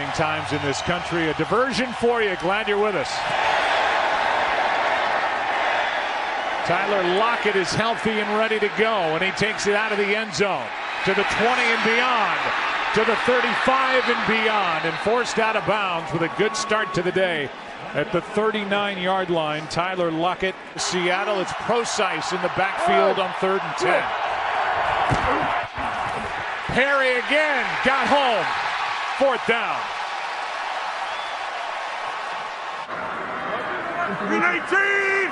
Times in this country. A diversion for you. Glad you're with us. Tyler Lockett is healthy and ready to go, and he takes it out of the end zone to the 20 and beyond, to the 35 and beyond, and forced out of bounds with a good start to the day at the 39-yard line. Tyler Lockett, Seattle. It's Procise in the backfield on 3rd and 10. Perry again, got home. 4th down. 319!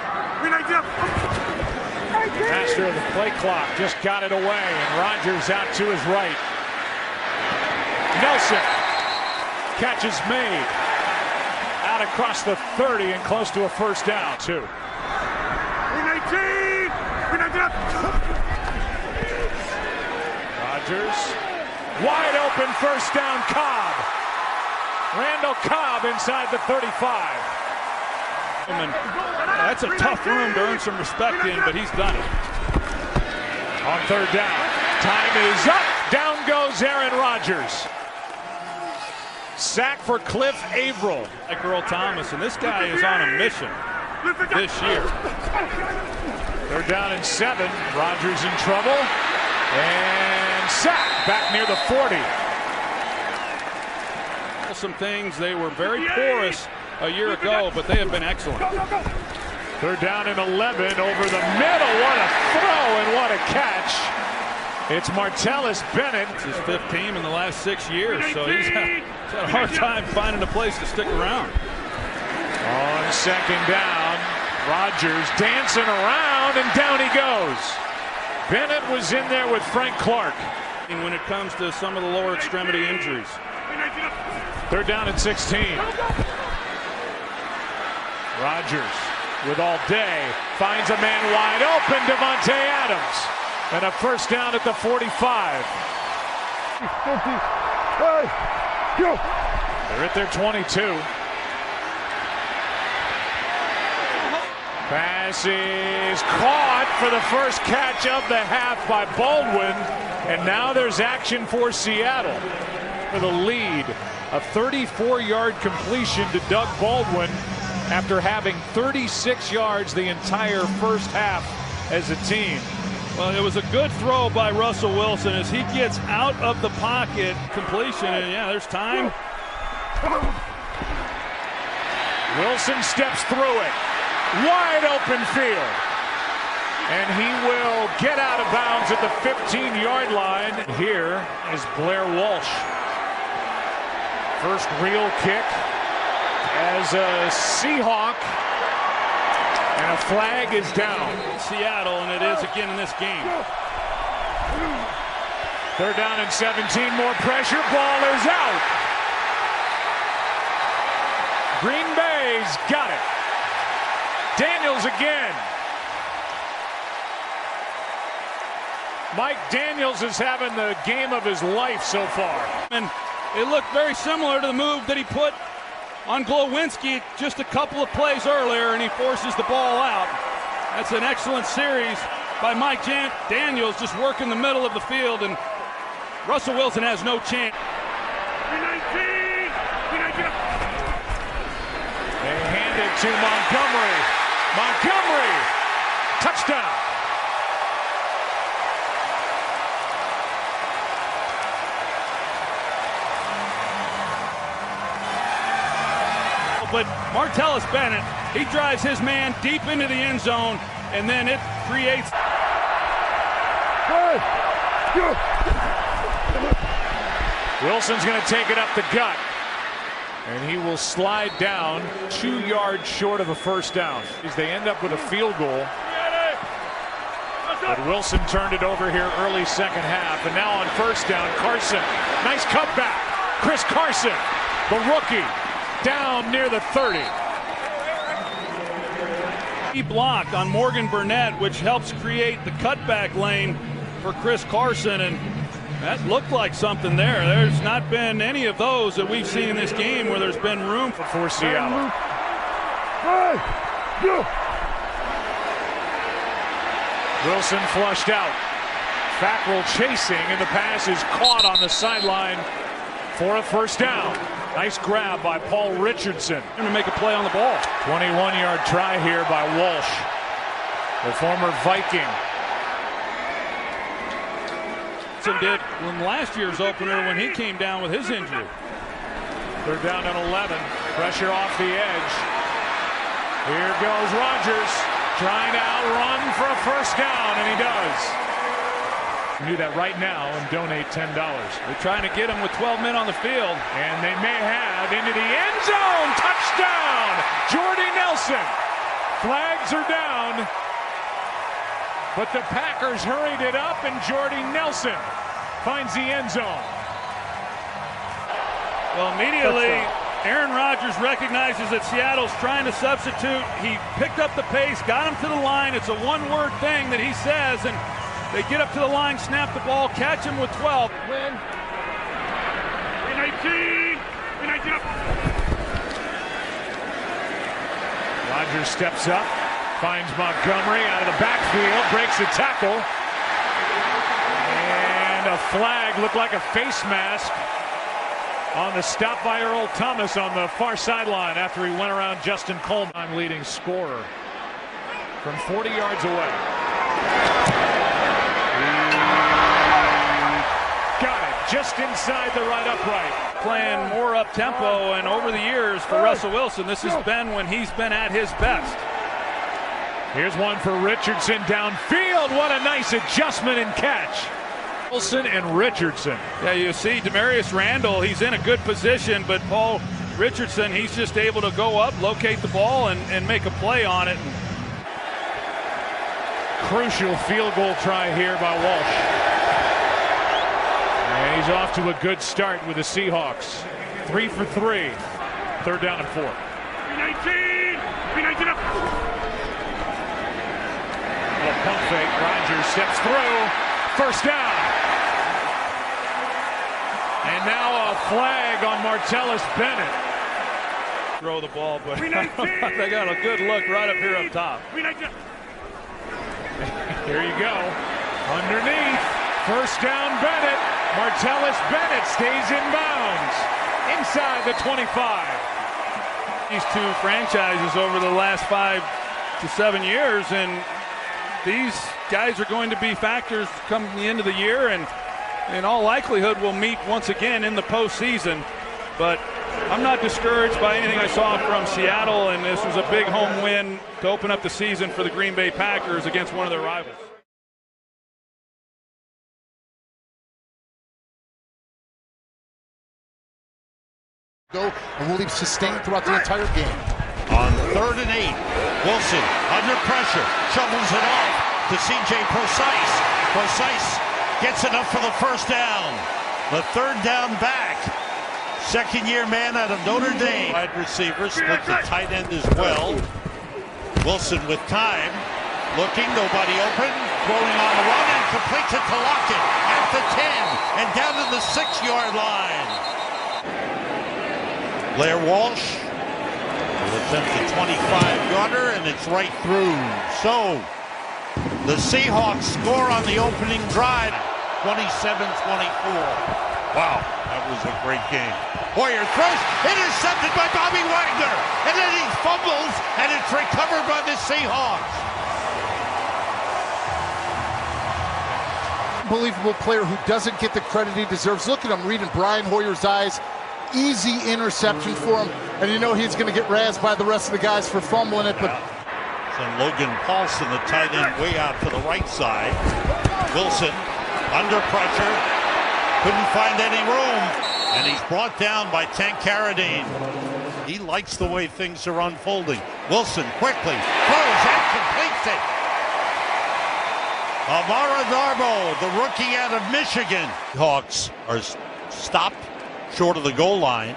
Master of the play clock just got it away, and Rodgers out to his right. Nelson, catch is made. Out across the 30 and close to a 1st down, too. 319! 319! Rodgers, wide open 1st down, Cobb. Randall Cobb inside the 35. And that's a tough room to earn some respect in, but he's done it. On 3rd down, time is up. Down goes Aaron Rodgers. Sack for Cliff Averill. Like Earl Thomas, and this guy is on a mission this year. 3rd down and 7. Rodgers in trouble. And sack back near the 40. Some things, they were very porous a year ago, but they have been excellent. 3rd down and 11 over the middle. What a throw and what a catch. It's Martellus Bennett. It's his 5th team in the last 6 years, so he's had a hard time finding a place to stick around. On 2nd down, Rodgers dancing around, and down he goes. Bennett was in there with Frank Clark. And when it comes to some of the lower extremity injuries. 3rd down and 16. Rodgers with all day finds a man wide open, Devontae Adams, and a 1st down at the 45. They're at their 22. Pass is caught for the first catch of the half by Baldwin, and now there's action for Seattle for the lead. A 34-yard completion to Doug Baldwin after having 36 yards the entire first half as a team. Well, it was a good throw by Russell Wilson as he gets out of the pocket. Completion, and yeah, there's time. Wilson steps through it. Wide open field. And he will get out of bounds at the 15-yard line. Here is Blair Walsh. First real kick as a Seahawk, and a flag is down. Seattle, and it is again in this game. 3rd down and 17, more pressure, ball is out. Green Bay's got it. Daniels again. Mike Daniels is having the game of his life so far. And it looked very similar to the move that he put on Glowinski just a couple of plays earlier, and he forces the ball out. That's an excellent series by Mike Daniels, just working the middle of the field, and Russell Wilson has no chance. They hand it to Montgomery. Montgomery, touchdown. But Martellus Bennett, he drives his man deep into the end zone, and then it creates. Wilson's going to take it up the gut, and he will slide down 2 yards short of a 1st down as they end up with a field goal. But Wilson turned it over here early 2nd half, and now on 1st down, Carson, nice cutback. Chris Carson, the rookie, down near the 30. He blocked on Morgan Burnett, which helps create the cutback lane for Chris Carson, and that looked like something there. There's not been any of those that we've seen in this game where there's been room for Seattle. Wilson flushed out. Fackrell chasing, and the pass is caught on the sideline for a 1st down. Nice grab by Paul Richardson. Going to make a play on the ball. 21-yard try here by Walsh, the former Viking. Did in last year's opener when he came down with his injury. They're down at 11. Pressure off the edge. Here goes Rodgers trying to outrun for a first down, and he does. Do that right now and donate $10. They're trying to get him with 12 men on the field. And they may have into the end zone. Touchdown! Jordy Nelson. Flags are down. But the Packers hurried it up, and Jordy Nelson finds the end zone. Well, immediately, Aaron Rodgers recognizes that Seattle's trying to substitute. He picked up the pace, got him to the line. It's a one-word thing that he says, and they get up to the line, snap the ball, catch him with 12. Win. 19. Up. Rodgers steps up. Finds Montgomery out of the backfield, breaks the tackle. And a flag, looked like a face mask on the stop by Earl Thomas on the far sideline after he went around Justin Coleman, leading scorer from 40 yards away. Got it, just inside the right upright. Playing more up-tempo, and over the years for Russell Wilson, this has been when he's been at his best. Here's one for Richardson downfield. What a nice adjustment and catch. Wilson and Richardson. Yeah, you see Demarius Randall, he's in a good position, but Paul Richardson, he's just able to go up, locate the ball, and make a play on it. Crucial field goal try here by Walsh. And he's off to a good start with the Seahawks. 3 for 3. Third down and 4. 19 up. Pump fake. Rodgers steps through. First down. And now a flag on Martellus Bennett. Throw the ball, but they got a good look right up here up top. Here you go. Underneath. First down Bennett. Martellus Bennett stays in bounds. Inside the 25. These two franchises over the last 5 to 7 years, and these guys are going to be factors come the end of the year, and in all likelihood will meet once again in the postseason. But I'm not discouraged by anything I saw from Seattle, and this was a big home win to open up the season for the Green Bay Packers against one of their rivals. And will he sustain throughout the entire game? On 3rd and 8, Wilson under pressure, shovels it off to C.J. Precise. Precise gets enough for the first down. The third down back. Second-year man out of Notre Dame. Wide receiver, split the tight end as well. Wilson with time, looking, nobody open, throwing on the run, and completes it to Lockett at the 10 and down to the 6-yard line. Blair Walsh will attempt a 25-yarder, and it's right through. So the Seahawks score on the opening drive, 27-24. Wow, that was a great game. Hoyer throws, intercepted by Bobby Wagner, and then he fumbles, and it's recovered by the Seahawks. Unbelievable player who doesn't get the credit he deserves. Look at him reading Brian Hoyer's eyes. Easy interception for him, and you know he's going to get razzed by the rest of the guys for fumbling it. But so Logan Paulson, the tight end, way out to the right side. Wilson under pressure, couldn't find any room, and he's brought down by Tank Carradine. He likes the way things are unfolding. Wilson quickly throws and completes it. Amara Darbo, the rookie out of Michigan. Hawks are stopped short of the goal line.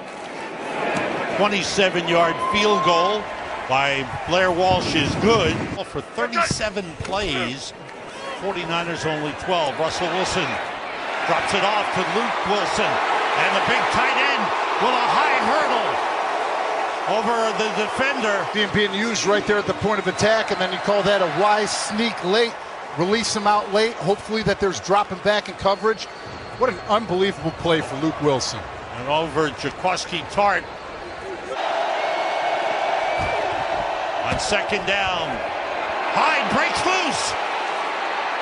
27-yard field goal by Blair Walsh is good. For 37 plays, 49ers only 12. Russell Wilson drops it off to Luke Wilson, and the big tight end with a high hurdle over the defender. Being used right there at the point of attack, and then you call that a wise sneak late. Release him out late. Hopefully that there's dropping back in coverage. What an unbelievable play for Luke Wilson. And over Jaquaski Tart. On second down. Hyde breaks loose.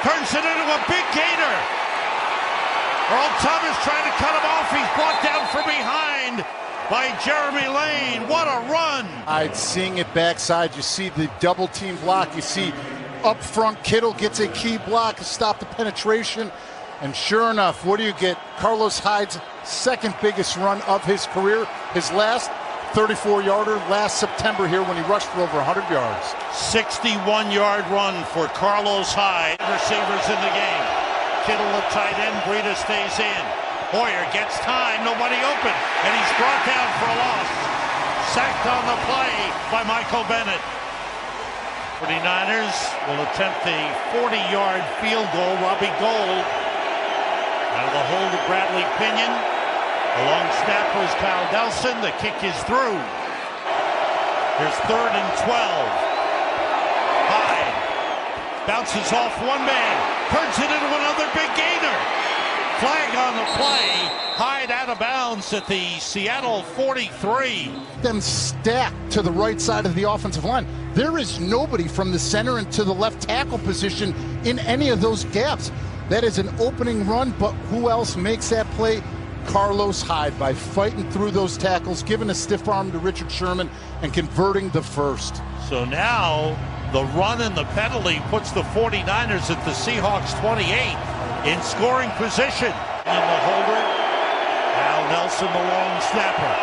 Turns it into a big gainer. Earl Thomas trying to cut him off. He's brought down from behind by Jeremy Lane. What a run. Hyde seeing it backside. You see the double team block. You see up front Kittle gets a key block to stop the penetration. And sure enough, what do you get? Carlos Hyde's second biggest run of his career. His last 34-yarder last September here when he rushed for over 100 yards. 61-yard run for Carlos Hyde. Receivers in the game. Kittle the tight end. Breida stays in. Hoyer gets time. Nobody open. And he's brought down for a loss. Sacked on the play by Michael Bennett. 49ers will attempt a 40-yard field goal. Robbie Gould out of the hold of Bradley Pinion. The long snapper is Kyle Nelson. The kick is through. Here's 3rd and 12. Hyde bounces off one man. Turns it into another big gainer. Flag on the play. Hyde out of bounds at the Seattle 43. Them stacked to the right side of the offensive line. There is nobody from the center and to the left tackle position in any of those gaps. That is an opening run, but who else makes that play? Carlos Hyde, by fighting through those tackles, giving a stiff arm to Richard Sherman, and converting the first. So now the run and the penalty puts the 49ers at the Seahawks 28 in scoring position. And the holder, Al Nelson, the long snapper.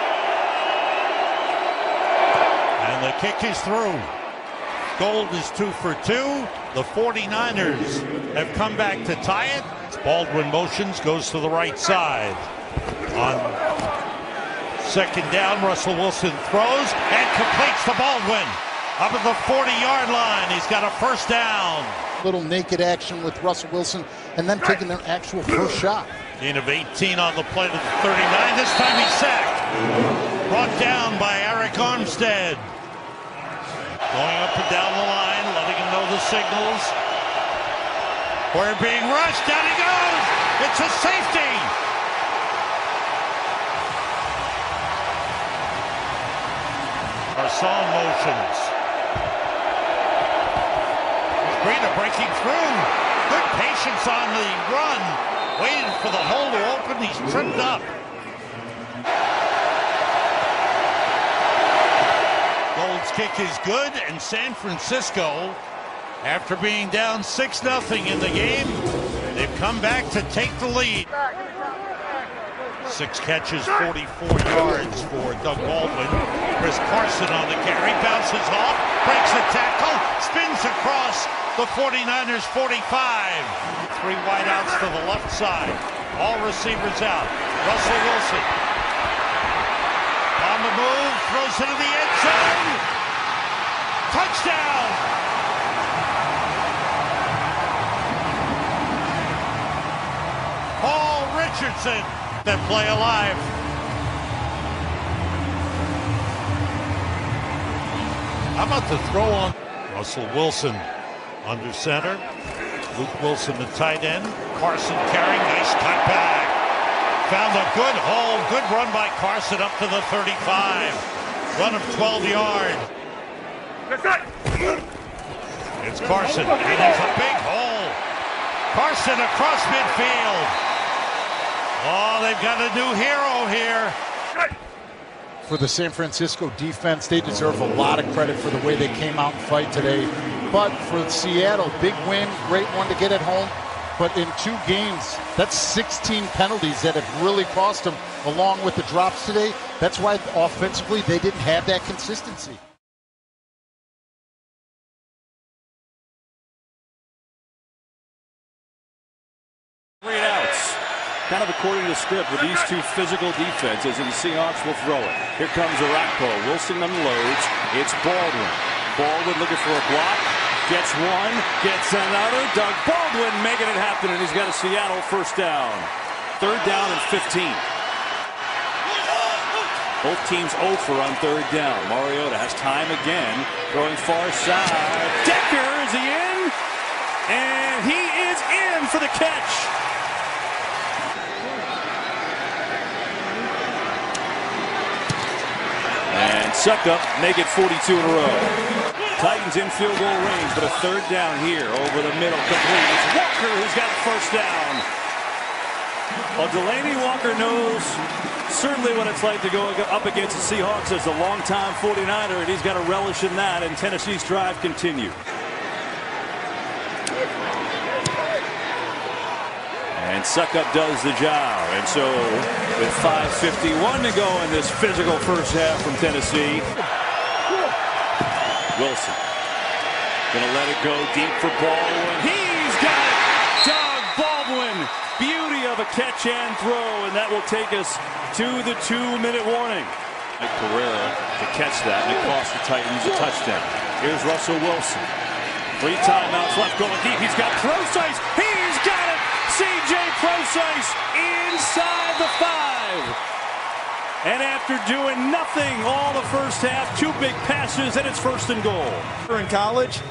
And the kick is through. Gold is 2 for 2. The 49ers have come back to tie it. Baldwin motions, goes to the right side. On second down, Russell Wilson throws and completes to Baldwin. Up at the 40-yard line, he's got a first down. Little naked action with Russell Wilson and then taking their actual first shot. Gain of 18 on the play to the 39. This time he's sacked. Brought down by Eric Armstead. Going up and down the line, letting him know the signals. We're being rushed. Down he goes. It's a safety. Arson motions. Breida breaking through. Good patience on the run. Waited for the hole to open. He's tripped up. Gold's kick is good, and San Francisco, after being down 6-0 in the game, they've come back to take the lead. 6 catches, 44 yards for Doug Baldwin. Chris Carson on the carry, bounces off, breaks the tackle, spins across the 49ers 45. 3 wideouts to the left side. All receivers out. Russell Wilson on the move, throws into the end zone. Touchdown! Paul Richardson, that play alive. How about the throw on Russell Wilson under center? Luke Wilson, the tight end. Carson carrying, nice cutback. Found a good hole, good run by Carson up to the 35. Run of 12 yards. It's Carson, and there's a big hole. Carson across midfield. Oh, they've got a new hero here. For the San Francisco defense, they deserve a lot of credit for the way they came out and fight today. But for Seattle, big win, great one to get at home. But in 2 games, that's 16 penalties that have really cost them, along with the drops today. That's why offensively they didn't have that consistency. Kind of according to script with these 2 physical defenses, and the Seahawks will throw it. Here comes Arakpo. Wilson unloads. It's Baldwin. Baldwin looking for a block. Gets one. Gets another. Doug Baldwin making it happen, and he's got a Seattle first down. 3rd down and 15. Both teams 0 for on 3rd down. Mariota has time again. Throwing far side. Decker, is he in? And he is in for the catch. Succop make it 42 in a row. Titans in field goal range, but a third down here over the middle, complete. It's Walker who's got the first down. Well, Delanie Walker knows certainly what it's like to go up against the Seahawks as a longtime 49er, and he's got a relish in that, and Tennessee's drive continues. And Succop does the job. And so with 5:51 to go in this physical first half from Tennessee, Wilson gonna let it go deep for Baldwin. He's got it! Doug Baldwin! Beauty of a catch and throw, and that will take us to the 2-minute warning. Pereira to catch that, and it cost the Titans a touchdown. Here's Russell Wilson. 3 timeouts left, going deep. He's got Procise. He's got it! C.J. Procise inside the 5. And after doing nothing all the first half, 2 big passes, and it's 1st and goal. In college,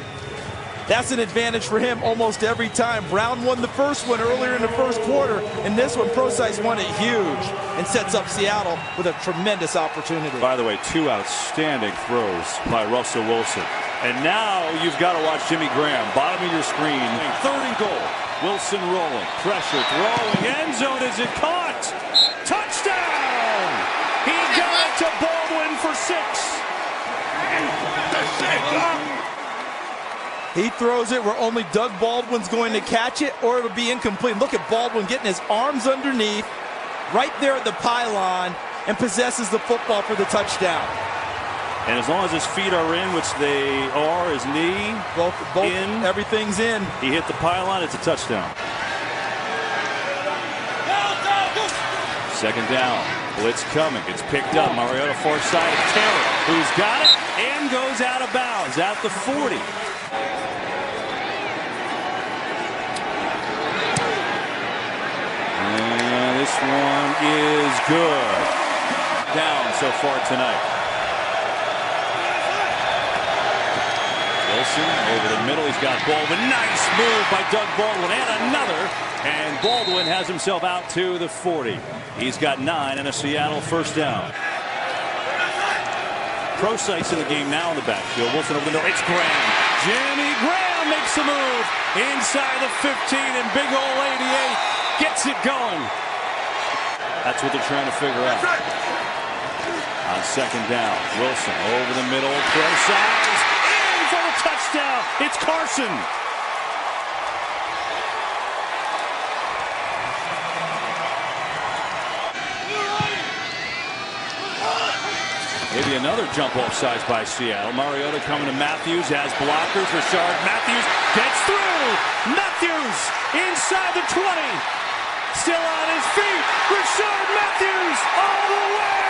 that's an advantage for him almost every time. Brown won the first one earlier in the first quarter, and this one, Procise won it huge and sets up Seattle with a tremendous opportunity. By the way, 2 outstanding throws by Russell Wilson. And now you've got to watch Jimmy Graham, bottom of your screen. 3rd and goal. Wilson rolling, pressure, throwing, end zone, is it caught? Touchdown! He got it to Baldwin for 6. He throws it where only Doug Baldwin's going to catch it, or it'll be incomplete. Look at Baldwin getting his arms underneath, right there at the pylon, and possesses the football for the touchdown. And as long as his feet are in, which they are, his knee both in, everything's in. He hit the pylon, it's a touchdown. 2nd down, blitz coming, it's picked up. Mariota far side, Taylor, who's got it and goes out of bounds at the 40. And this one is good. Down so far tonight. Wilson over the middle. He's got Baldwin. Nice move by Doug Baldwin. And another. And Baldwin has himself out to the 40. He's got 9 and a Seattle 1st down. Procise in the game now in the backfield. Wilson over the middle. It's Graham. Jimmy Graham makes the move inside the 15, and big old 88 gets it going. That's what they're trying to figure out. On 2nd down, Wilson over the middle. Procise in for the touchdown. It's Carson. Maybe another jump off sides by Seattle. Mariota coming to Matthews, has blockers. Rashard Matthews gets through. Matthews inside the 20. Still on his feet. Rashard Matthews all the way.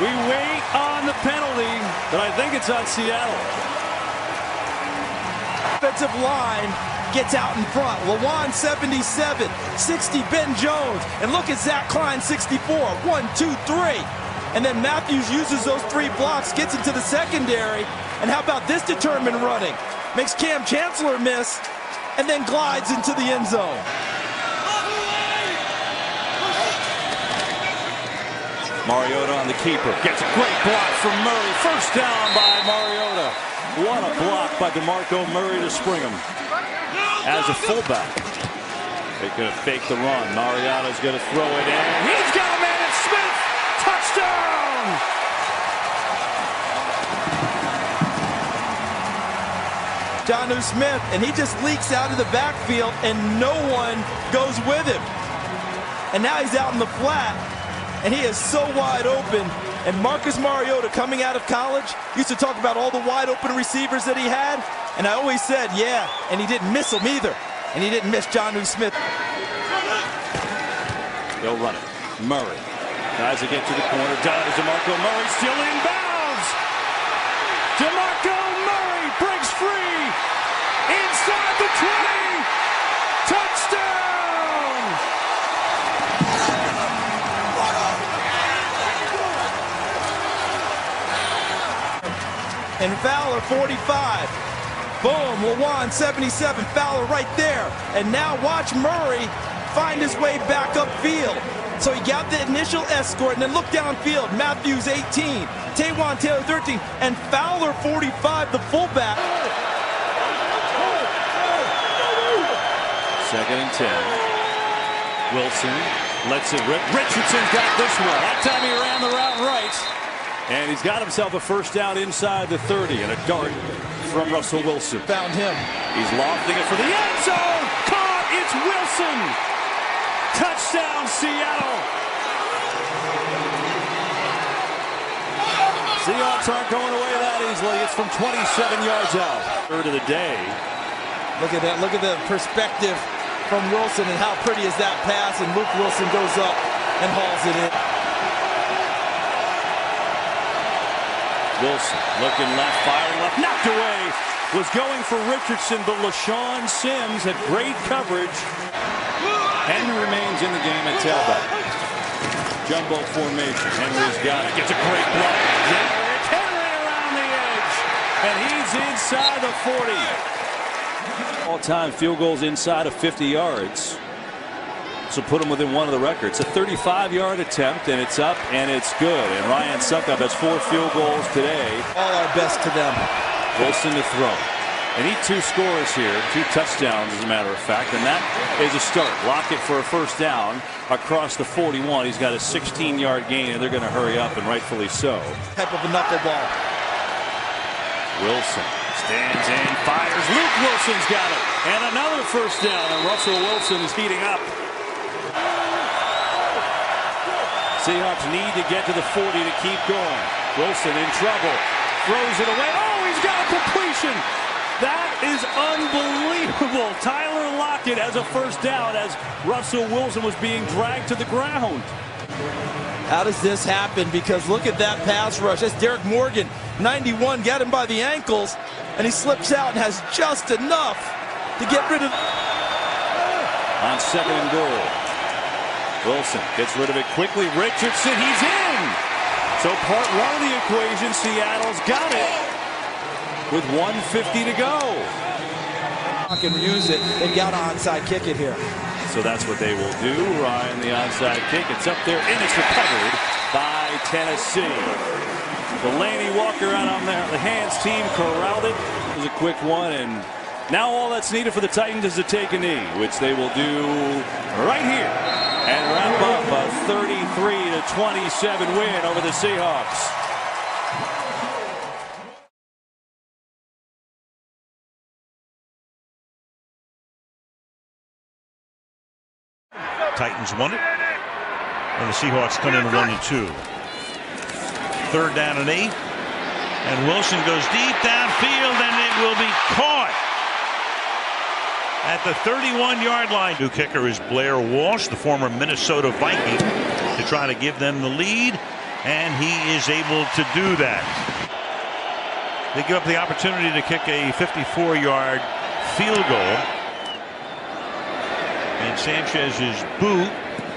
We wait on the penalty, but I think it's on Seattle. Offensive line gets out in front. Lawan 77, 60 Ben Jones, and look at Zach Klein 64. 1, 2, 3. And then Matthews uses those 3 blocks, gets into the secondary. And how about this determined running? Makes Cam Chancellor miss, and then glides into the end zone. Mariota on the keeper. Gets a great block from Murray. 1st down by Mariota. What a block by DeMarco Murray to spring him. As a fullback, they could have faked the run. Mariota's going to throw it in. He's got a man at Smith. Touchdown! Jonnu Smith, and he just leaks out of the backfield, and no one goes with him. And now he's out in the flat, and he is so wide open. And Marcus Mariota, coming out of college, used to talk about all the wide open receivers that he had. And I always said, yeah, and he didn't miss them either. And he didn't miss Jonnu Smith. They'll run it. Murray tries to get to the corner. Does DeMarco Murray still in bounds? DeMarco Murray breaks free inside the 20. Touchdown! And Fowler 45. Boom, Lawan 77, Fowler right there. And now watch Murray find his way back upfield. So he got the initial escort and then look downfield. Matthews 18, Taywan Taylor 13, and Fowler 45, the fullback. 2nd and 10. Wilson lets it rip. Richardson's got this one. That time he ran the route right. And he's got himself a first down inside the 30 and a dart from Russell Wilson. Found him. He's lofting it for the end zone. Caught. It's Wilson. Touchdown, Seattle. Seahawks aren't going away that easily. It's from 27 yards out. Third of the day. Look at that. Look at the perspective from Wilson and how pretty is that pass. And Luke Wilson goes up and hauls it in. Wilson looking left, firing left, knocked away. Was going for Richardson, but LaShawn Sims had great coverage. Henry remains in the game at tailback. Jumbo formation. Henry's got it. Gets a great block. It's Henry around the edge. And he's inside the 40. All-time field goals inside of 50 yards. So put him within one of the records. A 35-yard attempt, and it's up, and it's good. And Ryan Suckup has 4 field goals today. All our best to them. Wilson to throw. They need 2 scores here, 2 touchdowns as a matter of fact, and that is a start. Lockett for a first down across the 41. He's got a 16-yard gain, and they're going to hurry up, and rightfully so. Type of a knuckleball. Wilson stands in, fires. Luke Wilson's got it, and another first down, and Russell Wilson is heating up. Seahawks need to get to the 40 to keep going. Wilson in trouble. Throws it away. Oh, he's got a completion. That is unbelievable. Tyler Lockett has a first down as Russell Wilson was being dragged to the ground. How does this happen? Because look at that pass rush. That's Derek Morgan, 91, got him by the ankles, and he slips out and has just enough to get rid of. On 2nd and goal. Wilson gets rid of it quickly. Richardson, he's in. So part one of the equation, Seattle's got it with 1:50 to go. Can use it. They've got an onside kick it here. So that's what they will do. Ryan, the onside kick. It's up there, and it's recovered by Tennessee. Delaney Walker out on the hands team corralled it. It was a quick one, and now all that's needed for the Titans is to take a knee, which they will do right here and wrap up a 33-27 win over the Seahawks. Titans won it, and the Seahawks come in 1-2. 3rd down and 8, and Wilson goes deep downfield, and it will be caught at the 31-yard line. New kicker is Blair Walsh, the former Minnesota Viking, to try to give them the lead, and he is able to do that. They give up the opportunity to kick a 54-yard field goal. And Sanchez's boot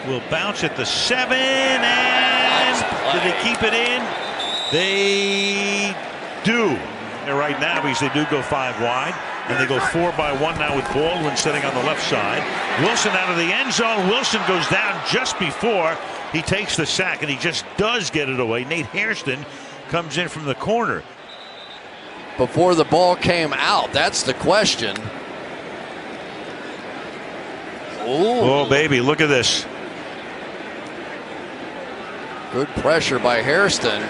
will bounce at the 7, and do they keep it in? They do. And right now, because they do go 5 wide, and they go 4 by 1 now with Baldwin sitting on the left side. Wilson out of the end zone. Wilson goes down just before he takes the sack, and he just does get it away. Nate Hairston comes in from the corner. Before the ball came out, that's the question. Oh, baby, look at this. Good pressure by Hairston.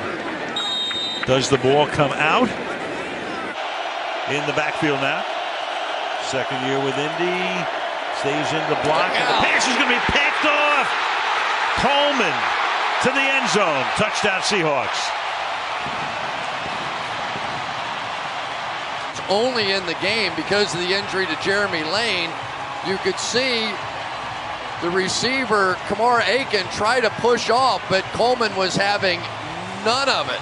Does the ball come out? In the backfield now. 2nd year with Indy. Stays in the block. And the pass is going to be picked off. Coleman to the end zone. Touchdown Seahawks. Only in the game because of the injury to Jeremy Lane. You could see the receiver, Kamara Aiken, try to push off, but Coleman was having none of it.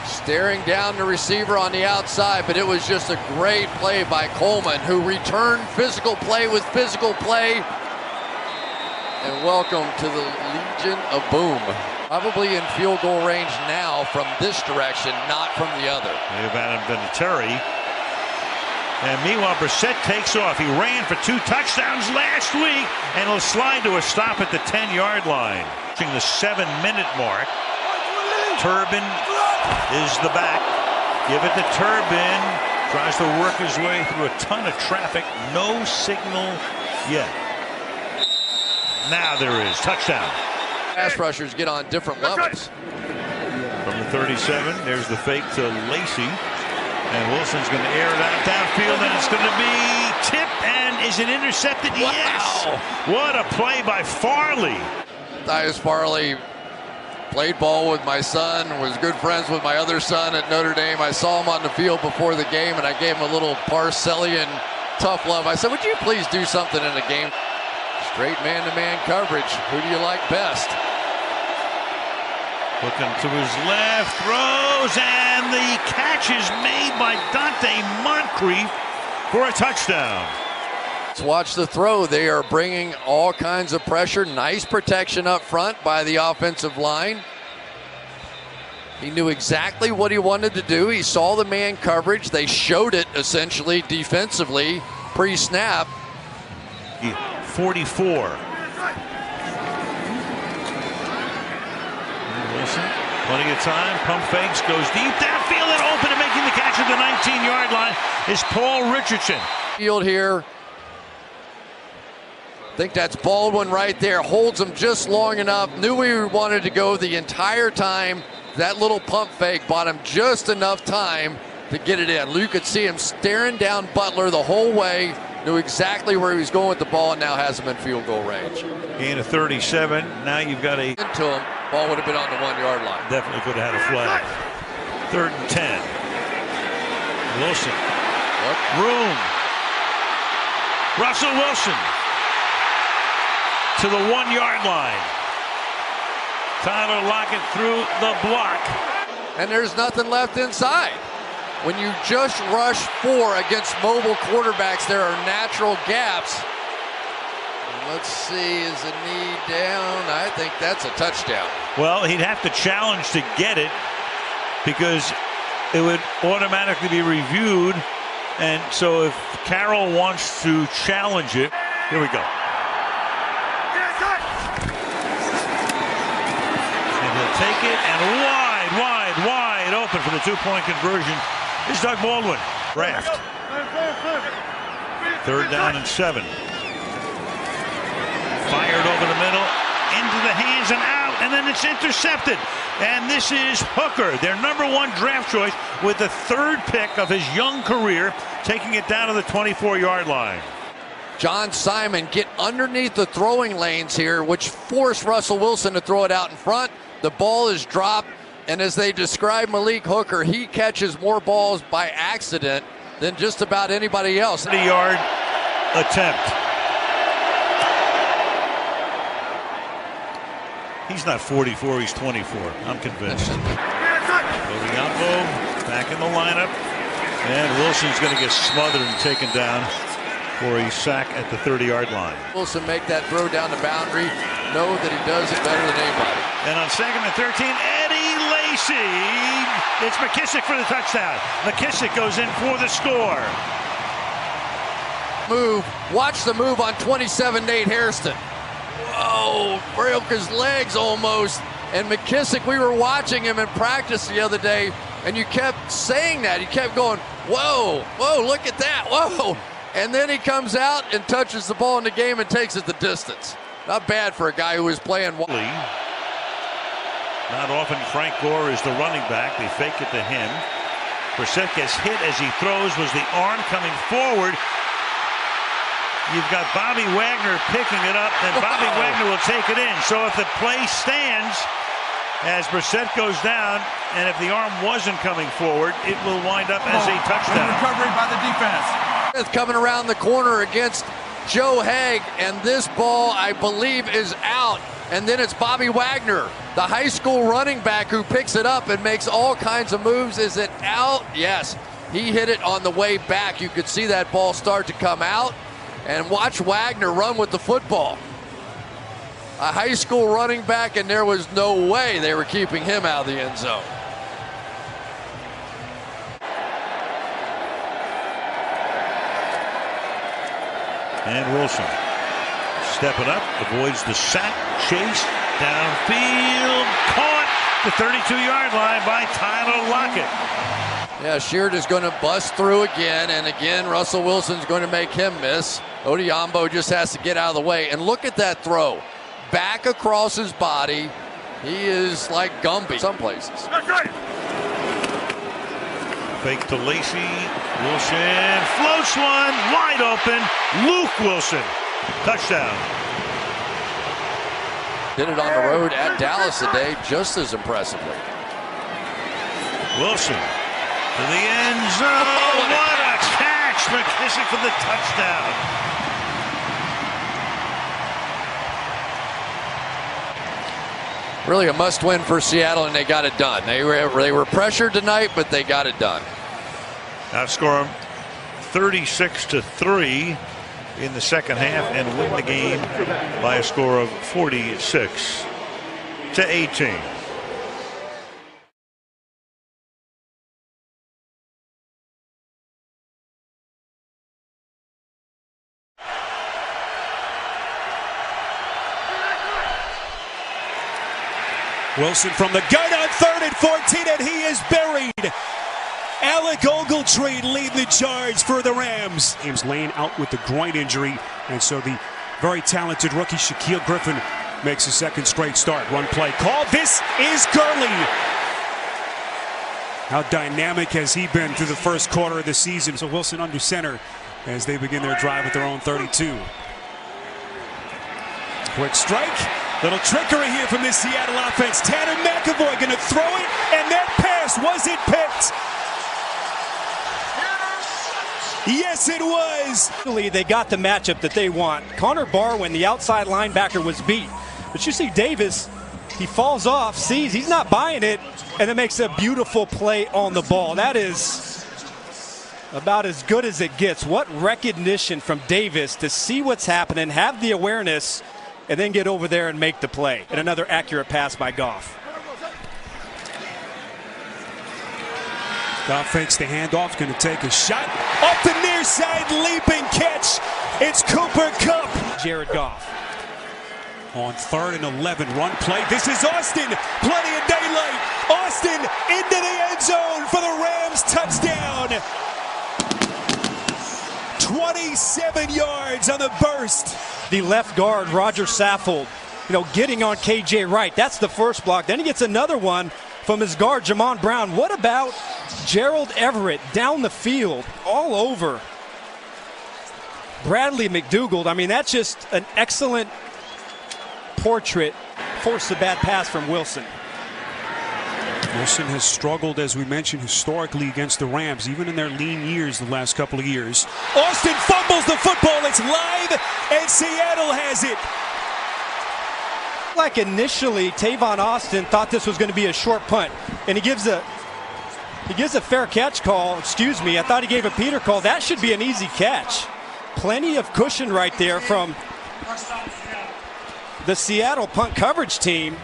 Staring down the receiver on the outside, but it was just a great play by Coleman, who returned physical play with physical play. And welcome to the Legion of Boom. Probably in field goal range now from this direction, not from the other. They've had Vinatieri. And meanwhile, Brissett takes off. He ran for 2 touchdowns last week, and he'll slide to a stop at the 10-yard line. Reaching the 7-minute mark. Turbin is the back. Give it to Turbin. Tries to work his way through a ton of traffic. No signal yet. Now there is. Touchdown. Pass rushers get on different levels. From the 37, there's the fake to Lacey. And Wilson's going to air it out downfield, and it's going to be tipped, and is it intercepted? Wow. Yes! What a play by Farley. Tyus Farley played ball with my son, was good friends with my other son at Notre Dame. I saw him on the field before the game, and I gave him a little Parcellian tough love. I said, would you please do something in the game? Straight man-to-man coverage. Who do you like best? Looking to his left, throws, and the catch is made by Dante Moncrief for a touchdown. Let's watch the throw. They are bringing all kinds of pressure. Nice protection up front by the offensive line. He knew exactly what he wanted to do. He saw the man coverage. They showed it essentially defensively pre-snap. 44. Wilson, plenty of time. Pump fakes, goes deep downfield and open, and making the catch at the 19-yard line is Paul Richardson. Field here. I think that's Baldwin right there. Holds him just long enough. Knew he wanted to go the entire time. That little pump fake bought him just enough time to get it in. You could see him staring down Butler the whole way. Knew exactly where he was going with the ball, and now has him in field goal range. Gain of 37. Now you've got a... Into him. Ball would have been on the 1-yard line. Definitely could have had a flag. 3rd and 10. Wilson. Look. Room. Russell Wilson to the 1-yard line. Tyler Lockett through the block. And there's nothing left inside. When you just rush 4 against mobile quarterbacks, there are natural gaps. Let's see, is the knee down? I think that's a touchdown. Well, he'd have to challenge to get it because it would automatically be reviewed. And so if Carroll wants to challenge it, here we go. And he'll take it, and wide open for the 2-point conversion is Doug Baldwin. Raft. 3rd down and 7. Fired over the middle, into the hands and out, and then it's intercepted. And this is Hooker, their #1 draft choice, with the 3rd pick of his young career, taking it down to the 24-yard line. John Simon get underneath the throwing lanes here, which forced Russell Wilson to throw it out in front. The ball is dropped, and as they describe Malik Hooker, he catches more balls by accident than just about anybody else. 30-yard attempt. He's not 44, he's 24. I'm convinced. Oviambo back in the lineup. And Wilson's going to get smothered and taken down for a sack at the 30-yard line. Wilson make that throw down the boundary. Know that he does it better than anybody. And on 2nd and 13, Eddie Lacy. It's McKissick for the touchdown. McKissick goes in for the score. Move. Watch the move on 27, Nate Hairston. Whoa, broke his legs almost. And McKissick, we were watching him in practice the other day, and you kept saying that. You kept going, whoa, look at that, whoa. And then he comes out and touches the ball in the game and takes it the distance. Not bad for a guy who is playing. Not often Frank Gore is the running back. They fake it to him. Brissett gets hit as he throws. Was the arm coming forward? You've got Bobby Wagner picking it up, and Bobby Wagner will take it in. So if the play stands as Brissett goes down, and if the arm wasn't coming forward, it will wind up as a touchdown. Recovery by the defense. Coming around the corner against Joe Haig, and this ball, I believe, is out. And then it's Bobby Wagner, the high school running back, who picks it up and makes all kinds of moves. Is it out? Yes. He hit it on the way back. You could see that ball start to come out. And watch Wagner run with the football. A high school running back, and there was no way they were keeping him out of the end zone. And Wilson stepping up, avoids the sack, chase, downfield, caught the 32-yard line by Tyler Lockett. Yeah, Sheard is going to bust through again, and again Russell Wilson's going to make him miss. Odiombo just has to get out of the way, and look at that throw. Back across his body. He is like Gumby some places. Fake to Lacy. Wilson floats one, wide open. Luke Wilson, touchdown. Did it on the road at Dallas today just as impressively. Wilson to the end zone. Oh, what a catch! McKissick for the touchdown. Really a must-win for Seattle, and they got it done. They were pressured tonight, but they got it done. Outscore them 36-3 in the second half and win the game by a score of 46-18. Wilson from the gun on 3rd and 14, and he is buried. Alec Ogletree lead the charge for the Rams. James Lane out with the groin injury, and so the very talented rookie Shaquille Griffin makes a second straight start. Run play call. This is Gurley. How dynamic has he been through the first quarter of the season? So Wilson under center as they begin their drive at their own 32. Quick strike. Little trickery here from this Seattle offense. Tanner McAvoy going to throw it, and that pass, was it picked? Yes, it was. They got the matchup that they want. Connor Barwin, the outside linebacker, was beat. But you see Davis, he falls off, sees he's not buying it, and it makes a beautiful play on the ball. That is about as good as it gets. What recognition from Davis to see what's happening, have the awareness, and then get over there and make the play. And another accurate pass by Goff. Goff fakes the handoff, going to take a shot. Up the near side, leaping catch. It's Cooper Kupp. Jared Goff. On 3rd and 11, run play. This is Austin. Plenty of daylight. Austin into the end zone for the Rams. Touchdown. 27 yards on the burst. The left guard, Roger Saffold, getting on KJ Wright. That's the first block. Then he gets another one from his guard, Jamon Brown. What about Gerald Everett down the field, all over Bradley McDougald? I mean, that's just an excellent portrait. Forced a bad pass from Wilson. Wilson has struggled, as we mentioned, historically against the Rams, even in their lean years the last couple of years. Austin fumbles the football. It's live, and Seattle has it. Like initially, Tavon Austin thought this was going to be a short punt, and he gives a fair catch call. Excuse me, I thought he gave a Peter call. That should be an easy catch. Plenty of cushion right there from the Seattle punt coverage team.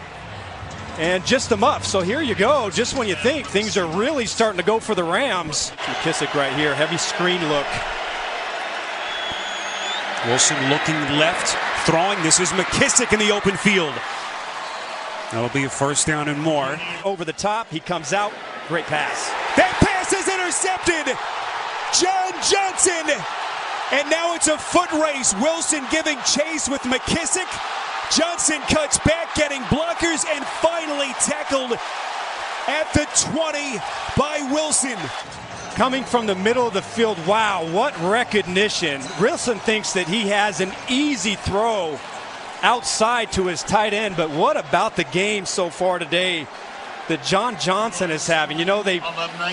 And just a muff. So here you go. Just when you think things are really starting to go for the Rams. McKissick right here. Heavy screen look. Wilson looking left, throwing. This is McKissick in the open field. That'll be a first down and more. Over the top. He comes out. Great pass. That pass is intercepted. John Johnson. And now it's a foot race. Wilson giving chase with McKissick. Johnson cuts back, getting blockers, and finally tackled at the 20 by Wilson. Coming from the middle of the field, wow, what recognition. Wilson thinks that he has an easy throw outside to his tight end, but what about the game so far today that John Johnson is having?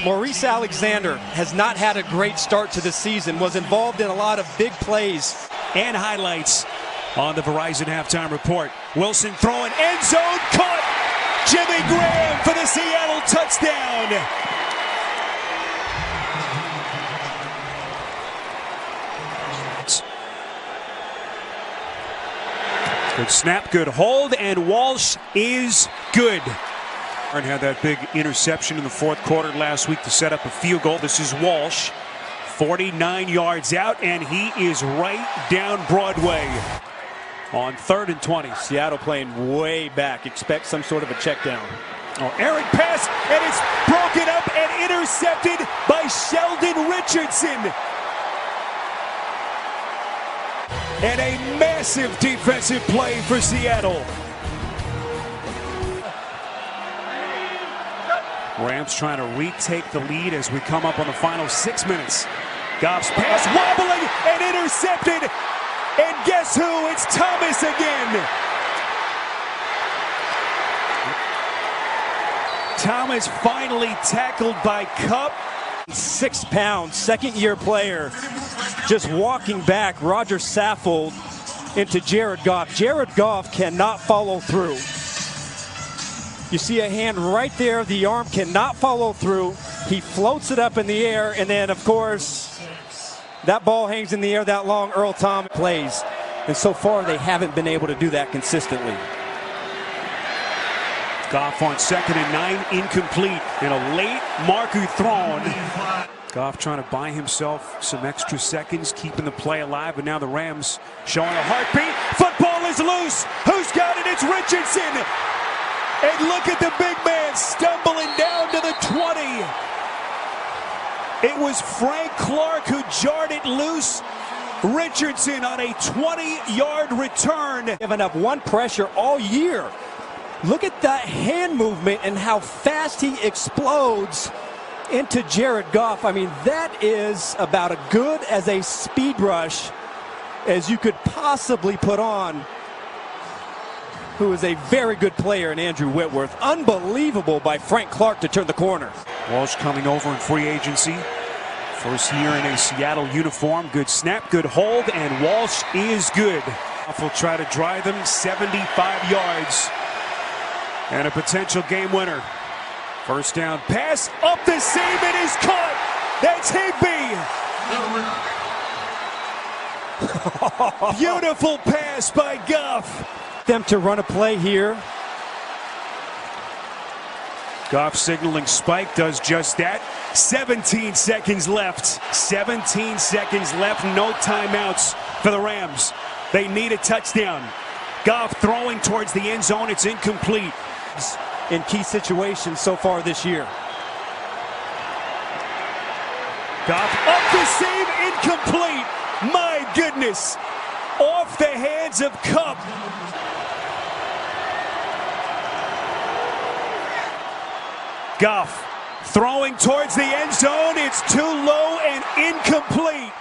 Maurice Alexander has not had a great start to the season, was involved in a lot of big plays. And highlights on the Verizon halftime report. Wilson throwing, end zone, caught. Jimmy Graham for the Seattle touchdown. Good snap, good hold, and Walsh is good. And had that big interception in the fourth quarter last week to set up a field goal. This is Walsh 49 yards out, and he is right down Broadway on 3rd and 20. Seattle playing way back. Expect some sort of a check down. Oh, errant pass, and it's broken up and intercepted by Sheldon Richardson. And a massive defensive play for Seattle. Rams trying to retake the lead as we come up on the final 6 minutes. Goff's pass wobbling and intercepted. And guess who? It's Thomas again. Thomas finally tackled by Kupp. 6 pounds, second-year player, just walking back. Roger Saffold into Jared Goff. Jared Goff cannot follow through. You see a hand right there. The arm cannot follow through. He floats it up in the air, and then, of course, that ball hangs in the air that long. Earl Thomas plays, and so far they haven't been able to do that consistently. Goff on 2nd and 9, incomplete, and a late marker thrown. Goff trying to buy himself some extra seconds, keeping the play alive, but now the Rams showing a heartbeat. Football is loose. Who's got it? It's Richardson. And look at the big man stumbling down to the 20. It was Frank Clark who jarred it loose. Richardson on a 20-yard return. Given up one pressure all year. Look at that hand movement and how fast he explodes into Jared Goff. I mean, that is about as good as a speed rush as you could possibly put on, who is a very good player in Andrew Whitworth. Unbelievable by Frank Clark to turn the corner. Walsh coming over in free agency. First year in a Seattle uniform. Good snap, good hold, and Walsh is good. Goff will try to drive them 75 yards. And a potential game winner. First down pass, up the seam, it is caught. That's Higbee. Beautiful pass by Goff. Them to run a play here. Goff signaling spike, does just that. 17 seconds left. 17 seconds left, no timeouts for the Rams. They need a touchdown. Goff throwing towards the end zone, it's incomplete. In key situations so far this year. Goff up the seam, incomplete. My goodness. Off the hands of Kupp. Goff throwing towards the end zone. It's too low and incomplete.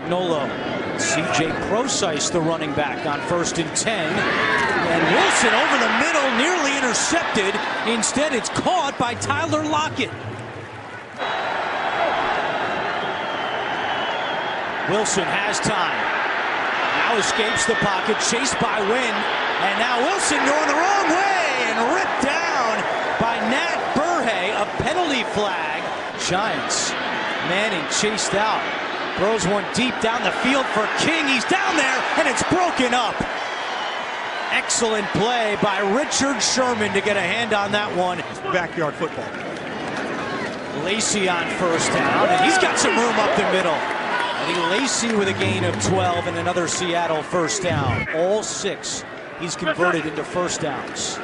Nolo. CJ Procise, the running back, on 1st and 10. And Wilson over the middle, nearly intercepted. Instead, it's caught by Tyler Lockett. Wilson has time. Now escapes the pocket, chased by Wynn. And now Wilson going the wrong way and ripped down by Nat Burhay. A penalty flag. Giants. Manning chased out. Throws one deep down the field for King. He's down there, and it's broken up. Excellent play by Richard Sherman to get a hand on that one. Backyard football. Lacey on 1st down, and he's got some room up the middle. Eddie Lacey with a gain of 12 and another Seattle 1st down. All 6 he's converted into 1st downs.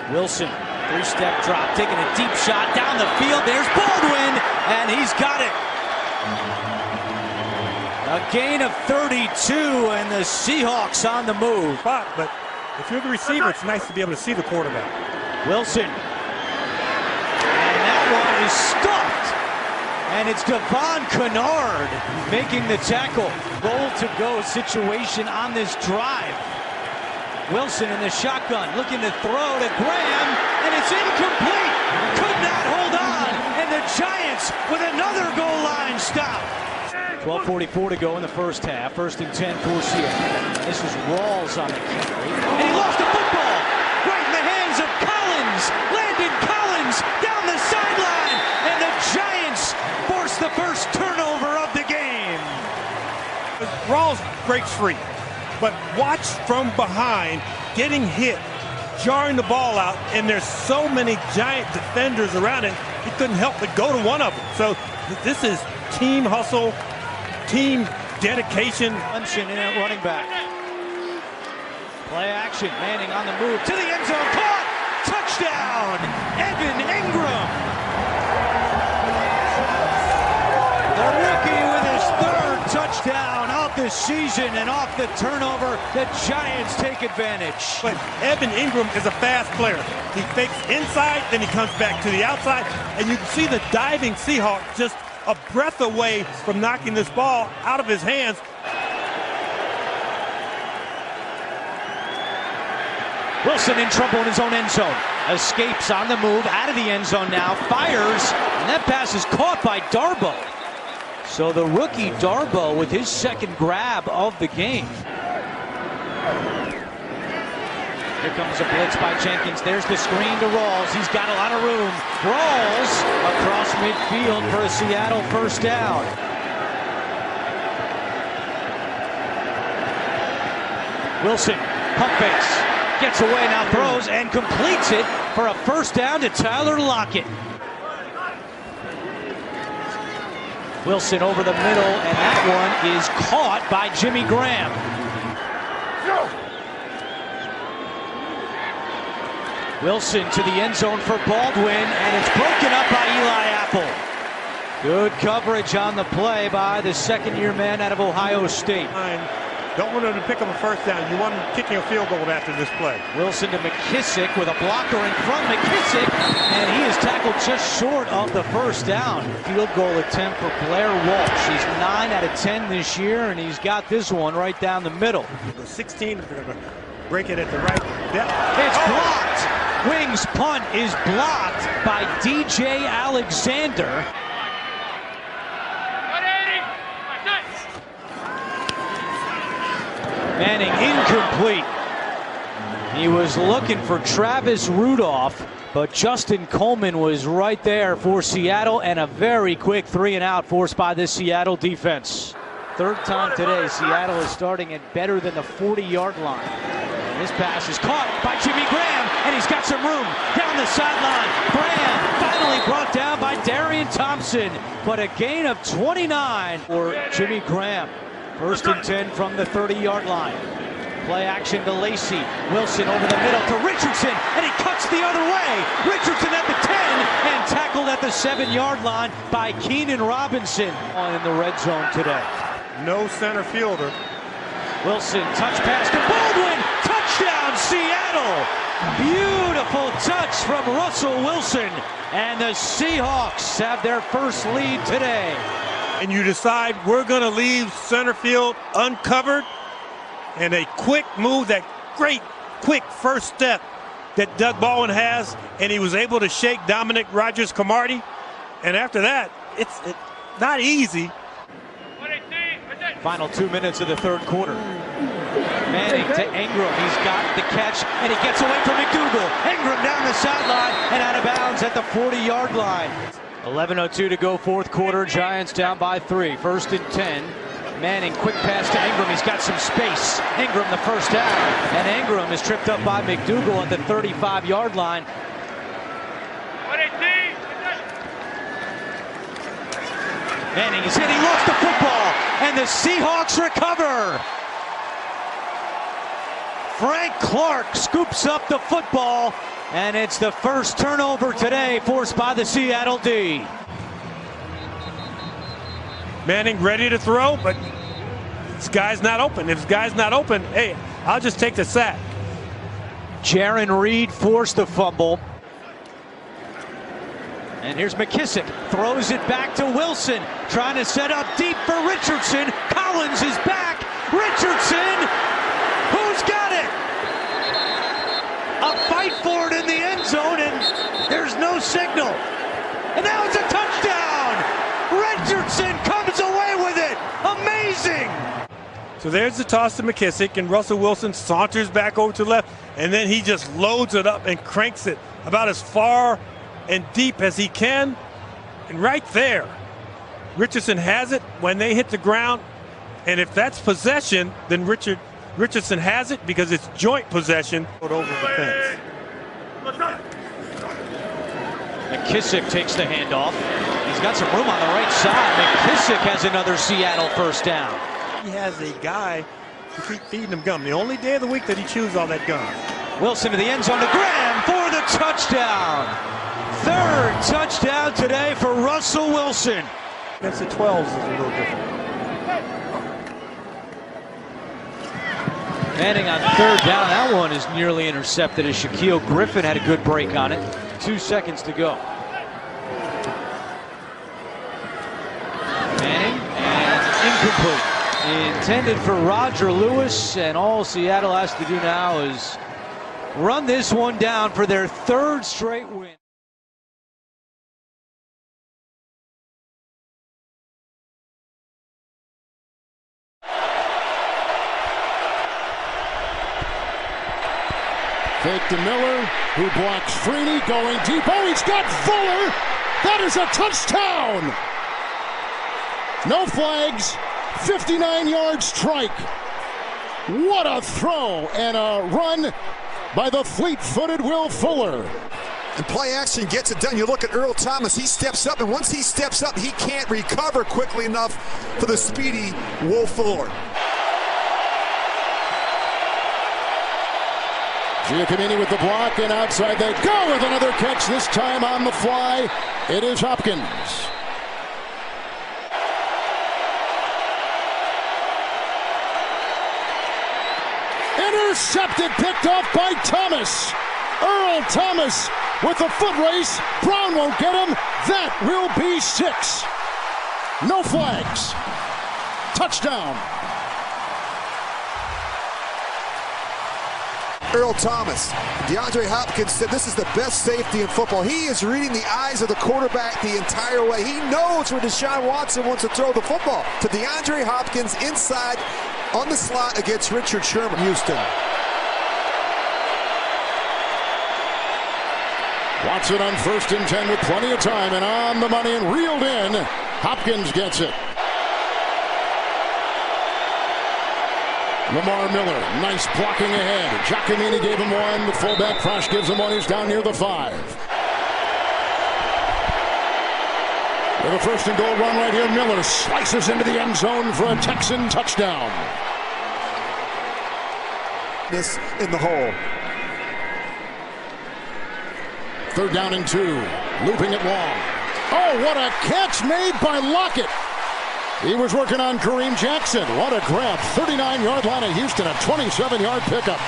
Wilson, 3-step drop, taking a deep shot down the field. There's Baldwin, and he's got it. A gain of 32, and the Seahawks on the move. But if you're the receiver, it's nice to be able to see the quarterback. Wilson. And that one is stuffed. And it's Devon Kennard making the tackle. Goal-to-go situation on this drive. Wilson in the shotgun, looking to throw to Graham, and it's incomplete. Could not hold on. And the Giants with another goal line stop. 12:44 to go in the 1st half. 1st and 10 for Seattle. This is Rawls on the carry. And he lost the football. Right in the hands of Collins. Landon Collins down the sideline. And the Giants force the first turnover of the game. Rawls breaks free. But watch from behind, getting hit jarring the ball out, and there's so many giant defenders around it, he couldn't help but go to one of them. So this is team hustle, team dedication. Clemson in at running back. Play action, Manning on the move to the end zone, caught! Touchdown, Evan Ingram! The rookie with his third touchdown of the season, and off the turnover, the Giants take advantage. But Evan Ingram is a fast player. He fakes inside, then he comes back to the outside, and you can see the diving Seahawk just a breath away from knocking this ball out of his hands. Wilson in trouble in his own end zone. Escapes on the move, out of the end zone now, fires, and that pass is caught by Darboh. So the rookie Darboh with his second grab of the game. Here comes a blitz by Jenkins. There's the screen to Rawls. He's got a lot of room. Rawls across midfield for a Seattle first down. Wilson, pump fakes. Gets away now, throws, and completes it for a first down to Tyler Lockett. Wilson over the middle, and that one is caught by Jimmy Graham. Wilson to the end zone for Baldwin, and it's broken up by Eli Apple. Good coverage on the play by the second-year man out of Ohio State. Don't want him to pick up a first down. You want him kicking a field goal after this play. Wilson to McKissick with a blocker in front. McKissick, and he is tackled just short of the first down. Field goal attempt for Blair Walsh. He's 9 out of 10 this year, and he's got this one right down the middle. 16, they're going to break it at the right depth. It's blocked. Wings punt is blocked by DJ Alexander. Manning incomplete. He was looking for Travis Rudolph, but Justin Coleman was right there for Seattle, and a very quick 3-and-out forced by this Seattle defense. Third time today, Seattle is starting at better than the 40-yard line. This pass is caught by Jimmy Graham, and he's got some room down the sideline. Graham finally brought down by Darian Thompson, but a gain of 29 for Jimmy Graham. First and 10 from the 30-yard line. Play action to Lacey. Wilson over the middle to Richardson, and he cuts the other way. Richardson at the 10 and tackled at the 7-yard line by Keenan Robinson in the red zone today. No center fielder. Wilson, touch pass to Baldwin. Touchdown, Seattle. Beautiful touch from Russell Wilson. And the Seahawks have their first lead today. And you decide we're going to leave center field uncovered, and a quick move, that great quick first step that Doug Baldwin has, and he was able to shake Dominic Rodgers-Cromartie. And after that, it's not easy. Final 2 minutes of the third quarter. Manning to Ingram. He's got the catch, and he gets away from McDougal. Ingram down the sideline and out of bounds at the 40-yard line. 11:02 to go, fourth quarter. Giants down by 3. First and 10. Manning, quick pass to Ingram. He's got some space. Ingram the first down. And Ingram is tripped up by McDougal at the 35-yard line. Manning is hit. He lost the football. And the Seahawks recover. Frank Clark scoops up the football. And it's the first turnover today forced by the Seattle D. Manning ready to throw, but this guy's not open. If this guy's not open, hey, I'll just take the sack. Jaron Reed forced the fumble. And here's McKissick. Throws it back to Wilson. Trying to set up deep for Richardson. Collins is back. Richardson! Who's got it? A fight for it in the end zone, and there's no signal. And now it's a touchdown! Richardson comes away with it! Amazing! So there's the toss to McKissick, and Russell Wilson saunters back over to the left, and then he just loads it up and cranks it about as far and deep as he can. And right there, Richardson has it when they hit the ground, and if that's possession, then Richardson has it because it's joint possession over the fence. McKissick takes the handoff. He's got some room on the right side. McKissick has another Seattle first down. He has a guy who keep feeding him gum. The only day of the week that he chews all that gum. Wilson to the end zone to Graham for the touchdown. Third touchdown today for Russell Wilson. That's the 12s is a little different. Manning on third down. That one is nearly intercepted as Shaquille Griffin had a good break on it. 2 seconds to go. Manning and incomplete. Intended for Roger Lewis, and all Seattle has to do now is run this one down for their third straight win. Fake to Miller, who blocks Freeney, going deep. Oh, he's got Fuller! That is a touchdown! No flags, 59-yard strike. What a throw and a run by the fleet-footed Will Fuller. And play action gets it done. You look at Earl Thomas, he steps up, and once he steps up, he can't recover quickly enough for the speedy Will Fuller. Giacomini with the block, and outside they go with another catch, this time on the fly. It is Hopkins. Intercepted, picked off by Thomas. Earl Thomas with the foot race. Brown won't get him. That will be 6. No flags. Touchdown. Earl Thomas. DeAndre Hopkins said this is the best safety in football. He is reading the eyes of the quarterback the entire way. He knows where Deshaun Watson wants to throw the football. To DeAndre Hopkins inside on the slot against Richard Sherman. Houston. Watson on 1st and 10 with plenty of time and on the money and reeled in. Hopkins gets it. Lamar Miller, nice blocking ahead. Giacomini gave him one. The fullback Frosch gives him one. He's down near the 5. With a 1st and goal run right here, Miller slices into the end zone for a Texan touchdown. This in the hole. 3rd down and 2. Looping it long. Oh, what a catch made by Lockett. He was working on Kareem Jackson. What a grab. 39-yard line of Houston, a 27-yard pickup.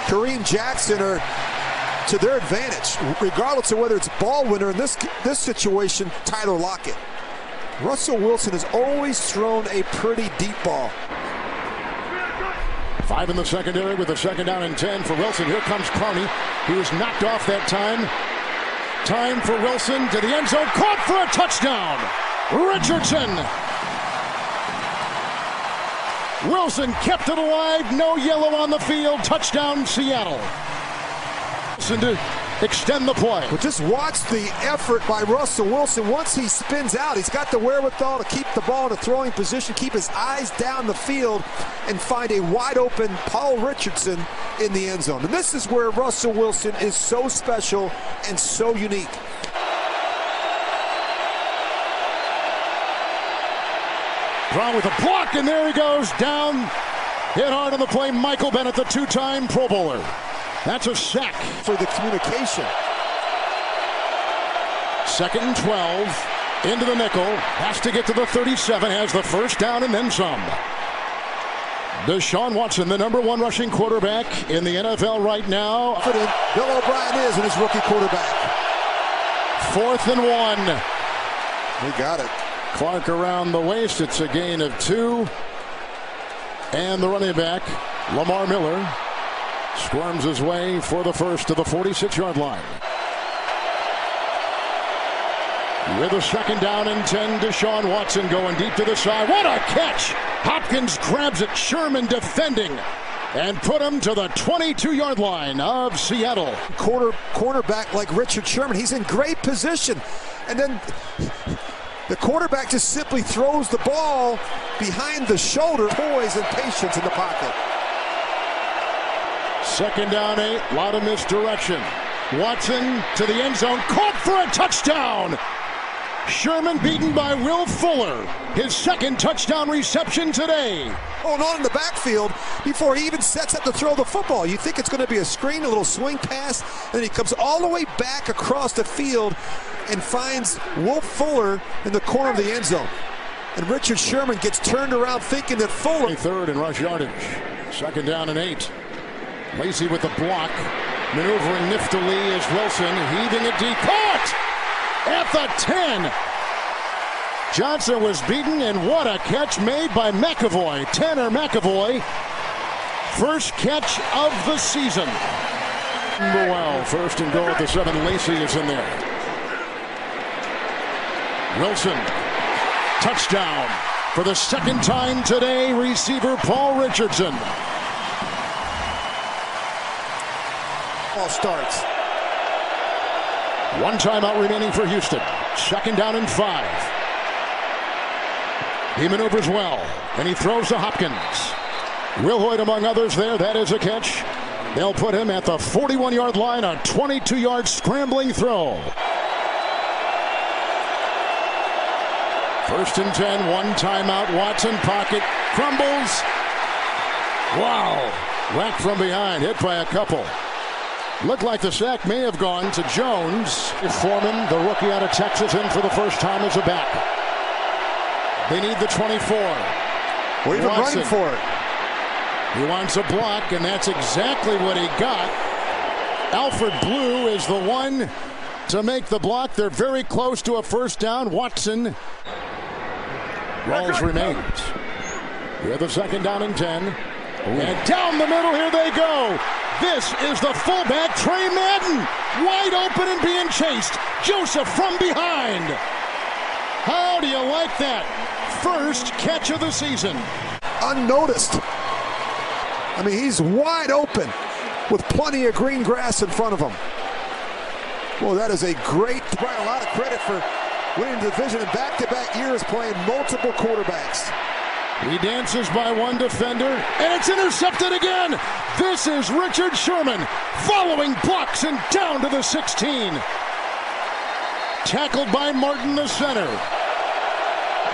Kareem Jackson are to their advantage, regardless of whether it's ball winner in this situation, Tyler Lockett. Russell Wilson has always thrown a pretty deep ball. 5 in the secondary with a 2nd down and 10 for Wilson. Here comes Carney. He was knocked off that time. Time for Wilson to the end zone. Caught for a touchdown. Richardson. Wilson kept it alive. No yellow on the field. Touchdown, Seattle. Wilson to extend the play. But just watch the effort by Russell Wilson. Once he spins out, he's got the wherewithal to keep the ball in a throwing position, keep his eyes down the field, and find a wide open Paul Richardson in the end zone. And this is where Russell Wilson is so special and so unique. Brown with a block, and there he goes down. Hit hard on the play. Michael Bennett, the 2-time Pro Bowler. That's a sack. For the communication. 2nd and 12. Into the nickel. Has to get to the 37. Has the 1st down and then some. Deshaun Watson, the #1 rushing quarterback in the NFL right now. Bill O'Brien is in his rookie quarterback. 4th and 1. He got it. Clark around the waist. It's a gain of 2. And the running back, Lamar Miller, squirms his way for the 1st to the 46-yard line. With a 2nd down and 10, Deshaun Watson going deep to the side. What a catch! Hopkins grabs it. Sherman defending. And put him to the 22-yard line of Seattle. Cornerback like Richard Sherman, he's in great position. And then the quarterback just simply throws the ball behind the shoulder. Poise and patience in the pocket. Second down 8, a lot of misdirection. Watson to the end zone, caught for a touchdown. Sherman beaten by Will Fuller. His second touchdown reception today. Going on in the backfield before he even sets up to throw the football. You think it's going to be a screen, a little swing pass, and then he comes all the way back across the field and finds Will Fuller in the corner of the end zone. And Richard Sherman gets turned around thinking that Fuller. Third in rush yardage. Second down and 8. Lacey with the block. Maneuvering niftily is Wilson, heaving it deep. Caught at the 10. Johnson was beaten, and what a catch made by McAvoy. Tanner McAvoy. First catch of the season. Well, first and goal at the 7. Lacey is in there. Wilson. Touchdown. For the second time today, receiver Paul Richardson. Ball starts. One timeout remaining for Houston. Second down and 5. He maneuvers well, and he throws to Hopkins. Wilhoit among others there. That is a catch. They'll put him at the 41-yard line, a 22-yard scrambling throw. First and 10, one timeout. Watson pocket crumbles. Wow. Whacked from behind, hit by a couple. Looked like the sack may have gone to Jones. Foreman, the rookie out of Texas, in for the first time as a back. They need the 24. We're even running for it. He wants a block, and that's exactly what he got. Alfred Blue is the one to make the block. They're very close to a first down. Watson. Rawls remains. Here the second down and 10. And down the middle, here they go. This is the fullback, Trey Madden. Wide open and being chased. Joseph from behind. How do you like that? First catch of the season. Unnoticed. I mean, he's wide open with plenty of green grass in front of him. Well, that is a great, a lot of credit for winning the division in back-to-back years playing multiple quarterbacks. He dances by one defender, and it's intercepted again. This is Richard Sherman following blocks and down to the 16. Tackled by Martin, the center.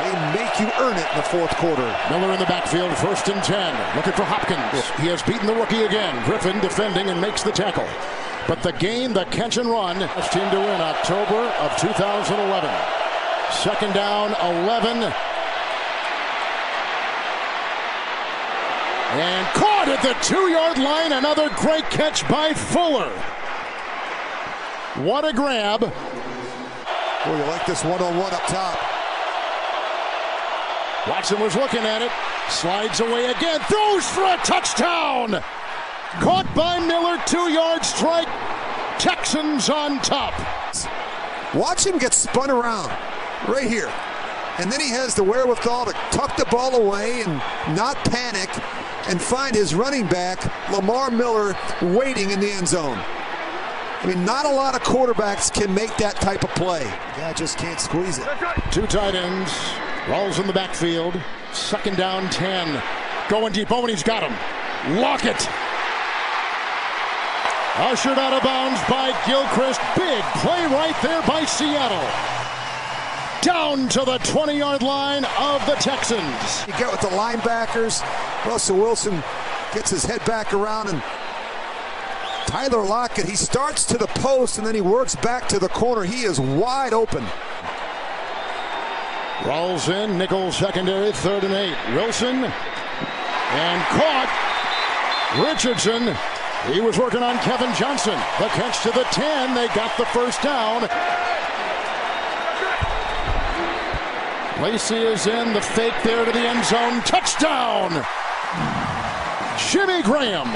They make you earn it in the fourth quarter. Miller in the backfield, first and 10. Looking for Hopkins. He has beaten the rookie again. Griffin defending and makes the tackle. But the gain, the catch and run. Last team to win October of 2011. Second down, 11. And caught at the 2-yard line. Another great catch by Fuller. What a grab. Oh, you like this one-on-one up top. Watson was looking at it. Slides away again. Throws for a touchdown. Caught by Miller. 2-yard strike. Texans on top. Watch him get spun around right here. And then he has the wherewithal to tuck the ball away and not panic and find his running back, Lamar Miller, waiting in the end zone. I mean, not a lot of quarterbacks can make that type of play. Guy just can't squeeze it. 2 tight ends. Rolls in the backfield. Second down, 10. Going deep. Oh, and he's got him. Lockett. Ushered out of bounds by Gilchrist. Big play right there by Seattle. Down to the 20-yard line of the Texans. You get with the linebackers. Russell Wilson gets his head back around, and Tyler Lockett, he starts to the post and then he works back to the corner. He is wide open. Rolls in, nickel secondary, 3rd and 8. Wilson, and caught. Richardson, he was working on Kevin Johnson. The catch to the 10, they got the first down. Lacey is in, the fake there to the end zone. Touchdown! Jimmy Graham.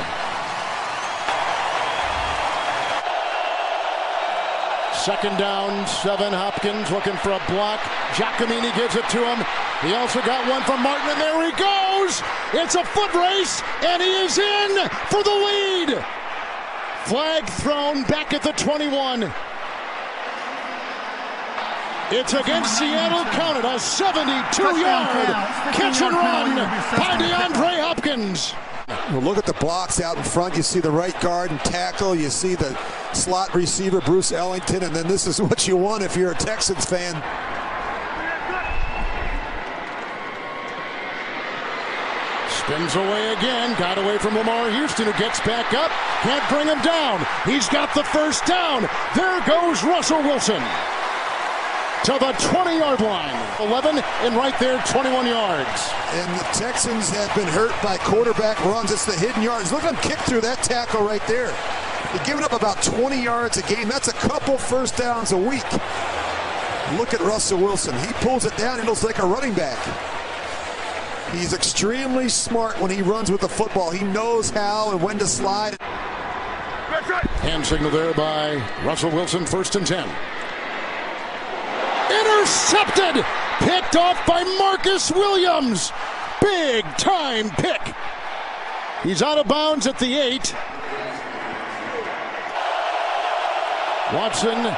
Second down, 7. Hopkins looking for a block. Giacomini gives it to him. He also got one from Martin, and there he goes. It's a foot race, and he is in for the lead. Flag thrown back at the 21. It's against Seattle, counted a 72-yard catch and run by DeAndre Hopkins. Well, look at the blocks out in front. You see the right guard and tackle. You see the slot receiver, Bruce Ellington, and then this is what you want if you're a Texans fan. Spins away again. Got away from Lamar Houston, who gets back up. Can't bring him down. He's got the first down. There goes Russell Wilson to the 20-yard line. 11 and right there, 21 yards. And the Texans have been hurt by quarterback runs. It's the hidden yards. Look at him kick through that tackle right there. They're giving up about 20 yards a game. That's a couple first downs a week. Look at Russell Wilson. He pulls it down. It looks like a running back. He's extremely smart when he runs with the football. He knows how and when to slide. Hand signal there by Russell Wilson, 1st and 10. Intercepted! Picked off by Marcus Williams. Big time pick. He's out of bounds at the 8. Watson,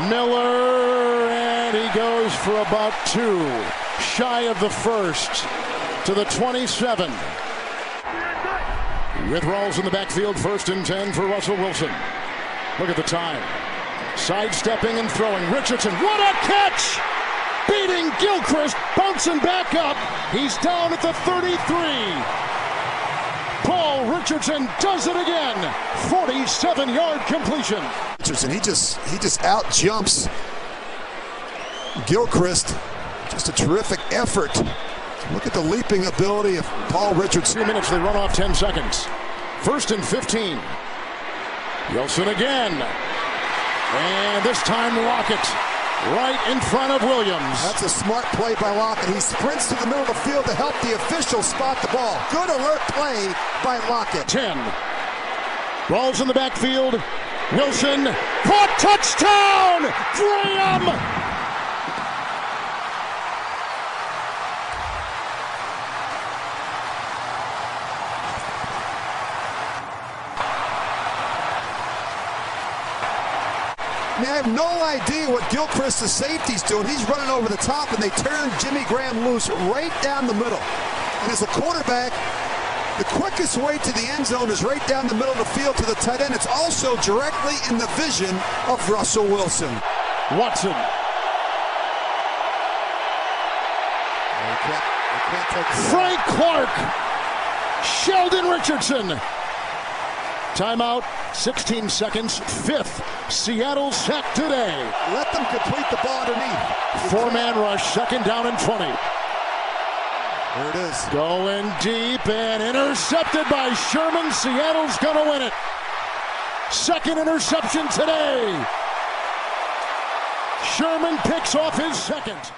Miller, and he goes for about 2. Shy of the first to the 27. With Rawls in the backfield, 1st and 10 for Russell Wilson. Look at the time. Sidestepping and throwing. Richardson, what a catch! Beating Gilchrist, bouncing back up. He's down at the 33. Paul Richardson does it again. 47-yard completion. Richardson, he just out jumps Gilchrist. Just a terrific effort. Look at the leaping ability of Paul Richardson. 2 minutes, they run off 10 seconds. 1st and 15. Wilson again. And this time Lockett right in front of Williams. That's a smart play by Lockett. He sprints to the middle of the field to help the official spot the ball. Good alert play by Lockett. 10. Rawls in the backfield. Wilson caught, touchdown! Graham! I mean, I have no idea what Gilchrist, the safety's doing. He's running over the top, and they turn Jimmy Graham loose right down the middle. And as a quarterback, the quickest way to the end zone is right down the middle of the field to the tight end. It's also directly in the vision of Russell Wilson. Watson. Frank Clark. Sheldon Richardson. Timeout, 16 seconds, 5th. Seattle sack today. Let them complete the ball underneath. 4-man rush, 2nd down and 20. There it is. Going deep and intercepted by Sherman. Seattle's gonna win it. 2nd interception today. Sherman picks off his 2nd.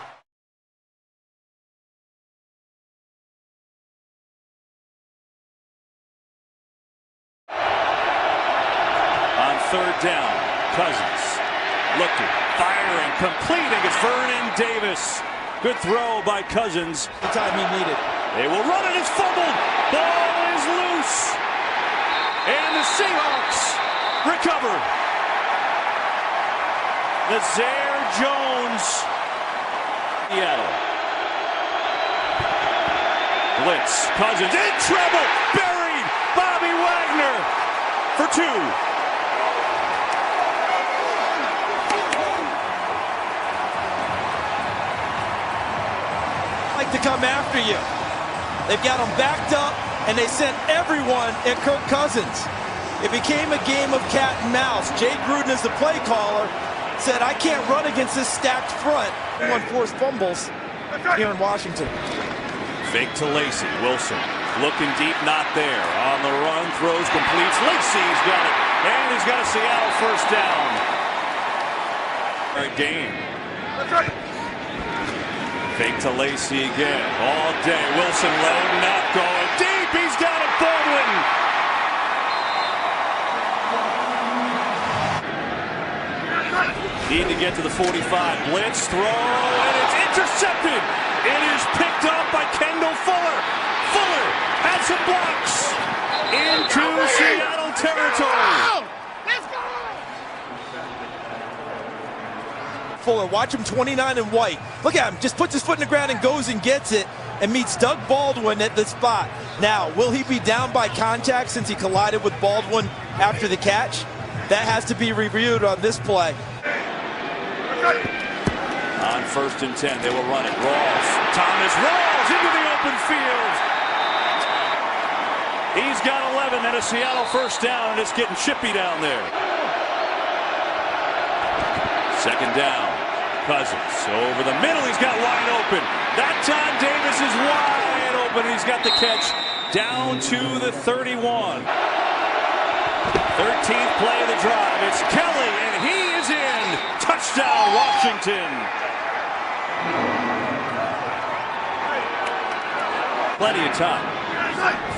On 3rd down, Cousins looking, firing, completing. It's Vernon Davis. Good throw by Cousins. The time he needed. They will run it. It's fumbled. Ball is loose. And the Seahawks recover. Nazaire Jones. Seattle. Blitz. Cousins in trouble. Buried. Bobby Wagner for 2. To come after you. They've got them backed up, and they sent everyone at Kirk Cousins. It became a game of cat and mouse. Jay Gruden, as the play caller, said, I can't run against this stacked front. One forced fumbles here in Washington. Fake to Lacy. Wilson looking deep, not there. On the run, throws, completes. Lacy's got it, and he's got a Seattle first down. Game. That's right. Fake to Lacy again, all day. Wilson loading up, going deep. He's got it, Baldwin. Need to get to the 45. Blitz throw, and it's intercepted. It is picked up by Kendall Fuller. Fuller has some blocks into Seattle territory. Fuller, watch him, 29 and white. Look at him, just puts his foot in the ground and goes and gets it. and meets Doug Baldwin at the spot. Now, will he be down by contact since he collided with Baldwin after the catch? That has to be reviewed on this play. On 1st and 10, they will run it. Rawls. Thomas rolls into the open field. He's got 11 and a Seattle first down, and it's getting chippy down there. 2nd down. Cousins over the middle. He's got wide open. That time Davis is wide open. He's got the catch down to the 31. 13th play of the drive. It's Kelly, and he is in. Touchdown, Washington. Plenty of time.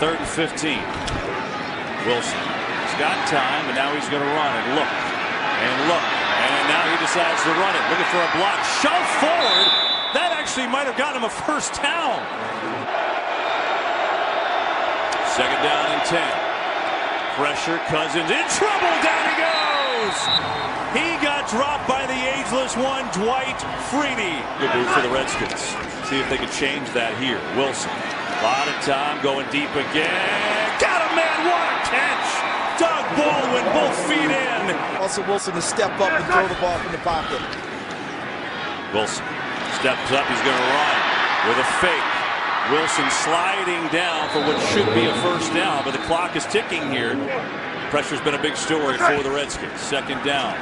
3rd and 15. Wilson. He's got time, and now he's going to run and look. And look. And now he decides to run it. Looking for a block. Shove forward. That actually might have gotten him a first down. 2nd down and 10. Pressure. Cousins in trouble. Down he goes. He got dropped by the ageless one, Dwight Freeney. Good move for the Redskins. See if they can change that here. Wilson. A lot of time going deep again. Got him, man. What a catch. Doug Baldwin, both feet in. Also Wilson to step up and throw the ball from the pocket. Wilson steps up. He's going to run with a fake. Wilson sliding down for what should be a first down, but the clock is ticking here. Pressure's been a big story for the Redskins. 2nd down.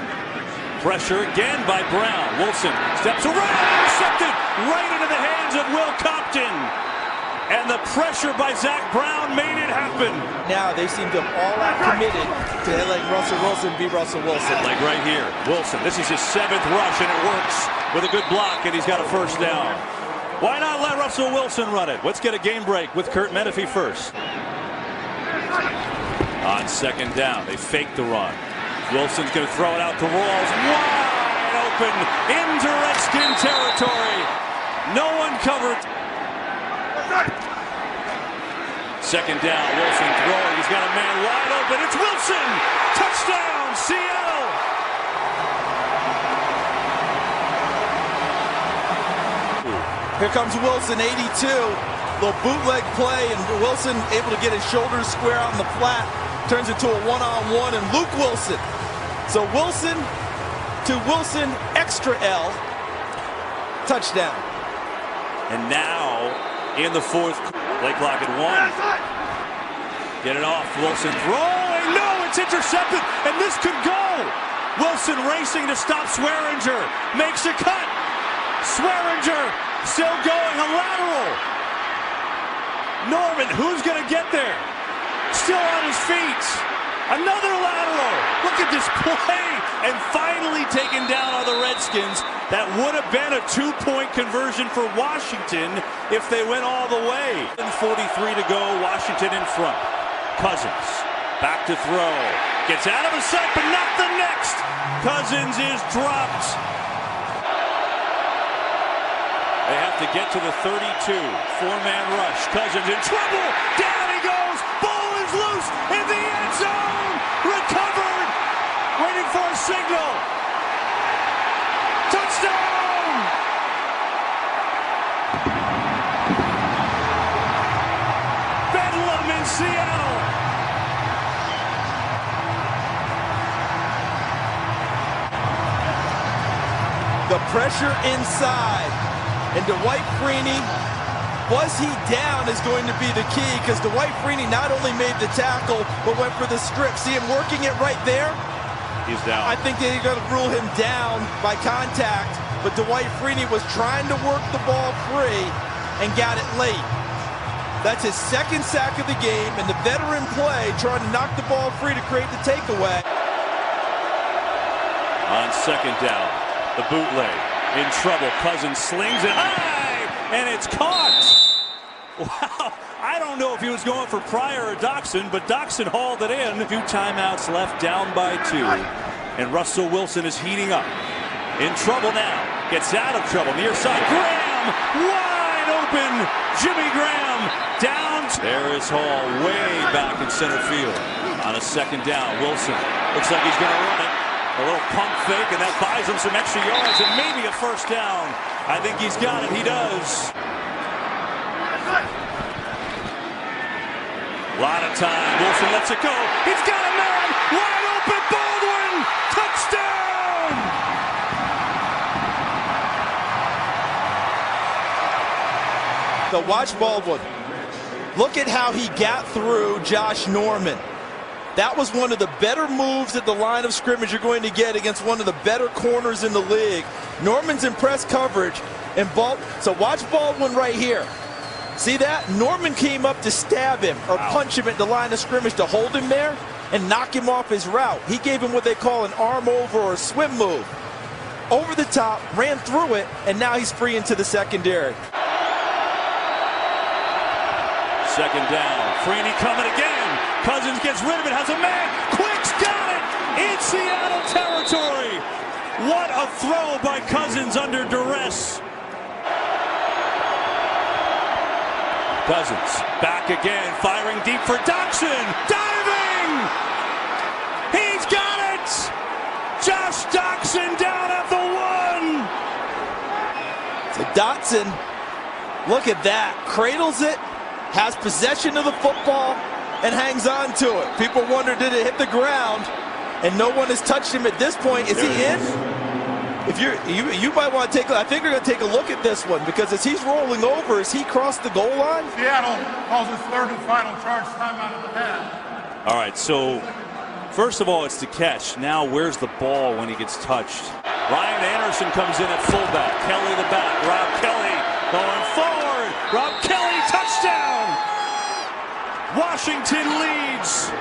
Pressure again by Brown. Wilson steps around, intercepted right into the hands of Will Compton. And the pressure by Zach Brown made it happen. Now they seem to have all out committed to letting Russell Wilson be Russell Wilson. Like right here, Wilson. This is his 7th rush, and it works with a good block, and he's got a first down. Why not let Russell Wilson run it? Let's get a game break with Kurt Menefee first. On 2nd down, they fake the run. Wilson's going to throw it out to Rawls. Wide open into Redskin territory. No one covered. 2nd down, Wilson throwing. He's got a man wide open. It's Wilson. Touchdown, Seattle. Here comes Wilson, 82. Little bootleg play, and Wilson able to get his shoulders square out in the flat. Turns into a one-on-one, and Luke Wilson. So Wilson to Wilson, extra L. Touchdown. And now in the 4th, play clock at 1. Get it off. Wilson throwing. No, it's intercepted, and this could go. Wilson racing to stop Swearinger. Makes a cut. Swearinger still going. A lateral. Norman, who's going to get there? Still on his feet. Another lateral. Look at this play. And finally taken down on the Redskins. That would have been a 2-point conversion for Washington if they went all the way. 43 to go. Washington in front. Cousins back to throw. Gets out of the sight, but not the next. Cousins is dropped. They have to get to the 32. 4-man rush. Cousins in trouble. Down he goes. Ball is loose in the end zone. Recovered. Waiting for a signal. Touchdown. Bedlam in Seattle. The pressure inside. And Dwight Freeney, was he down is going to be the key, because Dwight Freeney not only made the tackle, but went for the strip. See him working it right there? He's down. I think they're going to rule him down by contact, but Dwight Freeney was trying to work the ball free and got it late. That's his 2nd sack of the game, and the veteran play trying to knock the ball free to create the takeaway. On 2nd down, the bootleg. In trouble. Cousins slings it high, and it's caught. Wow. I don't know if he was going for Pryor or Doxson, but Doxson hauled it in. 2 timeouts left, down by 2. And Russell Wilson is heating up. In trouble now. Gets out of trouble. Near side. Graham wide open. Jimmy Graham down. There is Hall way back in center field. On a 2nd down. Wilson looks like he's going to run it. A little pump fake, and that buys him some extra yards and maybe a first down. I think he's got it. He does. A lot of time. Wilson lets it go. He's got a man. Wide open. Baldwin. Touchdown. So watch Baldwin. Look at how he got through Josh Norman. That was one of the better moves at the line of scrimmage you're going to get against one of the better corners in the league. Norman's in press coverage. So watch Baldwin right here. See that? Norman came up to stab him or punch him at the line of scrimmage to hold him there and knock him off his route. He gave him what they call an arm over or a swim move. Over the top, ran through it, and now he's free into the secondary. Second down. Freeney coming again. Cousins gets rid of it. Has a man. Quick's got it. In Seattle territory. What a throw by Cousins under duress. Cousins back again, firing deep for Doxson. Diving! He's got it! Josh Doxson down at the 1. So Dotson, look at that. Cradles it, has possession of the football, and hangs on to it. People wonder, did it hit the ground? And no one has touched him at this point. Is he in? If you might want to take. I think we're going to take a look at this one because as he's rolling over, has he crossed the goal line? Seattle calls his third and final charge timeout of the half. All right, so first of all, it's the catch. Now, where's the ball when he gets touched? Ryan Anderson comes in at fullback. Kelly the back. Rob Kelly going forward. Rob Kelly, touchdown! Washington leads.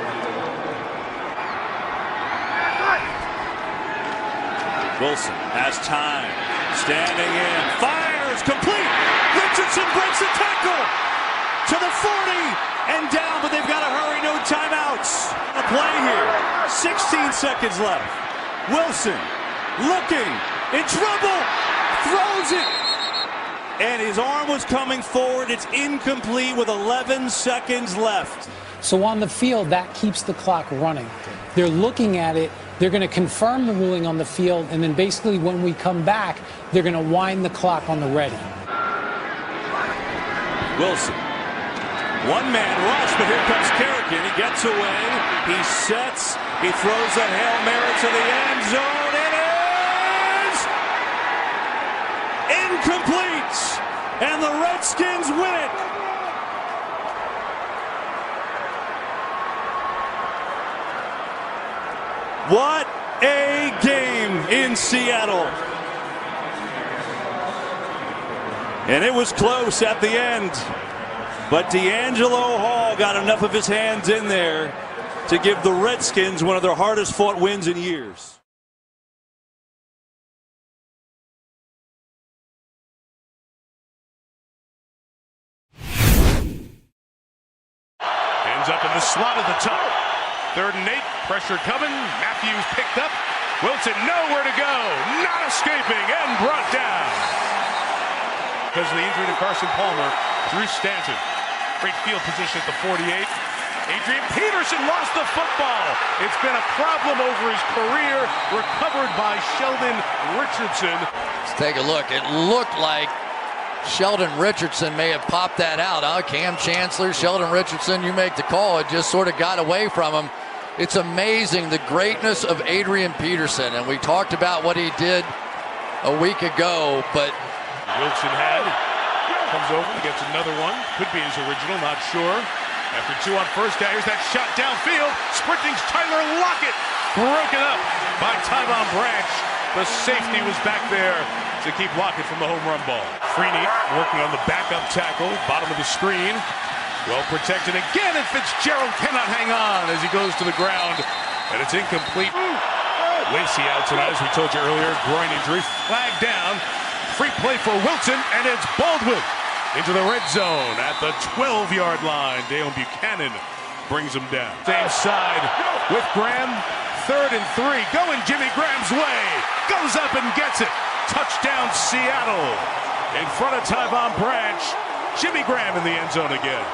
Wilson has time. Standing in. Fires. Complete. Richardson breaks a tackle to the 40 and down, but they've got to hurry. No timeouts. A play here. 16 seconds left. Wilson looking in trouble. Throws it. And his arm was coming forward. It's incomplete with 11 seconds left. So on the field, that keeps the clock running. They're looking at it. They're going to confirm the ruling on the field, and then basically when we come back, they're going to wind the clock on the ready. Wilson. One-man rush, but here comes Kerrigan. He gets away. He sets. He throws a Hail Mary to the end zone. It is incomplete, and the Redskins win it. What a game in Seattle. And it was close at the end. But D'Angelo Hall got enough of his hands in there to give the Redskins one of their hardest fought wins in years. Ends up in the slot at the top. 3rd and 8, pressure coming. Matthews picked up. Wilson nowhere to go. Not escaping and brought down. Because of the injury to Carson Palmer, Drew Stanton. Great field position at the 48. Adrian Peterson lost the football. It's been a problem over his career. Recovered by Sheldon Richardson. Let's take a look. It looked like Sheldon Richardson may have popped that out. Cam Chancellor, Sheldon Richardson, you make the call. It just sort of got away from him. It's amazing the greatness of Adrian Peterson, and we talked about what he did a week ago, but Wilson comes over, gets another one. Could be his original, not sure. After 2 on first down, here's that shot downfield. Sprinting Tyler Lockett, broken up by Tyvon Branch. The safety was back there to keep Lockett from the home run ball. Freeney working on the backup tackle, bottom of the screen. Well protected again, and Fitzgerald cannot hang on as he goes to the ground, and it's incomplete. Lacey out tonight, as we told you earlier, groin injury, flag down. Free play for Wilson, and it's Baldwin into the red zone at the 12-yard line. Dale Buchanan brings him down. Same side with Graham. 3rd and 3, going Jimmy Graham's way. Goes up and gets it. Touchdown Seattle. In front of Tyvon Branch. Jimmy Graham in the end zone again.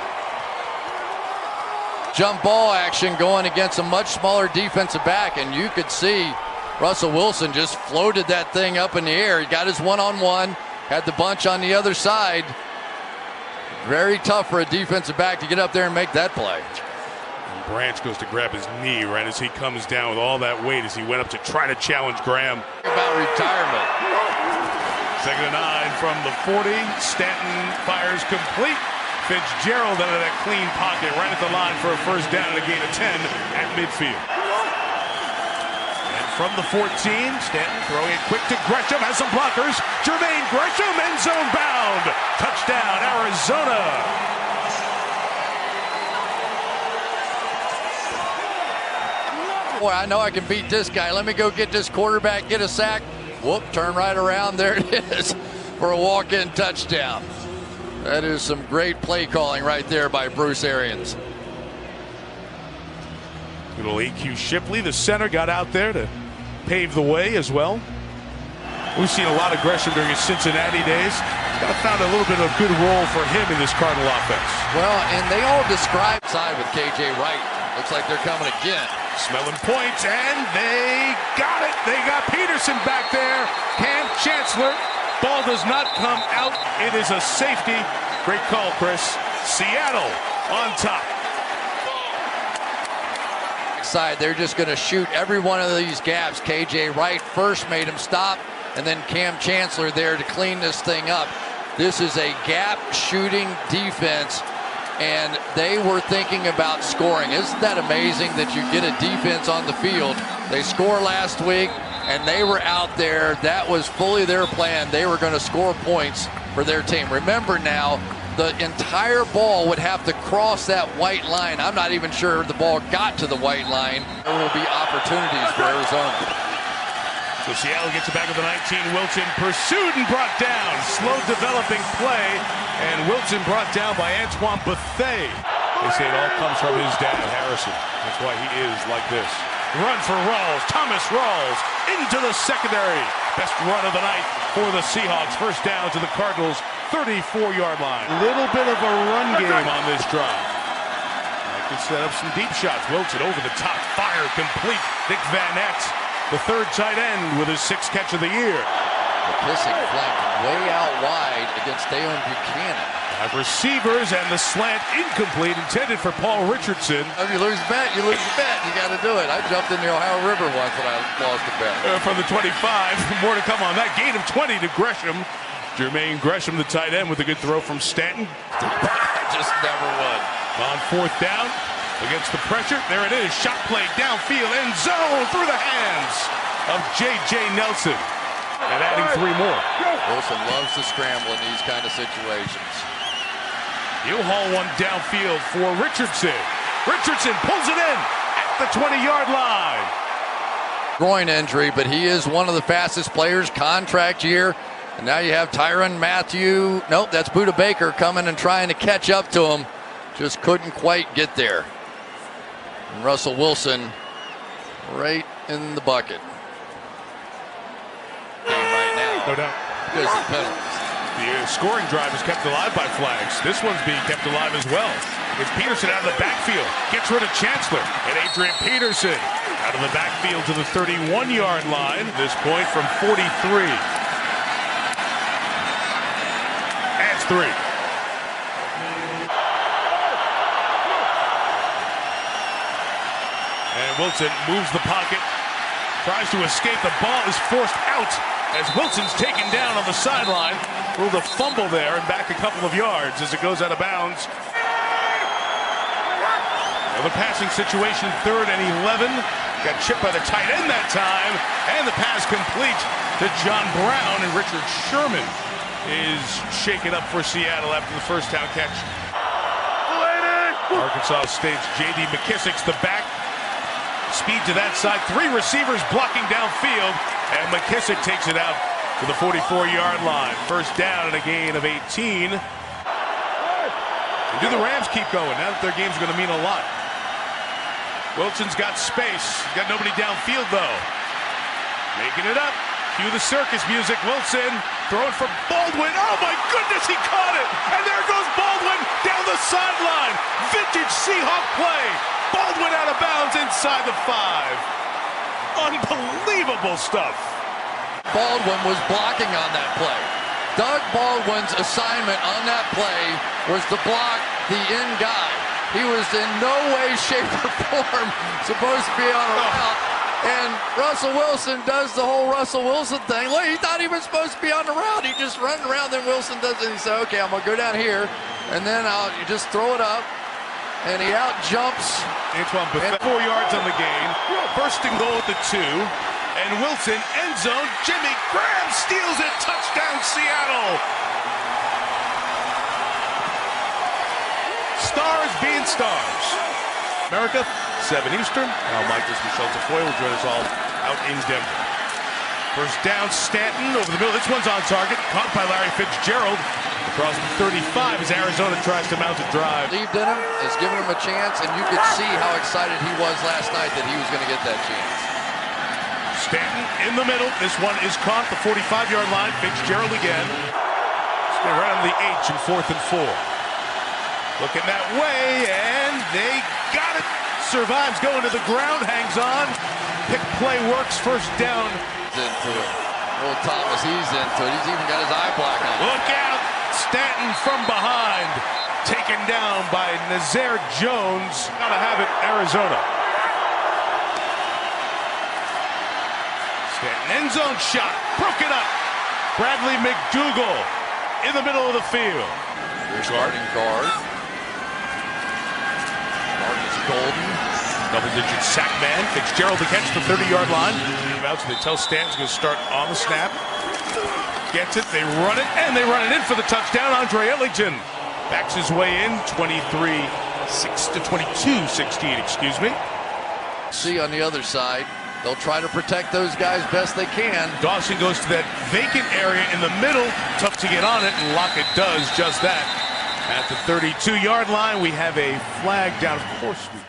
jump ball action going against a much smaller defensive back, and you could see Russell Wilson just floated that thing up in the air. He got his one-on-one, had the bunch on the other side. Very tough for a defensive back to get up there and make that play. And Branch goes to grab his knee right as he comes down with all that weight as he went up to try to challenge Graham. About retirement. 2nd and 9 from the 40. Stanton fires complete. Fitzgerald out of that clean pocket right at the line for a first down and a gain of 10 at midfield. And from the 14, Stanton throwing it quick to Gresham, has some blockers. Jermaine Gresham, end zone bound. Touchdown, Arizona. Boy, I know I can beat this guy. Let me go get this quarterback, get a sack. Whoop, turn right around. There it is for a walk-in touchdown. That is some great play calling right there by Bruce Arians. Little A.Q. Shipley, the center, got out there to pave the way as well. We've seen a lot of Gresham during his Cincinnati days. Got to found a little bit of a good role for him in this Cardinal offense. Well, and they all describe side with K.J. Wright. Looks like they're coming again. Smelling points, and they got it. They got Peterson back there. Cam Chancellor. Ball does not come out. It is a safety. Great call, Chris. Seattle on top. Side, they're just going to shoot every one of these gaps. K.J. Wright first made him stop, and then Cam Chancellor there to clean this thing up. This is a gap shooting defense, and they were thinking about scoring. Isn't that amazing that you get a defense on the field? They scored last week, and they were out there. That was fully their plan. They were going to score points for their team. Remember now, the entire ball would have to cross that white line. I'm not even sure the ball got to the white line. There will be opportunities for Arizona. So Seattle gets it back with the 19. Wilson pursued and brought down. Slow developing play, and Wilson brought down by Antoine Bethea. They say it all comes from his dad, Harrison. That's why he is like this. Run for Rawls. Thomas Rawls into the secondary. Best run of the night for the Seahawks. First down to the Cardinals' 34-yard line. Little bit of a run game on this drive. I can set up some deep shots. Wilson over the top. Fire complete. Nick Van Ness, the third tight end with his 6th catch of the year. McKissick flanked way out wide against Dalen Buchanan. Receivers and the slant incomplete, intended for Paul Richardson. If you lose a bet, you lose a bet. You got to do it. I jumped in the Ohio River once when I lost a bet. From the 25, more to come on that. Gain of 20 to Gresham. Jermaine Gresham, the tight end, with a good throw from Stanton. Just never won. On 4th down, against the pressure. There it is. Shot play downfield, end zone, through the hands of J.J. Nelson. And adding 3 more. Wilson loves to scramble in these kind of situations. He'll haul one downfield for Richardson. Richardson pulls it in at the 20-yard line. Groin injury, but he is one of the fastest players, contract year. And now you have Tyrann Mathieu. Nope, that's Budda Baker coming and trying to catch up to him. Just couldn't quite get there. And Russell Wilson right in the bucket. Right now. No doubt. Because of penalties. The scoring drive is kept alive by flags. This one's being kept alive as well. It's Peterson out of the backfield. Gets rid of Chancellor. And Adrian Peterson out of the backfield to the 31-yard line. This point from 43. Adds 3. And Wilson moves the pocket. Tries to escape. The ball is forced out as Wilson's taken down on the sideline. A little fumble there and back a couple of yards as it goes out of bounds. Another passing situation, 3rd and 11. Got chipped by the tight end that time. And the pass complete to John Brown. And Richard Sherman is shaken up for Seattle after the first down catch. Arkansas State's J.D. McKissick's the back. Speed to that side. 3 receivers blocking downfield. And McKissick takes it out to the 44-yard line. First down and a gain of 18. And do the Rams keep going now that their game's going to mean a lot? Wilson's got space. Got nobody downfield, though. Making it up. Cue the circus music. Wilson throwing for Baldwin. Oh, my goodness, he caught it. And there goes Baldwin down the sideline. Vintage Seahawk play. Baldwin out of bounds inside the 5. Unbelievable stuff. Baldwin was blocking on that play. Doug Baldwin's assignment on that play was to block the in guy. He was in no way, shape, or form supposed to be on a route. And Russell Wilson does the whole Russell Wilson thing. Look, he's not even supposed to be on the route. He just runs around, then Wilson does it. He said, okay, I'm going to go down here, and then I'll just throw it up. And he out-jumps. Antoine Buffett, 4 yards on the gain. First and goal at the 2. And Wilson, end zone. Jimmy Graham steals it. Touchdown, Seattle. Stars being stars. America, 7 Eastern. Now Michaels, Michelle Tafoya will join us all out in Denver. First down, Stanton over the middle. This one's on target. Caught by Larry Fitzgerald. Across the 35 as Arizona tries to mount a drive. Believed in him, has given him a chance, and you could see how excited he was last night that he was going to get that chance. Stanton in the middle. This one is caught the 45-yard line. Fitzgerald again. Stay right on the H in 4th and 4. Looking that way, and they got it. Survives going to the ground, hangs on. Pick play works, first down. Into it. Old Thomas, he's into it. He's even got his eye black on. Look out! Stanton from behind. Taken down by Nazir Jones. Gotta have it, Arizona. Stanton end zone shot. Broken up. Bradley McDougal in the middle of the field. Starting guard. Guard is Golden. Double-digit sack man. Fitzgerald to catch the 30-yard line. So they tell Stanton's going to start on the snap. Gets it, they run it, and they run it in for the touchdown. Andre Ellington backs his way in, 22-16, excuse me. See on the other side, they'll try to protect those guys best they can. Dawson goes to that vacant area in the middle. Tough to get on it, and Lockett does just that. At the 32-yard line, we have a flag down. Of course we do.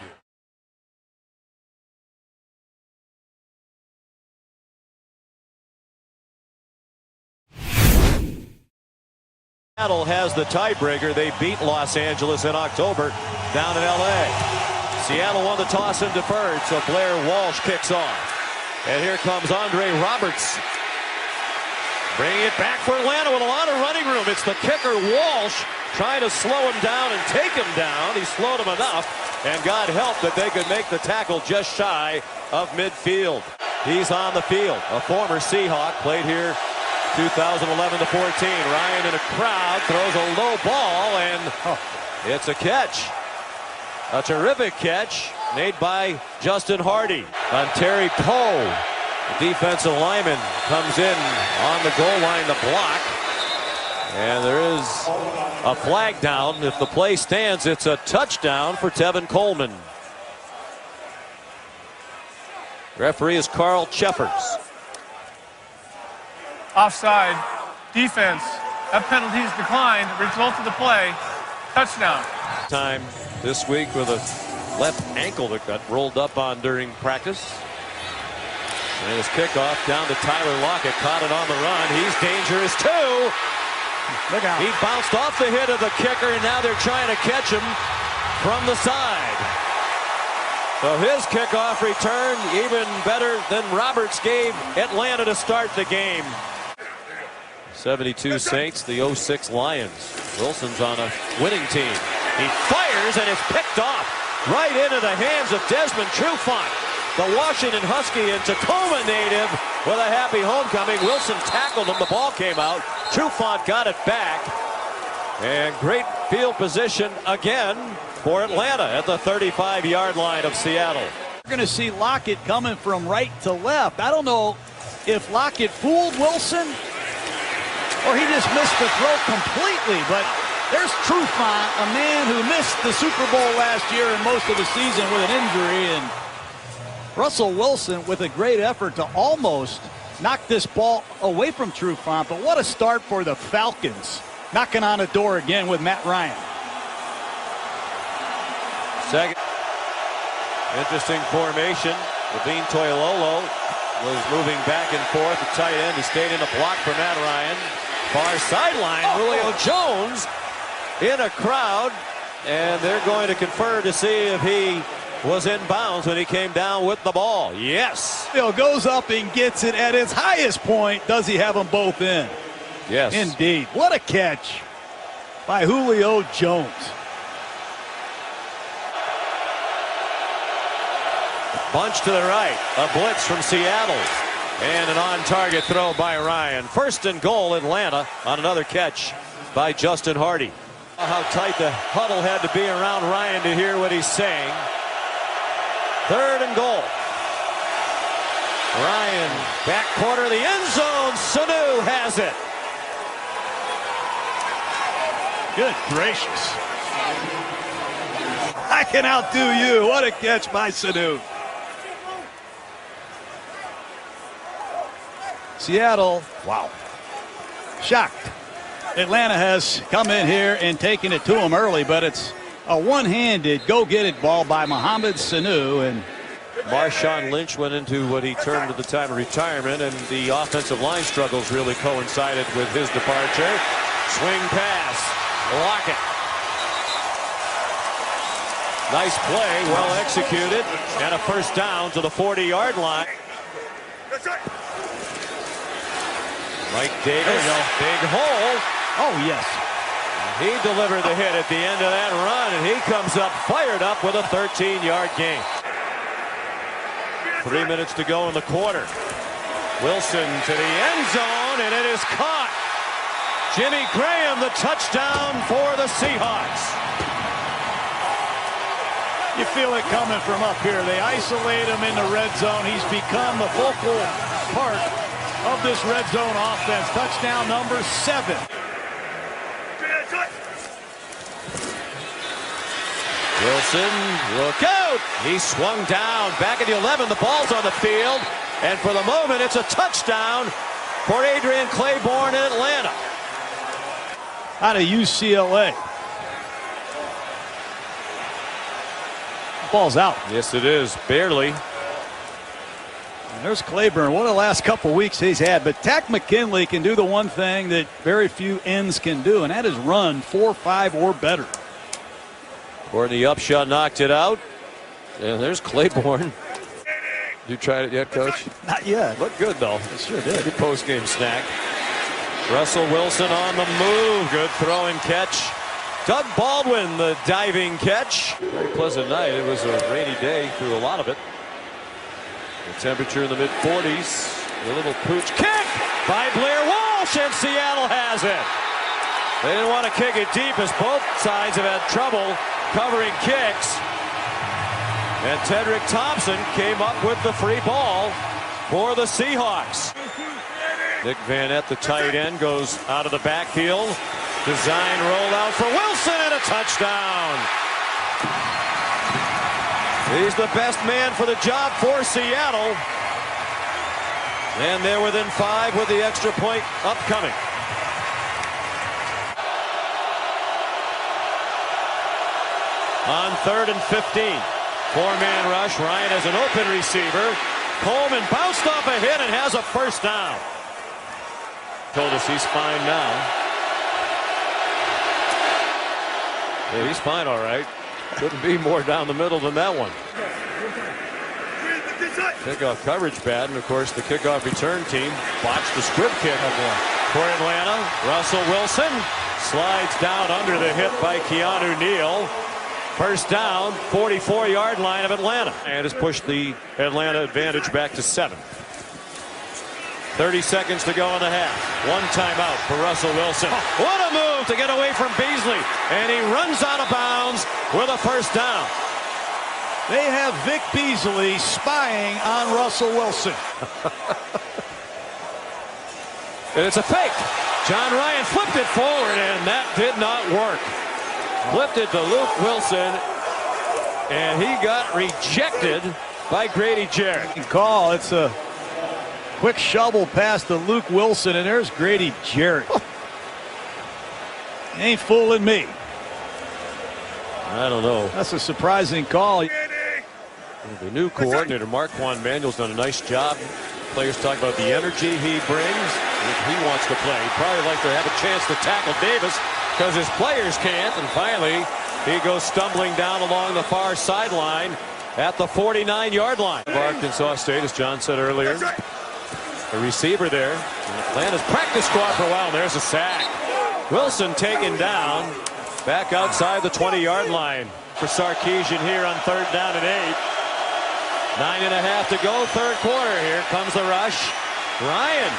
Seattle has the tiebreaker. They beat Los Angeles in October down in L.A. Seattle won the toss and deferred, so Blair Walsh kicks off. And here comes Andre Roberts. Bringing it back for Atlanta with a lot of running room. It's the kicker, Walsh, trying to slow him down and take him down. He slowed him enough, and God help that they could make the tackle just shy of midfield. He's on the field. A former Seahawk, played here 2011 to 14. Ryan in a crowd throws a low ball, and it's a catch. A terrific catch made by Justin Hardy. On Terry Poe, the defensive lineman, comes in on the goal line to block. And there is a flag down. If the play stands, it's a touchdown for Tevin Coleman. Referee is Carl Cheffers. Offside, defense, that penalty's declined, result of the play, touchdown. Time this week with a left ankle that got rolled up on during practice. And his kickoff down to Tyler Lockett, caught it on the run. He's dangerous too. Look out. He bounced off the hit of the kicker, and now they're trying to catch him from the side. So his kickoff return even better than Roberts gave Atlanta to start the game. 72 Saints, the 06 Lions. Wilson's on a winning team. He fires, and it's picked off right into the hands of Desmond Trufant. The Washington Husky and Tacoma native with a happy homecoming. Wilson tackled him. The ball came out. Trufant got it back. And great field position again for Atlanta at the 35-yard line of Seattle. We're going to see Lockett coming from right to left. I don't know if Lockett fooled Wilson or he just missed the throw completely, but there's Trufant, a man who missed the Super Bowl last year and most of the season with an injury, and Russell Wilson with a great effort to almost knock this ball away from Trufant. But what a start for the Falcons, knocking on the door again with Matt Ryan. Second. Interesting formation. Levine Toilolo was moving back and forth. The tight end, he stayed in a block for Matt Ryan. Far sideline, Julio Jones in a crowd, and they're going to confer to see if he was in bounds when he came down with the ball. Yes. Bill goes up and gets it at its highest point. Does he have them both in? Yes. Indeed. What a catch by Julio Jones. Bunch to the right. A blitz from Seattle. And an on-target throw by Ryan. 1st and goal, Atlanta, on another catch by Justin Hardy. How tight the huddle had to be around Ryan to hear what he's saying. 3rd and goal. Ryan, back corner of the end zone. Sanu has it. Good gracious. I can outdo you. What a catch by Sanu. Seattle, wow, shocked. Atlanta has come in here and taken it to them early, but it's a one-handed go-get-it ball by Mohamed Sanu. And Marshawn Lynch went into what he termed at the time of retirement, and the offensive line struggles really coincided with his departure. Swing pass, Lockett. Nice play, well executed, and a 1st down to the 40-yard line. Mike Davis, big hole. Oh, yes. He delivered the hit at the end of that run, and he comes up fired up with a 13-yard gain. 3 minutes to go in the quarter. Wilson to the end zone, and it is caught. Jimmy Graham, the touchdown for the Seahawks. You feel it coming from up here. They isolate him in the red zone. He's become the focal part of this red zone offense. Touchdown number 7. Wilson, look out! He swung down, back at the 11, the ball's on the field, and for the moment it's a touchdown for Adrian Claiborne in Atlanta. Out of UCLA. Ball's out. Yes, it is, barely. And there's Claiborne. What a last couple weeks he's had. But Tack McKinley can do the one thing that very few ends can do, and that is run 4-5 or better. Courtney Upshaw knocked it out. And there's Claiborne. You tried it yet, Coach? Not yet. Looked good, though. It sure did. Good post-game snack. Russell Wilson on the move. Good throw and catch. Doug Baldwin, the diving catch. Very pleasant night. It was a rainy day through a lot of it. The temperature in the mid-40s. A little pooch kick by Blair Walsh, and Seattle has it. They didn't want to kick it deep as both sides have had trouble covering kicks. And Tedrick Thompson came up with the free ball for the Seahawks. Nick Van Ette, the tight end, goes out of the backfield. Design rollout for Wilson and a touchdown. He's the best man for the job for Seattle. And they're within 5 with the extra point upcoming. On 3rd and 15. 4-man rush. Ryan has an open receiver. Coleman bounced off a hit and has a 1st down. Told us he's fine now. Yeah, he's fine, all right. Couldn't be more down the middle than that one. Kickoff coverage bad, and of course the kickoff return team botched the squib kick for Atlanta. Russell Wilson slides down under the hit by Keanu Neal. 1st down, 44-yard line of Atlanta, and has pushed the Atlanta advantage back to 7. 30 seconds to go in the half. One timeout for Russell Wilson. What a move to get away from Beasley. And he runs out of bounds with a 1st down. They have Vic Beasley spying on Russell Wilson. And it's a fake. John Ryan flipped it forward, and that did not work. Flipped it to Luke Wilson, and he got rejected by Grady Jarrett. Call. It's a quick shovel pass to Luke Wilson, and there's Grady Jarrett. Ain't fooling me. I don't know. That's a surprising call. The new coordinator, Marquand Manuel's done a nice job. Players talk about the energy he brings. If he wants to play, he'd probably like to have a chance to tackle Davis because his players can't. And finally, he goes stumbling down along the far sideline at the 49-yard line of Arkansas State, as John said earlier. The receiver there. Atlanta's practice squad for a while. There's a sack. Wilson taken down back outside the 20-yard line for Sarkisian here on 3rd down and 8. 9.5 to go, third quarter. Here comes the rush. Ryan,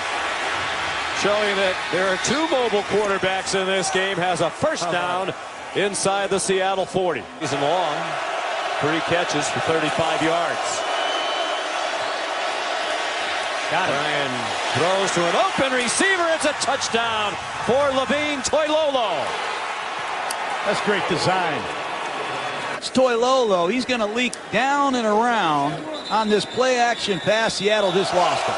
showing that there are two mobile quarterbacks in this game, has a first down inside the Seattle 40. Season long, 3 catches for 35 yards. Got it. Ryan throws to an open receiver. It's a touchdown for Levine Toilolo. That's great design. It's Toilolo. He's going to leak down and around on this play action pass. Seattle just lost him.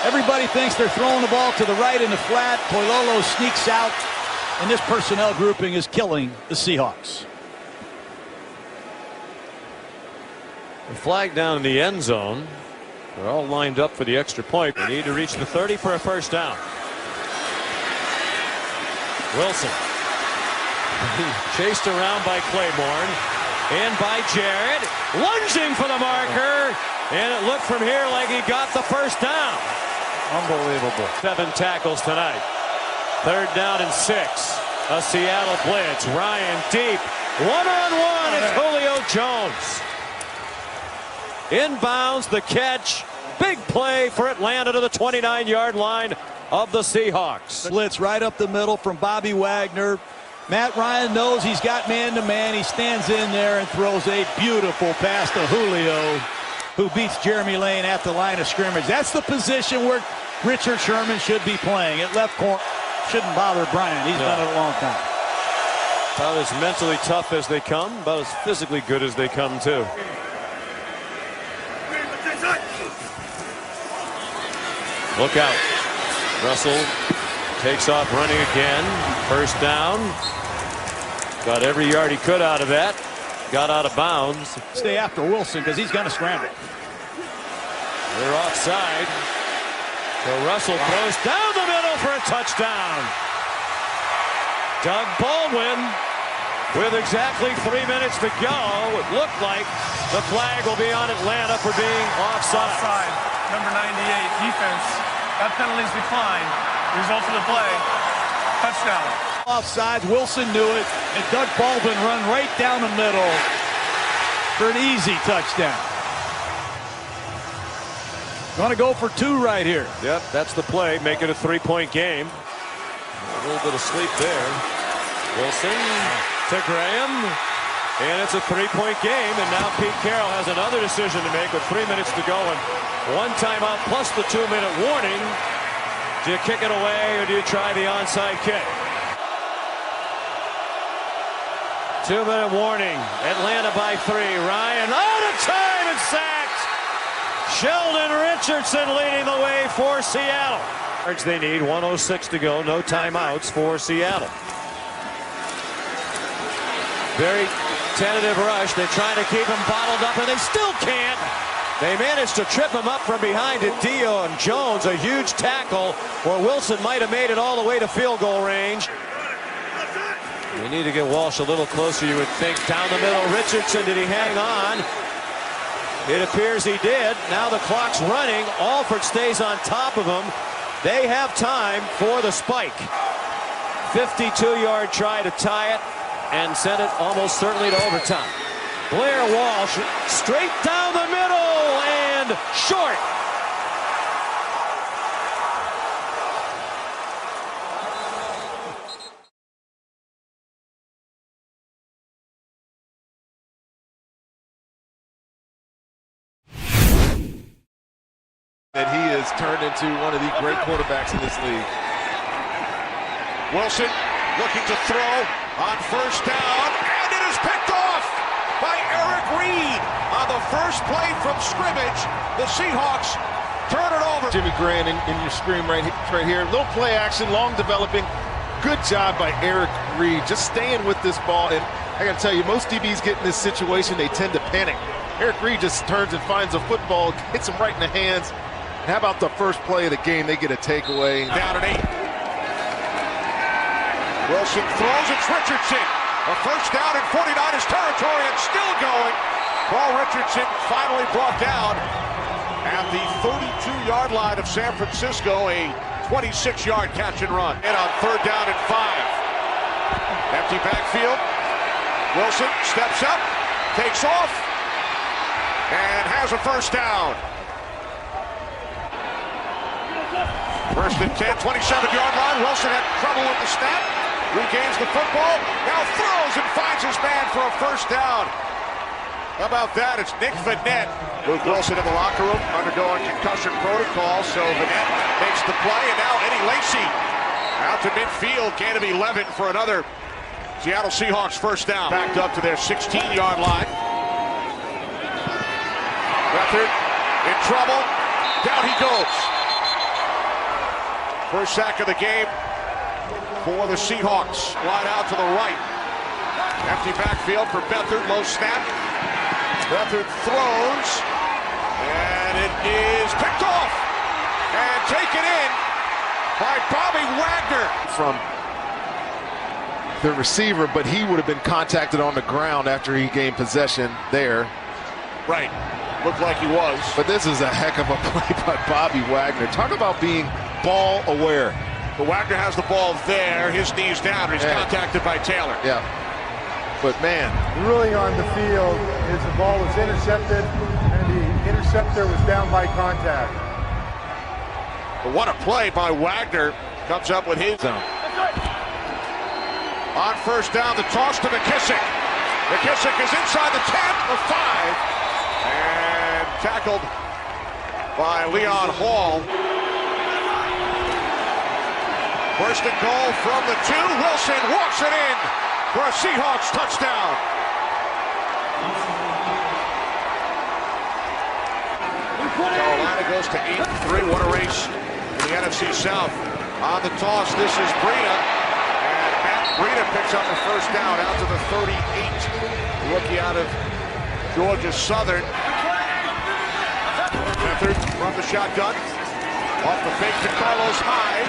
Everybody thinks they're throwing the ball to the right in the flat. Toilolo sneaks out, and this personnel grouping is killing the Seahawks. The flag down in the end zone. They're all lined up for the extra point. They need to reach the 30 for a first down. Wilson. Chased around by Claiborne. And by Jarrett. Lunging for the marker. And it looked from here like he got the first down. Unbelievable. 7 tackles tonight. 3rd down and 6. A Seattle blitz. Ryan deep. One-on-one. It's Julio Jones. Inbounds, the catch. Big play for Atlanta to the 29-yard line of the Seahawks. Blitz right up the middle from Bobby Wagner. Matt Ryan knows he's got man-to-man. He stands in there and throws a beautiful pass to Julio, who beats Jeremy Lane at the line of scrimmage. That's the position where Richard Sherman should be playing. At left corner, shouldn't bother Bryant. He's done it a long time. About as mentally tough as they come, about as physically good as they come, too. Look out. Russell takes off running again. First down. Got every yard he could out of that. Got out of bounds. Stay after Wilson because he's going to scramble. They're offside. So Russell throws down the middle for a touchdown. Doug Baldwin with exactly 3 minutes to go. It looked like the flag will be on Atlanta for being offside. Offside. Number 98, defense. That penalty's declined. Result of the play, touchdown. Offside, Wilson knew it, and Doug Baldwin run right down the middle for an easy touchdown. Going to go for 2 right here. Yep, that's the play. Make it a 3-point game. A little bit of sleep there. Wilson to Graham. And it's a 3-point game. And now Pete Carroll has another decision to make with 3 minutes to go and 1 timeout plus the 2-minute warning. Do you kick it away or do you try the onside kick? 2-minute warning. Atlanta by 3. Ryan out of time and sacked. Sheldon Richardson leading the way for Seattle. They need 1:06 to go. No timeouts for Seattle. Very tentative rush. They're trying to keep him bottled up and they still can't. They managed to trip him up from behind at Dion Jones. A huge tackle where Wilson might have made it all the way to field goal range. We need to get Walsh a little closer, you would think. Down the middle, Richardson, did he hang on? It appears he did. Now the clock's running. Alford stays on top of him. They have time for the spike. 52-yard try to tie it and send it almost certainly to overtime. Blair Walsh straight down the middle and short. And he has turned into one of the great quarterbacks in this league. Wilson looking to throw on first down, and it is picked off by Eric Reed on the first play from scrimmage. The Seahawks turn it over. Jimmy Grant in your screen right here. Little play action, long developing. Good job by Eric Reed, just staying with this ball. And I got to tell you, most DBs get in this situation, they tend to panic. Eric Reed just turns and finds a football, hits him right in the hands. And how about the first play of the game? They get a takeaway. Down at 8. Wilson throws, it's Richardson. A first down in 49ers territory and still going. Paul Richardson finally brought down at the 32-yard line of San Francisco. A 26-yard catch and run. And on third down and 5. Empty backfield. Wilson steps up, takes off. and has a first down. First and 10, 27-yard line. Wilson had trouble with the snap. Regains the football. Now throws and finds his man for a first down. How about that? It's Nick Vanette. Luke Wilson in the locker room undergoing concussion protocol. So Vanette makes the play. And now Eddie Lacy out to midfield. Gain of 11 for another Seattle Seahawks first down. Backed up to their 16-yard line. Beathard in trouble. Down he goes. First sack of the game for the Seahawks. Wide out to the right. Empty backfield for Beathard. Low snap. Beathard throws. And it is picked off. And taken in by Bobby Wagner. From the receiver, but he would have been contacted on the ground after he gained possession there. Right. Looked like he was. But this is a heck of a play by Bobby Wagner. Talk about being ball aware. But Wagner has the ball there. His knee's down. He's contacted by Taylor. Yeah. But man. The ruling on the field is the ball was intercepted and the interceptor was down by contact. But what a play by Wagner. Comes up with his zone. On first down, the toss to McKissick. McKissick is inside the 10 of 5. And tackled by Leon Hall. First and goal from the 2. Wilson walks it in for a Seahawks touchdown. Carolina goes to 8-3. What a race in the NFC South. On the toss, this is Breida. And Matt Breida picks up the first down out to the 38. Rookie out of Georgia Southern. Beathard from the shotgun. Off the fake to Carlos Hyde.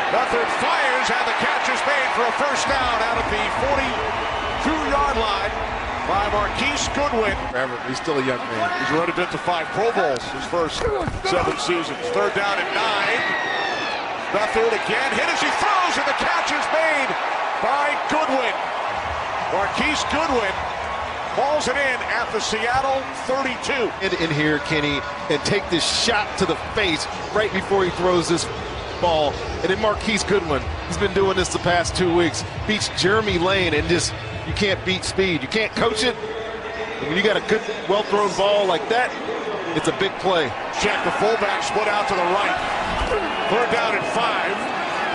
Beathard fires and the catch is made for a first down out of the 42-yard line by Marquise Goodwin. He's still a young man. He's already been to 5 Pro Bowls his first 7 seasons. Third down and 9. Beathard again hit as he throws and the catch is made by Goodwin. Marquise Goodwin hauls it in at the Seattle 32. In here, Kenny, and take this shot to the face right before he throws this ball. And then Marquise Goodwin, he's been doing this the past 2 weeks, beats Jeremy Lane, and just, you can't beat speed. You can't coach it. And when you got a good, well-thrown ball like that, it's a big play. Check the fullback split out to the right. Third down and 5.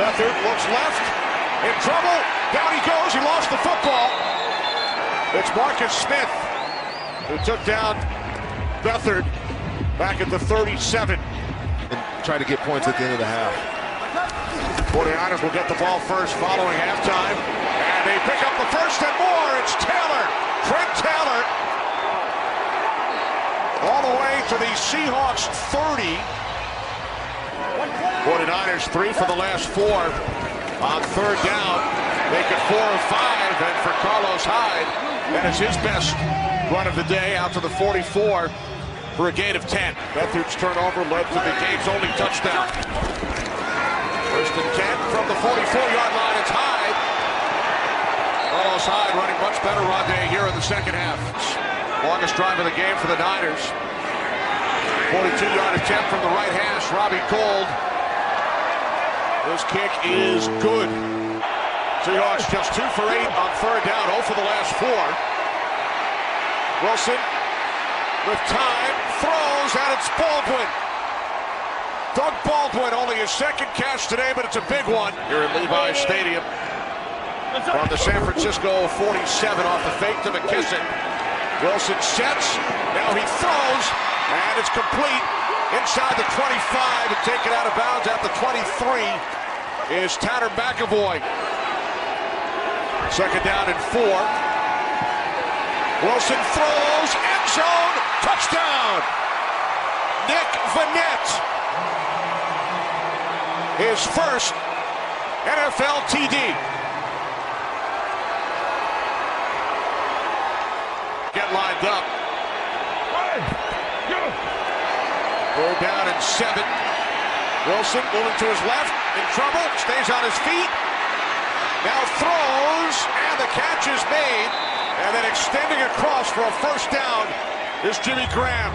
Beathard looks left. In trouble. Down he goes. He lost the football. It's Marcus Smith who took down Beathard back at the 37. And try to get points at the end of the half. 49ers will get the ball first following halftime. And they pick up the first and more. It's Taylor. Trent Taylor. All the way to the Seahawks 30. 49ers 3 for the last 4. On third down, make it 4 of 5. And for Carlos Hyde, that is his best run of the day out to the 44 for a gain of 10. Beathard's turnover led to the game's only touchdown. First and 10 from the 44-yard line. It's Hyde. Carlos Hyde running much better run day here in the second half. Longest drive of the game for the Niners. 42-yard attempt from the right hash, Robbie Gould. This kick is good. Seahawks just 2 for 8 on third down, 0 for the last 4. Wilson with time, throws, and it's Baldwin. Doug Baldwin, only his second catch today, but it's a big one here at Levi's Stadium. From the San Francisco 47 off the fake to McKissick. Wilson sets, now he throws, and it's complete inside the 25 and taken out of bounds at the 23 is Tanner McAvoy. Second down and 4. Wilson throws, end zone, touchdown! Nick Vanette. His first NFL TD. Get lined up. Third down and 7. Wilson moving to his left, in trouble, stays on his feet. Now throws, and the catch is made. And then extending across for a first down is Jimmy Graham.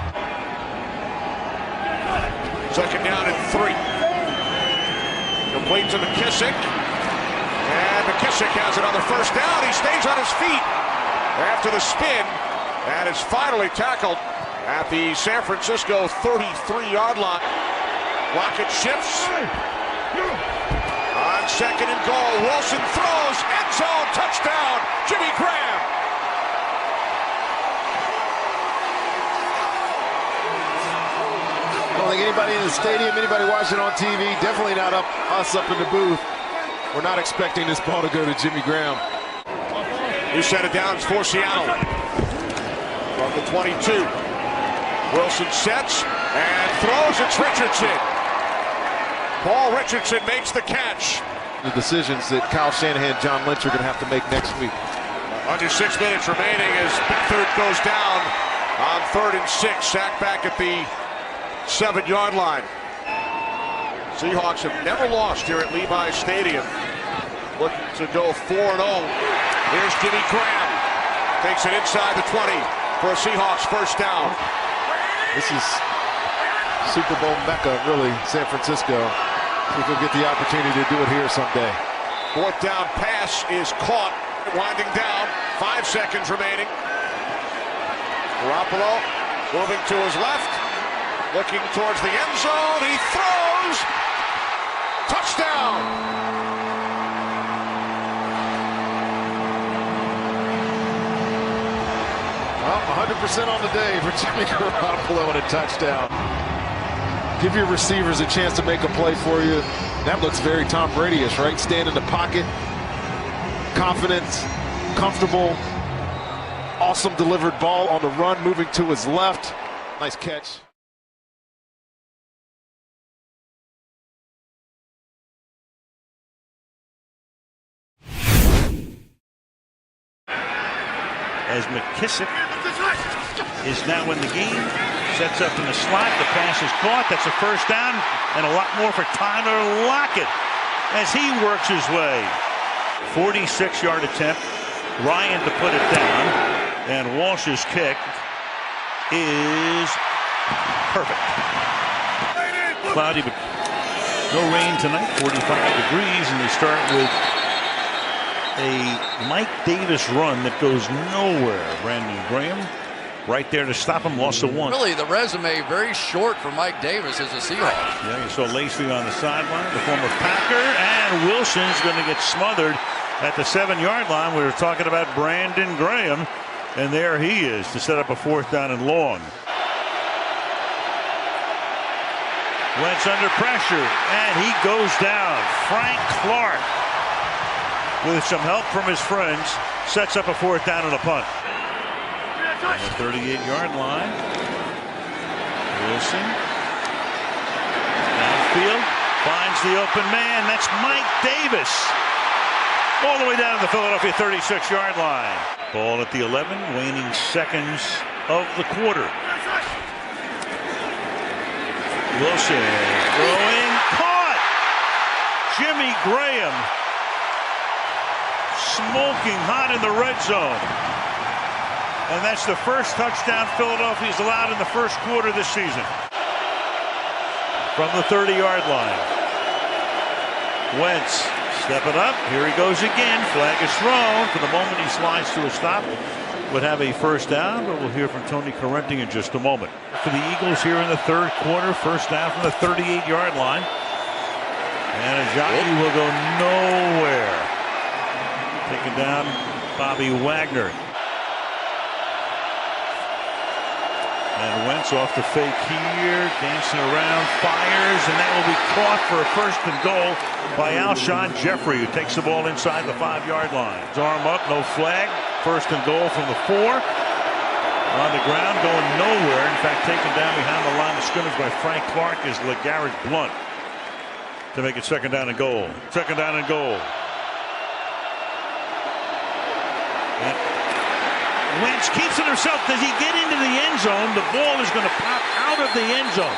Second down and 3. Complete to McKissick. And McKissick has another first down. He stays on his feet after the spin and is finally tackled at the San Francisco 33-yard line. Lockett shifts. On second and goal, Wilson throws, end zone, touchdown, Jimmy Graham. I don't think anybody in the stadium, anybody watching on TV, definitely not us up in the booth. We're not expecting this ball to go to Jimmy Graham. He set it down for Seattle. From the 22. Wilson sets and throws. It's Richardson. Paul Richardson makes the catch. The decisions that Kyle Shanahan and John Lynch are going to have to make next week. Under 6 minutes remaining as Beathard goes down on 3rd and 6. Sacked back at the 7-yard line. Seahawks have never lost here at Levi Stadium. Looking to go 4-0. Here's Jimmy Graham. Takes it inside the 20 for a Seahawks first down. This is Super Bowl Mecca, really, San Francisco. We could get the opportunity to do it here someday. 4th down pass is caught. Winding down. 5 seconds remaining. Garoppolo moving to his left. Looking towards the end zone. He throws. Touchdown. Well, 100% on the day for Jimmy Garoppolo and a touchdown. Give your receivers a chance to make a play for you. That looks very Tom Brady-ish, right? Stand in the pocket, confidence, comfortable, awesome delivered ball on the run, moving to his left. Nice catch. As McKissick is now in the game, sets up in the slot, the pass is caught, that's a first down, and a lot more for Tyler Lockett as he works his way. 46-yard attempt, Ryan to put it down, and Walsh's kick is perfect. Cloudy, but no rain tonight, 45 degrees, and they start with a Mike Davis run that goes nowhere. Brandon Graham right there to stop him, lost to 1. Really, the resume very short for Mike Davis as a Seahawk. Yeah, you saw Lacey on the sideline, the former Packer, and Wilson's going to get smothered at the 7-yard line. We were talking about Brandon Graham, and there he is to set up a 4th down and long. Wentz under pressure, and he goes down. Frank Clark, with some help from his friends, sets up a 4th down and a punt. On the 38-yard line. Wilson. Downfield. Finds the open man. That's Mike Davis. All the way down to the Philadelphia 36-yard line. Ball at the 11. Waning seconds of the quarter. Wilson throwing. Caught! Jimmy Graham. Smoking hot in the red zone. And that's the first touchdown Philadelphia's allowed in the first quarter this season. From the 30-yard line. Wentz stepping up. Here he goes again. Flag is thrown. For the moment he slides to a stop. Would have a first down, but we'll hear from Tony Correnti in just a moment. For the Eagles here in the third quarter, first down from the 38-yard line. And Ajayi will go nowhere. Taking down Bobby Wagner. And Wentz off the fake here, dancing around, fires, and that will be caught for a 1st and goal by Alshon Jeffrey, who takes the ball inside the 5-yard line. His arm up, no flag. 1st and goal from the 4. On the ground, going nowhere. In fact, taken down behind the line of scrimmage by Frank Clark is LeGarrette Blount to make it 2nd down and goal. 2nd down and goal. Wentz keeps it himself. Does he get into the end zone? The ball is going to pop out of the end zone.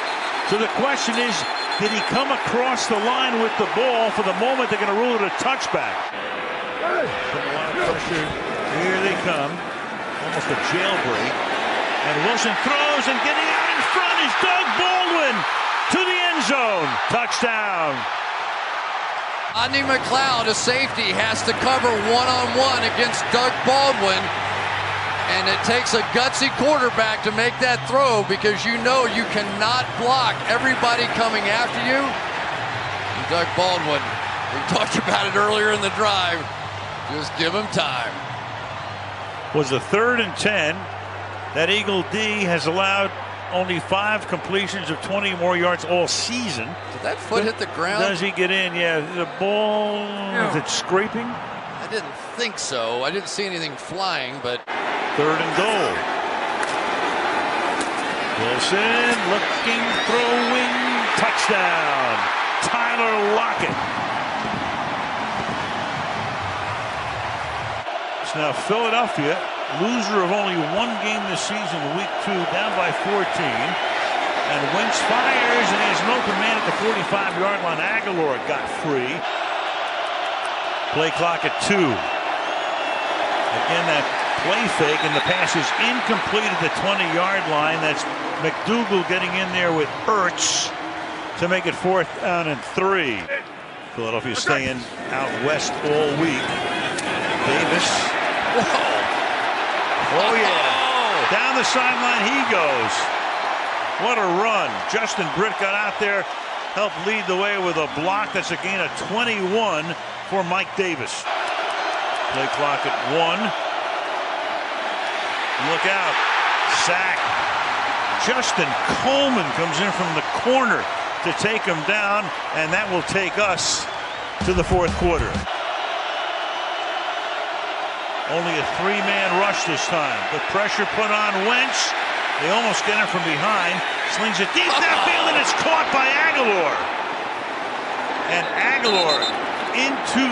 So the question is, did he come across the line with the ball? For the moment, they're going to rule it a touchback. Put a lot of pressure. Here they come. Almost a jailbreak. And Wilson throws, and getting out in front is Doug Baldwin to the end zone. Touchdown. Rodney McLeod, a safety, has to cover one-on-one against Doug Baldwin. And it takes a gutsy quarterback to make that throw, because you know you cannot block everybody coming after you. And Doug Baldwin, we talked about it earlier in the drive, just give him time. Was a 3rd and 10. That Eagle D has allowed only 5 completions of 20 more yards all season. Did that foot hit the ground? Does he get in? Yeah, the ball, is it scraping? I didn't think so. I didn't see anything flying, but... 3rd and goal. Wilson looking, throwing, touchdown. Tyler Lockett. It's now Philadelphia, loser of only 1 game this season, week 2, down by 14. And Wentz fires, and he has an open man at the 45-yard line. Aguilar got free. Play clock at 2. Again, that play fake, and the pass is incomplete at the 20-yard line. That's McDougal getting in there with Ertz to make it 4th down and 3. Philadelphia staying out west all week. Davis. Whoa. Oh, yeah. Down the sideline he goes. What a run. Justin Britt got out there, helped lead the way with a block. That's a gain of 21 for Mike Davis. Play clock at 1. Look out. Sack. Justin Coleman comes in from the corner to take him down, and that will take us to the 4th quarter. Only a 3-man rush this time. The pressure put on Wentz. They almost get him from behind. Slings it deep downfield, and it's caught by Aguilar. And Aguilar into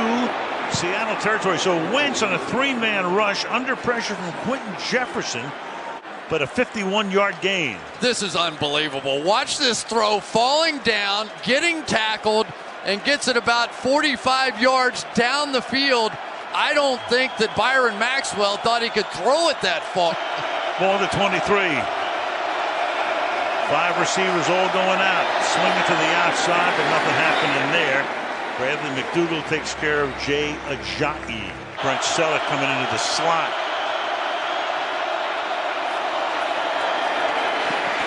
Seattle territory. So Wentz on a 3-man rush under pressure from Quentin Jefferson, but a 51-yard gain. This is unbelievable. Watch this throw, falling down, getting tackled, and gets it about 45 yards down the field. I don't think that Byron Maxwell thought he could throw it that far. Ball to 23. 5 receivers all going out. Swinging to the outside, but nothing happening there. Bradley McDougal takes care of Jay Ajayi. Brent Selleck coming into the slot.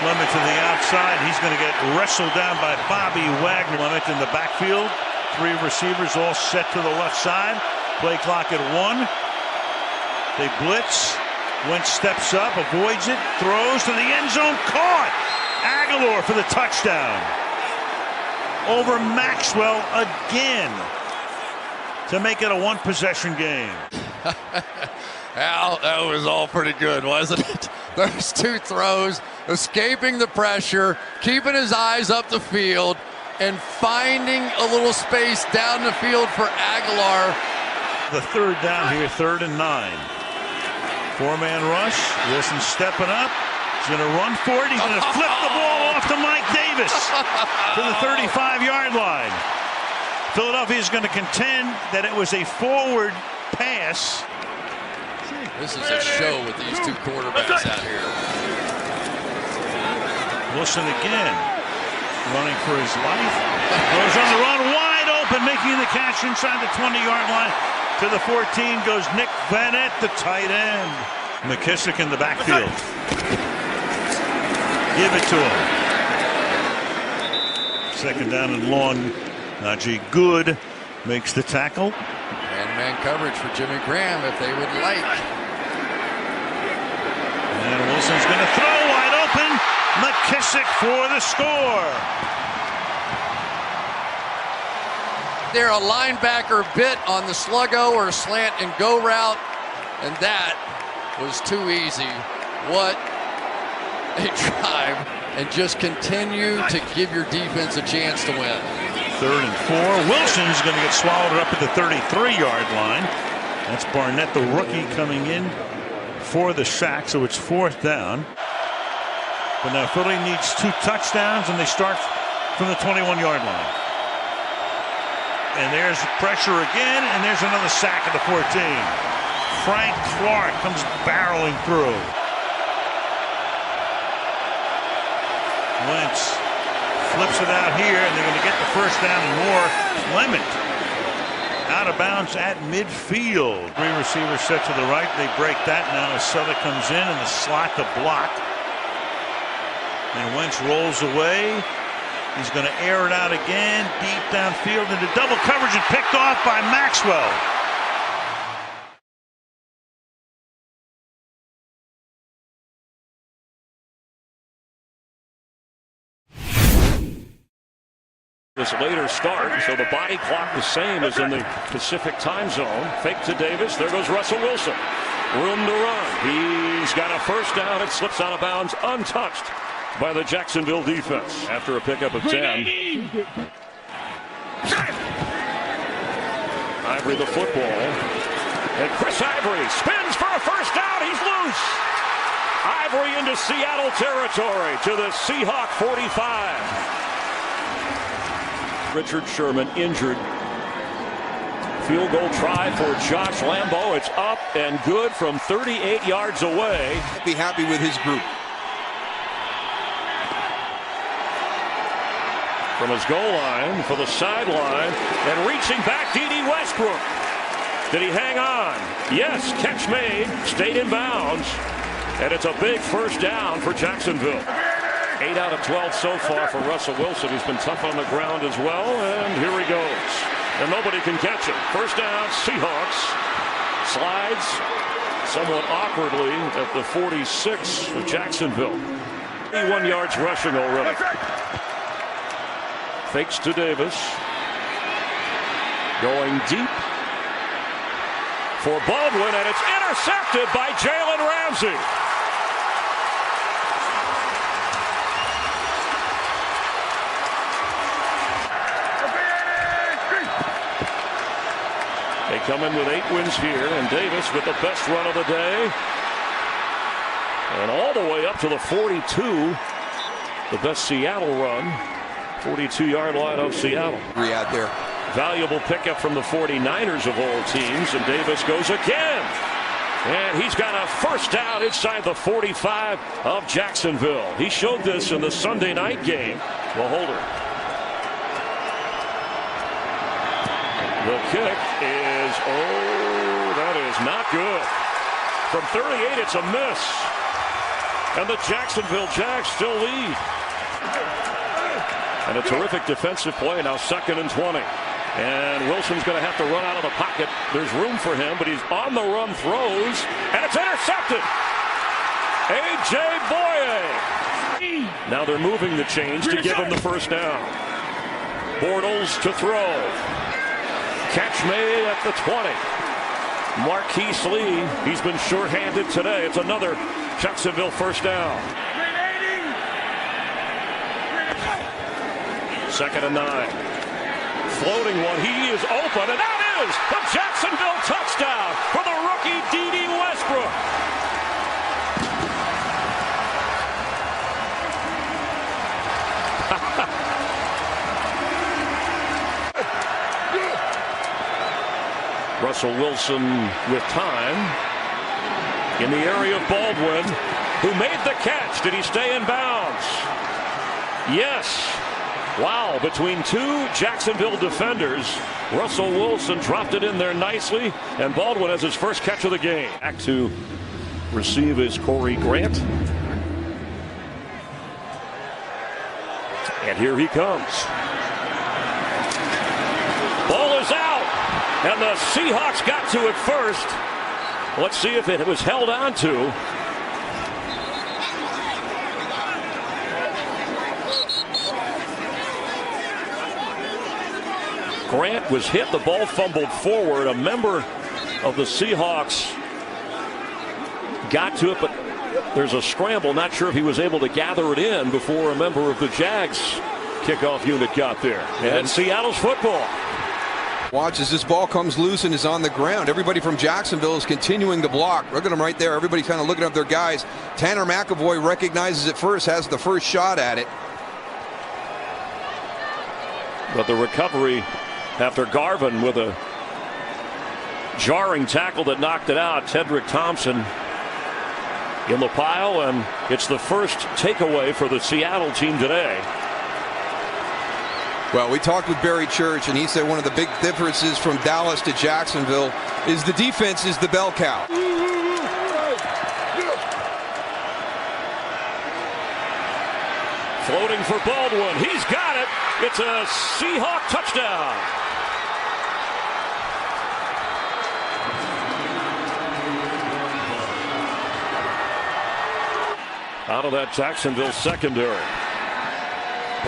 Clement to the outside. He's going to get wrestled down by Bobby Wagner. Clement in the backfield. 3 receivers all set to the left side. Play clock at 1. They blitz. Wentz steps up, avoids it, throws to the end zone, caught. Aguilar for the touchdown. Over Maxwell again to make it a 1-possession game. Al, that was all pretty good, wasn't it? Those 2 throws, escaping the pressure, keeping his eyes up the field, and finding a little space down the field for Aguilar. The 3rd down here, 3rd and 9. 4-man rush. Wilson stepping up. He's going to run for it. He's going to flip the ball off to Mike Davis to the 35-yard line. Philadelphia is going to contend that it was a forward pass. This is a show with these 2 quarterbacks out here. Wilson again, running for his life. Goes on the run, wide open, making the catch inside the 20-yard line. To the 14 goes Nick Vanette, the tight end. McKissick in the backfield. Give it to him. 2nd down and long. Najee Good makes the tackle. Man coverage for Jimmy Graham if they would like. And Wilson's going to throw wide open. McKissick for the score. There, a linebacker bit on the sluggo or slant and go route, and that was too easy. What a drive, and just continue to give your defense a chance to win. 3rd and 4. Wilson's going to get swallowed up at the 33-yard line. That's Barnett, the rookie, coming in for the sack, so it's 4th down. But now Philly needs 2 touchdowns, and they start from the 21-yard line. And there's pressure again, and there's another sack at the 14. Frank Clark comes barreling through. flips it out here, and they're going to get the first down and more. Clement out of bounds at midfield. 3 receivers set to the right. They break that now as Sutter comes in the slot to block. And Wentz rolls away. He's going to air it out again, deep downfield into double coverage and picked off by Maxwell. This later start, so the body clock the same as in the Pacific time zone. Fake to Davis. There goes Russell Wilson. Room to run. He's got a first down. It slips out of bounds untouched by the Jacksonville defense after a pickup of 10. Ivory the football. And Chris Ivory spins for a first down. He's loose. Ivory into Seattle territory to the Seahawk 45. Richard Sherman injured. Field goal try for Josh Lambo. It's up and good from 38 yards away. Be happy with his group. From his goal line for the sideline and reaching back, D.D. Westbrook. Did he hang on? Yes, catch made, stayed in bounds, and it's a big first down for Jacksonville. 8 out of 12 so far for Russell Wilson. He's been tough on the ground as well, and here he goes. And nobody can catch him. First down, Seahawks. Slides somewhat awkwardly at the 46 of Jacksonville. 81 yards rushing already. Fakes to Davis. Going deep for Baldwin, and it's intercepted by Jalen Ramsey. They come in with 8 wins here, and Davis with the best run of the day. And all the way up to the 42. The best Seattle run. 42-yard line of Seattle. Out there. Valuable pickup from the 49ers of all teams, and Davis goes again. And he's got a first down inside the 45 of Jacksonville. He showed this in the Sunday night game. The holder. The kick is, that is not good. From 38, it's a miss. And the Jacksonville Jags still lead. And a terrific defensive play, now 2nd and 20. And Wilson's going to have to run out of the pocket. There's room for him, but he's on the run, throws, and it's intercepted. A.J. Boye. Now they're moving the chains to give him the first down. Bortles to throw. Catch made at the 20. Marquise Lee, he's been shorthanded today. It's another Jacksonville first down. 2nd and 9. Floating one, he is open, and that is the Jacksonville touchdown for the rookie D.D. Westbrook. Russell Wilson with time in the area of Baldwin, who made the catch. Did he stay in bounds? Yes. Wow, between 2 Jacksonville defenders, Russell Wilson dropped it in there nicely, and Baldwin has his first catch of the game. Back to receive is Corey Grant. And here he comes. Ball is out, and the Seahawks got to it first. Let's see if it was held on to. Grant was hit, the ball fumbled forward. A member of the Seahawks got to it, but there's a scramble. Not sure if he was able to gather it in before a member of the Jags kickoff unit got there. And Seattle's football. Watch as this ball comes loose and is on the ground. Everybody from Jacksonville is continuing to block. Look at him right there. Everybody's kind of looking up their guys. Tanner McAvoy recognizes it first, has the first shot at it. But the recovery after Garvin with a jarring tackle that knocked it out. Tedrick Thompson in the pile, and it's the first takeaway for the Seattle team today. Well, we talked with Barry Church, and he said one of the big differences from Dallas to Jacksonville is the defense is the bell cow. Floating for Baldwin. He's got it. It's a Seahawk touchdown. Out of that Jacksonville secondary.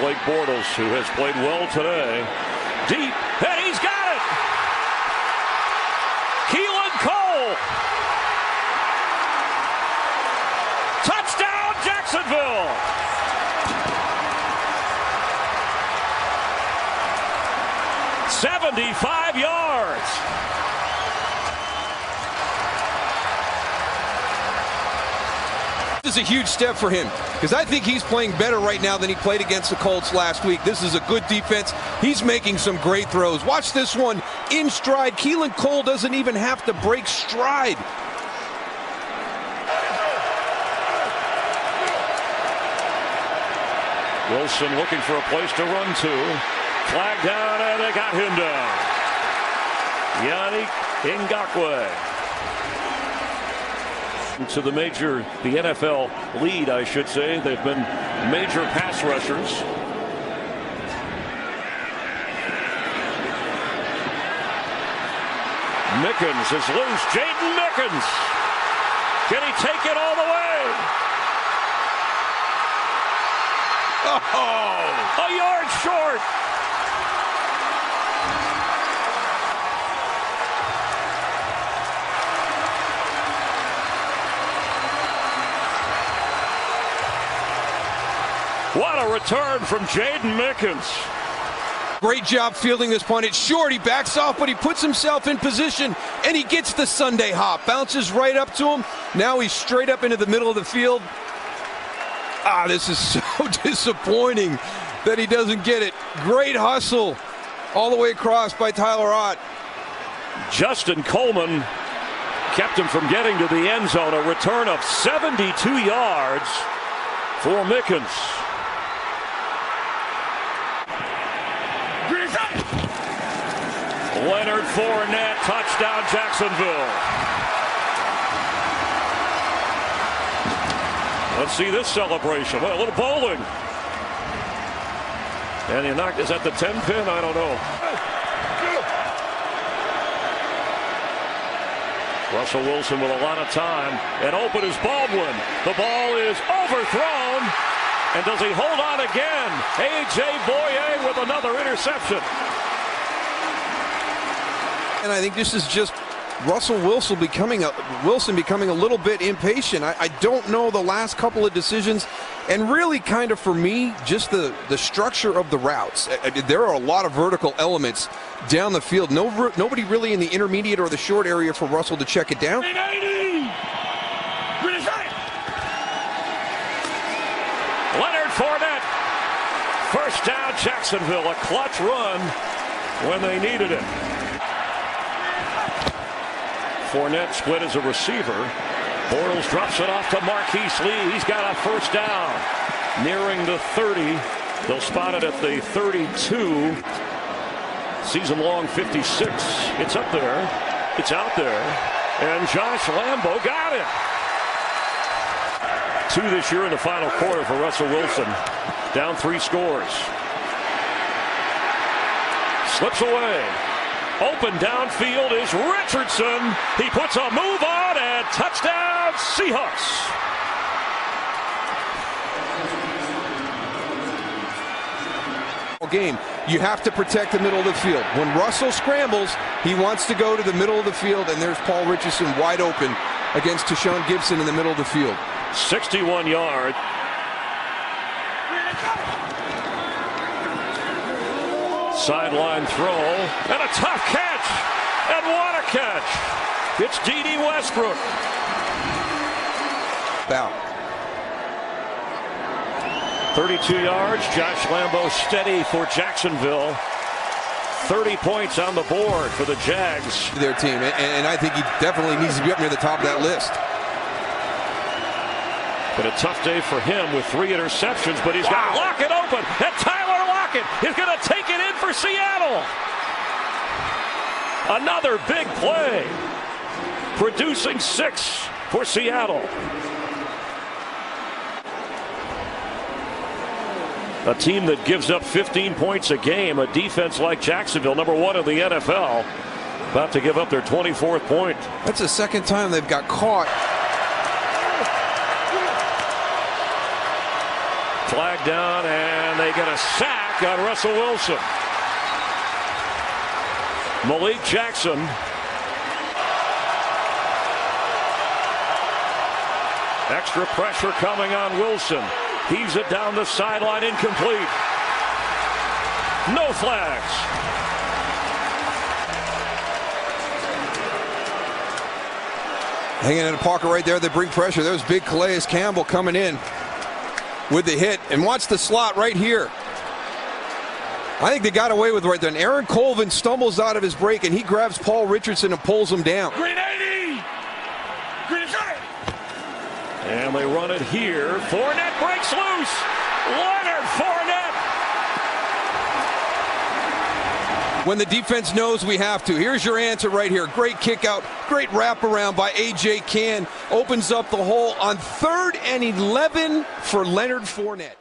Blake Bortles, who has played well today. Deep, and he's got it! Keelan Cole! Touchdown, Jacksonville! "75 yards. This is a huge step for him because I think he's playing better right now than he played against the Colts last week. This is a good defense. He's making some great throws. Watch this one in stride. Keelan Cole doesn't even have to break stride. Wilson looking for a place to run to. Flag down, and they got him down. Yannick Ngakoue. To the NFL lead, I should say. They've been major pass rushers. Mickens is loose. Jaden Mickens. Can he take it all the way? Oh! A yard short. What a return from Jaden Mickens. Great job fielding this punt. It's short. He backs off, but he puts himself in position, and he gets the Sunday hop. Bounces right up to him. Now he's straight up into the middle of the field. This is so disappointing that he doesn't get it. Great hustle all the way across by Tyler Ott. Justin Coleman kept him from getting to the end zone. A return of 72 yards for Mickens. Leonard Fournette, touchdown Jacksonville. Let's see this celebration. Well, a little bowling. And he knocked, is that the 10 pin? I don't know. Russell Wilson with a lot of time. And open is Baldwin. The ball is overthrown. And does he hold on again? A.J. Boye with another interception. And I think this is just Russell Wilson becoming a little bit impatient. I don't know the last couple of decisions, and really kind of for me, just the structure of the routes. There are a lot of vertical elements down the field. Nobody really in the intermediate or the short area for Russell to check it down. Leonard Fournette, first down Jacksonville, a clutch run when they needed it. Fournette split as a receiver. Bortles drops it off to Marquise Lee. He's got a first down. Nearing the 30. They'll spot it at the 32. Season long 56. It's up there. It's out there. And Josh Lambo got it. 2 this year in the final quarter for Russell Wilson. Down 3 scores. Slips away. Open downfield is Richardson. He puts a move on and touchdown Seahawks. Game, you have to protect the middle of the field. When Russell scrambles, he wants to go to the middle of the field, and there's Paul Richardson wide open against Tashaun Gibson in the middle of the field. 61 yards. Sideline throw, and a tough catch, and what a catch. It's D.D. Westbrook. Bow. 32 yards, Josh Lambo steady for Jacksonville. 30 points on the board for the Jags. Their team, and I think he definitely needs to be up near the top of that list. But a tough day for him with 3 interceptions, but he's got Lockett open, and Tyler Lockett pocket. He's going to take it in for Seattle. Another big play. Producing 6 for Seattle. A team that gives up 15 points a game. A defense like Jacksonville, number 1 in the NFL. About to give up their 24th point. That's the second time they've got caught. Flag down, and they get a sack on Russell Wilson. Malik Jackson. Extra pressure coming on Wilson. Heaves it down the sideline, incomplete. No flags. Hanging in the pocket right there, they bring pressure. There's big Calais Campbell coming in with the hit. And watch the slot right here. I think they got away with it right there. And Aaron Colvin stumbles out of his break, and he grabs Paul Richardson and pulls him down. Green 80! Green 80! And they run it here. Fournette breaks loose. Leonard Fournette. When the defense knows we have to. Here's your answer right here. Great kick out. Great wraparound by A.J. Cann. Opens up the hole on 3rd and 11 for Leonard Fournette.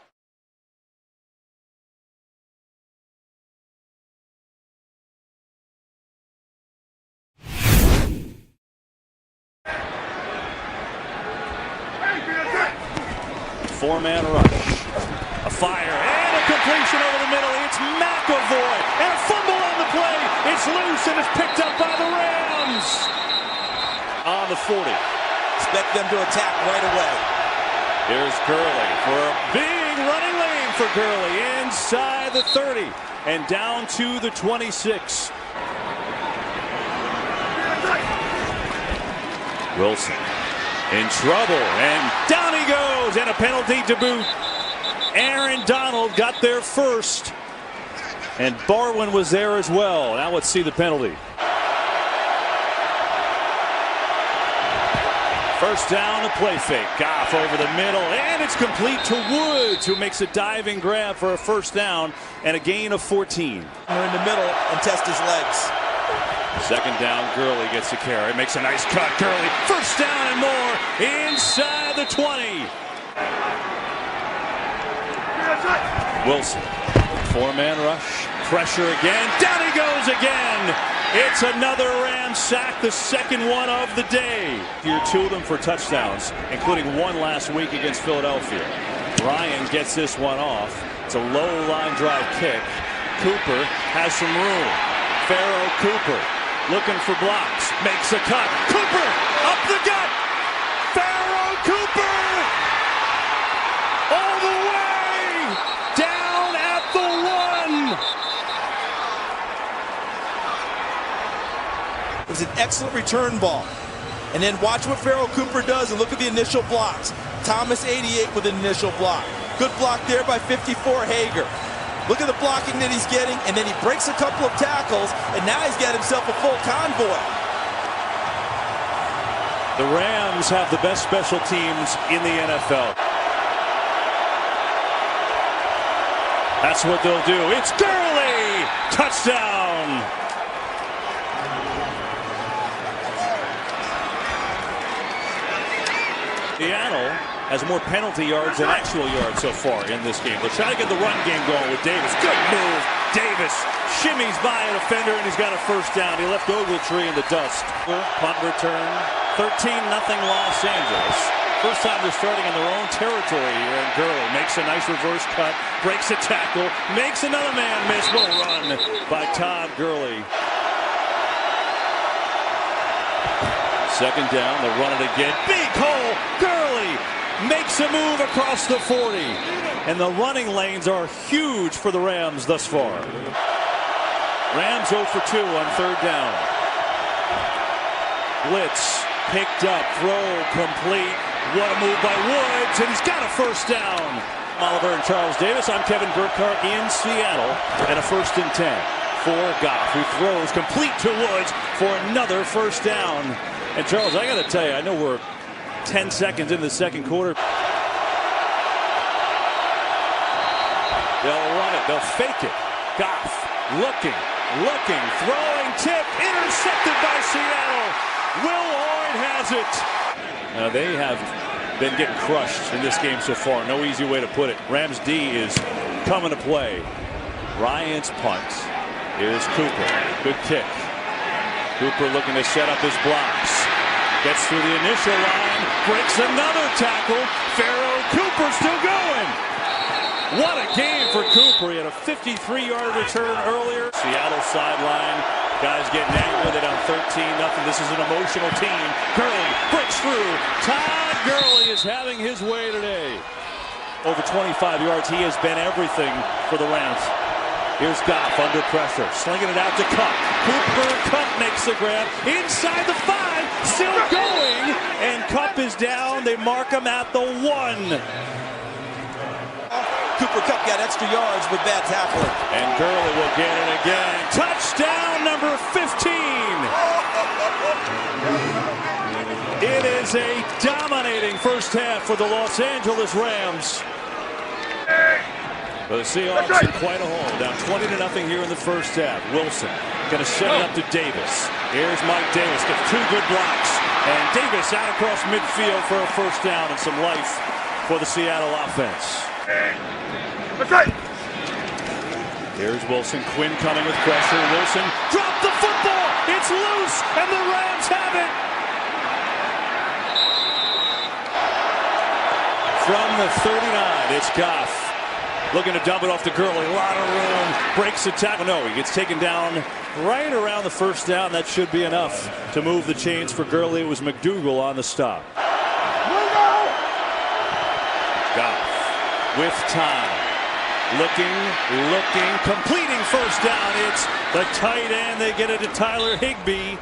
Four-man rush. A fire and a completion over the middle. It's McAvoy. And a fumble on the play. It's loose and it's picked up by the Rams. On the 40. Expect them to attack right away. Here's Gurley for a big running lane for Gurley. Inside the 30 and down to the 26. Wilson in trouble, and down he goes, and a penalty to boot. Aaron Donald got there first, and Barwin was there as well. Now let's see the penalty. First down, a play fake. Goff over the middle, and it's complete to Woods, who makes a diving grab for a first down and a gain of 14. We're in the middle and test his legs. Second down, Gurley gets a carry, makes a nice cut. Gurley, first down and more, inside the 20. Wilson, four-man rush, pressure again, down he goes again. It's another Rams sack, the second one of the day. Here, 2 of them for touchdowns, including one last week against Philadelphia. Ryan gets this one off. It's a low line drive kick. Cooper has some room. Pharaoh Cooper looking for blocks, makes a cut. Cooper up the gut. Pharaoh Cooper all the way down at the 1. It was an excellent return ball. And then watch what Pharaoh Cooper does and look at the initial blocks. Thomas 88 with an initial block. Good block there by 54 Hager. Look at the blocking that he's getting, and then he breaks a couple of tackles, and now he's got himself a full convoy. The Rams have the best special teams in the NFL. That's what they'll do. It's Gurley! Touchdown! Seattle has more penalty yards than actual yards so far in this game. They're trying to get the run game going with Davis. Good move. Davis shimmies by a defender, and he's got a first down. He left Ogletree in the dust. Punt return. 13-0 Los Angeles. First time they're starting in their own territory here, and Gurley makes a nice reverse cut, breaks a tackle, makes another man miss. What a run by Todd Gurley. Second down, they run it again. Big hole. Gurley makes a move across the 40. And the running lanes are huge for the Rams thus far. Rams 0 for 2 on third down. Blitz picked up, throw complete. What a move by Woods, and he's got a first down. Oliver and Charles Davis. I'm Kevin Burkhardt in Seattle, and a 1st and 10 for Goff, who throws complete to Woods for another first down. And Charles, I got to tell you, I know we're 10 seconds in the second quarter. They'll run it. They'll fake it. Goff looking, throwing tip, intercepted by Seattle. Will Hoyt has it. Now they have been getting crushed in this game so far. No easy way to put it. Rams D is coming to play. Ryan's punt. Here's Cooper. Good kick. Cooper looking to set up his blocks. Gets through the initial line. Breaks another tackle. Pharaoh Cooper still going. What a game for Cooper. He had a 53-yard return earlier. Seattle sideline. Guys getting angry. They're down 13-0. This is an emotional team. Gurley breaks through. Todd Gurley is having his way today. Over 25 yards. He has been everything for the Rams. Here's Goff under pressure. Slinging it out to Kupp. Kupp makes the grab. Inside the 5. Still going. And Kupp is down. They mark him at the 1. Cooper Kupp got extra yards with bad tackling. And Gurley will get it again. Touchdown number 15. It is a dominating first half for the Los Angeles Rams. But the Seahawks in quite a hole. Down 20-0 here in the first half. Wilson going to set it up to Davis. Here's Mike Davis. Gets 2 good blocks. And Davis out across midfield for a first down and some life for the Seattle offense. Here's Wilson. Quinn coming with pressure. Wilson dropped the football. It's loose, and the Rams have it. From the 39, it's Goff. Looking to dump it off to Gurley. A lot of room. Breaks the tackle. No, he gets taken down right around the first down. That should be enough to move the chains for Gurley. It was McDougal on the stop. Goff with time. Looking, completing first down. It's the tight end. They get it to Tyler Higbee.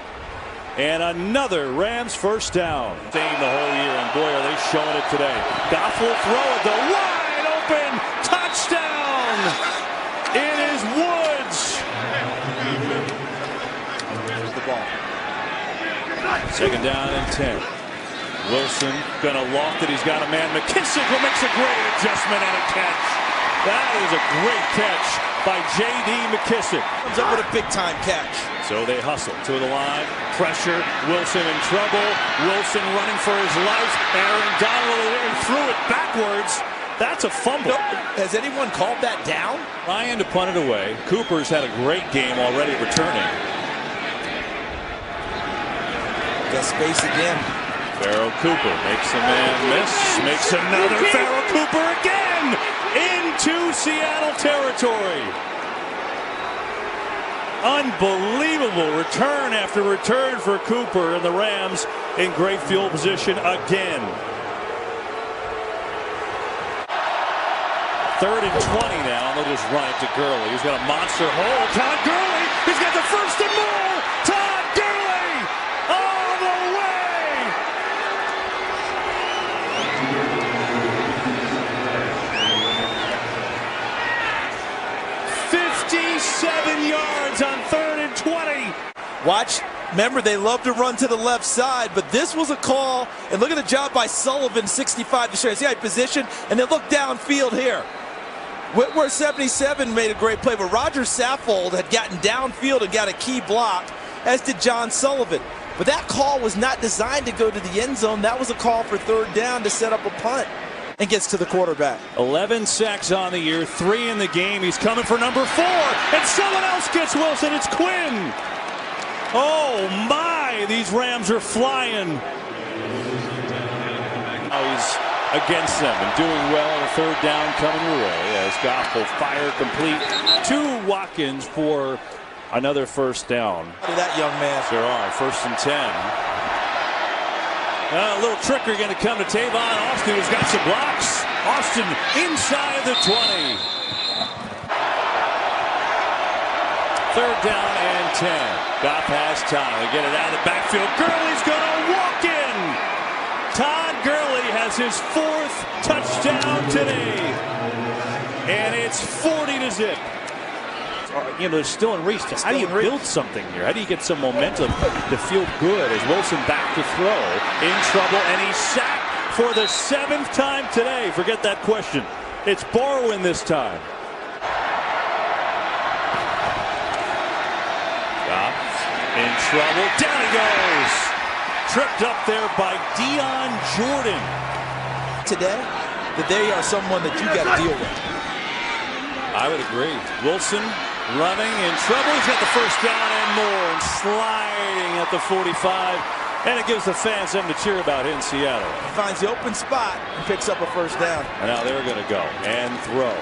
And another Rams first down. Theme the whole year, and boy, are they showing it today. Goff will throw it. The wide open touchdown. It is Woods. Here's the ball. Second down and 10. Wilson gonna loft it. He's got a man. McKissick who makes a great adjustment and a catch. That is a great catch by J.D. McKissick. Comes up with a big-time catch. So they hustle to the line. Pressure. Wilson in trouble. Wilson running for his life. Aaron Donald threw it backwards. That's a fumble. Has anyone called that down? Ryan to punt it away. Cooper's had a great game already returning. Got space again. Pharaoh Cooper makes a man miss. Makes another Pharaoh Cooper again into Seattle territory. Unbelievable return after return for Cooper, and the Rams in great field position again. 3rd and 20 now, and they'll just run it to Gurley. He's got a monster hole. Todd Gurley, he's got the first and more. Todd Gurley, all the way. .57 yards on 3rd and 20. Watch. Remember, they love to run to the left side, but this was a call. And look at the job by Sullivan, 65 to share. See how he positioned? And then look downfield here. Whitworth, 77, made a great play, but Roger Saffold had gotten downfield and got a key block, as did John Sullivan. But that call was not designed to go to the end zone. That was a call for 3rd down to set up a punt, and gets to the quarterback. 11 sacks on the year, 3 in the game. He's coming for number 4, and someone else gets Wilson. It's Quinn. Oh my, these Rams are flying. Now he's against them and doing well on a 3rd down coming your way as Goff will fire complete to Watkins for another first down. Look at that young man. There are. 1st and 10. A little trickery going to come to Tavon Austin, who's got some blocks. Austin inside the 20. 3rd down and 10. Goff has time to get it out of the backfield. Gurley's going to walk in. Todd Gurley has his 4th touchdown today. And it's 40-0. You know, they're still in reach. How do you build something here? How do you get some momentum to feel good as Wilson back to throw? In trouble, and he's sacked for the 7th time today. Forget that question. It's Barwin this time. In trouble. Down he goes. Tripped up there by Dion Jordan. Today, that they are someone that you got to deal with. I would agree. Wilson running in trouble. He's got the first down and more, and sliding at the 45. And it gives the fans something to cheer about in Seattle. Finds the open spot and picks up a first down. And now they're going to go and throw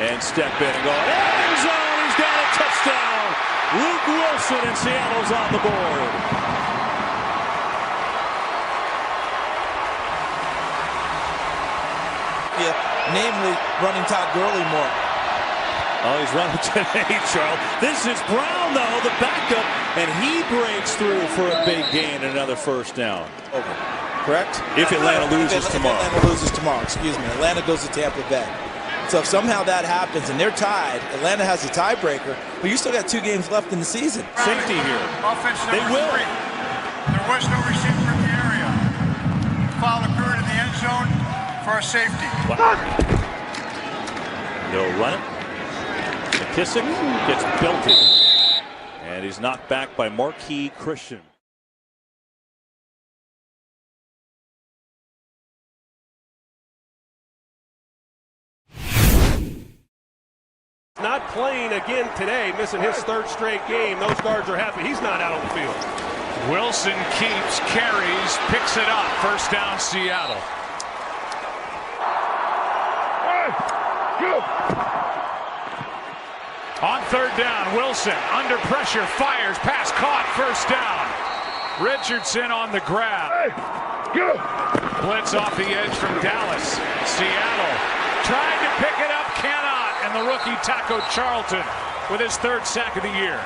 and step in and go. End zone. He's got a touchdown. Luke Wilson, and Seattle's on the board. Yeah, namely running Todd Gurley more. Oh, he's running today, Charles. This is Brown, though, the backup, and he breaks through for a big gain and another first down. Over. Correct? If Atlanta loses tomorrow. If Atlanta loses tomorrow, excuse me. Atlanta goes to Tampa Bay. So if somehow that happens and they're tied, Atlanta has a tiebreaker, but you still got 2 games left in the season. Safety here. Offense They will. 3. There was no receiver in the area. Foul occurred in the end zone for a safety. They'll run it. McKissick gets belted. And he's knocked back by Marquis Christian. Not playing again today, missing his 3rd straight game. Those guards are happy he's not out on the field. Wilson keeps, carries, picks it up. First down, Seattle. On 3rd down, Wilson under pressure, fires, pass caught, first down. Richardson on the grab. Blitz off the edge from Dallas. Seattle trying to pick it up, cannot. And the rookie Taco Charlton with his 3rd sack of the year.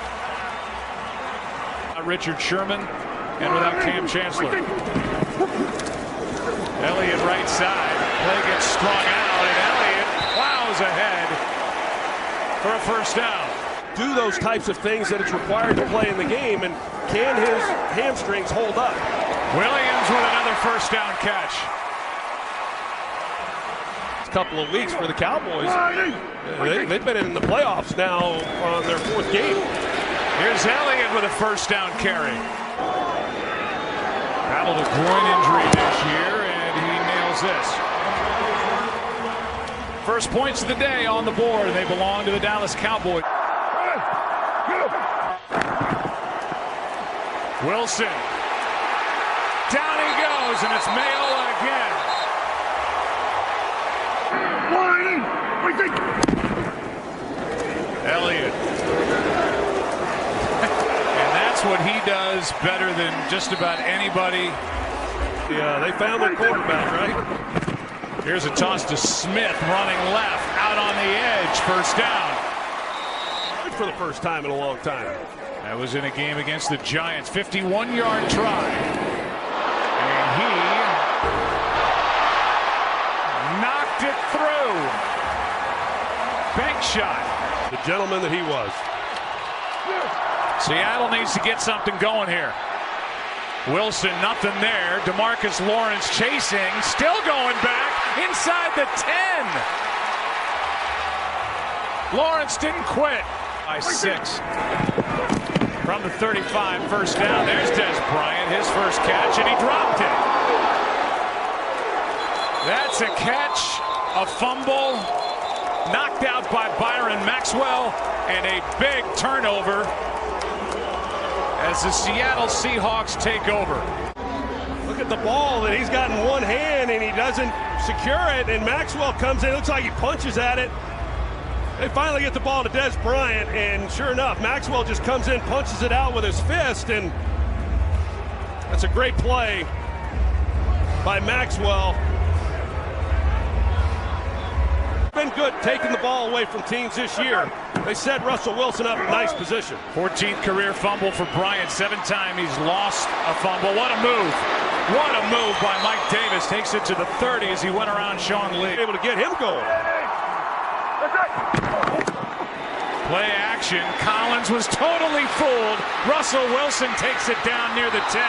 Richard Sherman and without Cam Chancellor. Elliott right side. Play gets strung out and Elliott plows ahead for a first down. Do those types of things that it's required to play in the game, and can his hamstrings hold up? Williams with another first down catch. Couple of weeks for the Cowboys. They've been in the playoffs now on their 4th game. Here's Elliott with a first down carry. Battled a groin injury this year, and he nails this. First points of the day on the board. They belong to the Dallas Cowboys. Wilson. Down he goes, and it's Mayola again. Elliott. And that's what he does better than just about anybody. Yeah, they found their quarterback, right? Here's a toss to Smith, running left, out on the edge, first down. For the first time in a long time. That was in a game against the Giants, 51-yard try. And he knocked it through. Bank shot. The gentleman that he was. Seattle needs to get something going here. Wilson, nothing there. DeMarcus Lawrence chasing, still going back inside the 10. Lawrence didn't quit. By 6. From the 35, first down. There's Des Bryant, his first catch, and he dropped it. That's a catch, a fumble, knocked out by Byron Maxwell, and a big turnover as the Seattle Seahawks take over. Look at the ball that he's got in one hand, and he doesn't secure it, and Maxwell comes in. It looks like he punches at it. They finally get the ball to Des Bryant, and sure enough, Maxwell just comes in, punches it out with his fist, and that's a great play by Maxwell. Been good taking the ball away from teams this year. They set Russell Wilson up in nice position. 14th career fumble for Bryant. 7th time he's lost a fumble. What a move. What a move by Mike Davis. Takes it to the 30 as he went around Sean Lee. Able to get him going. Play action. Collins was totally fooled. Russell Wilson takes it down near the 10.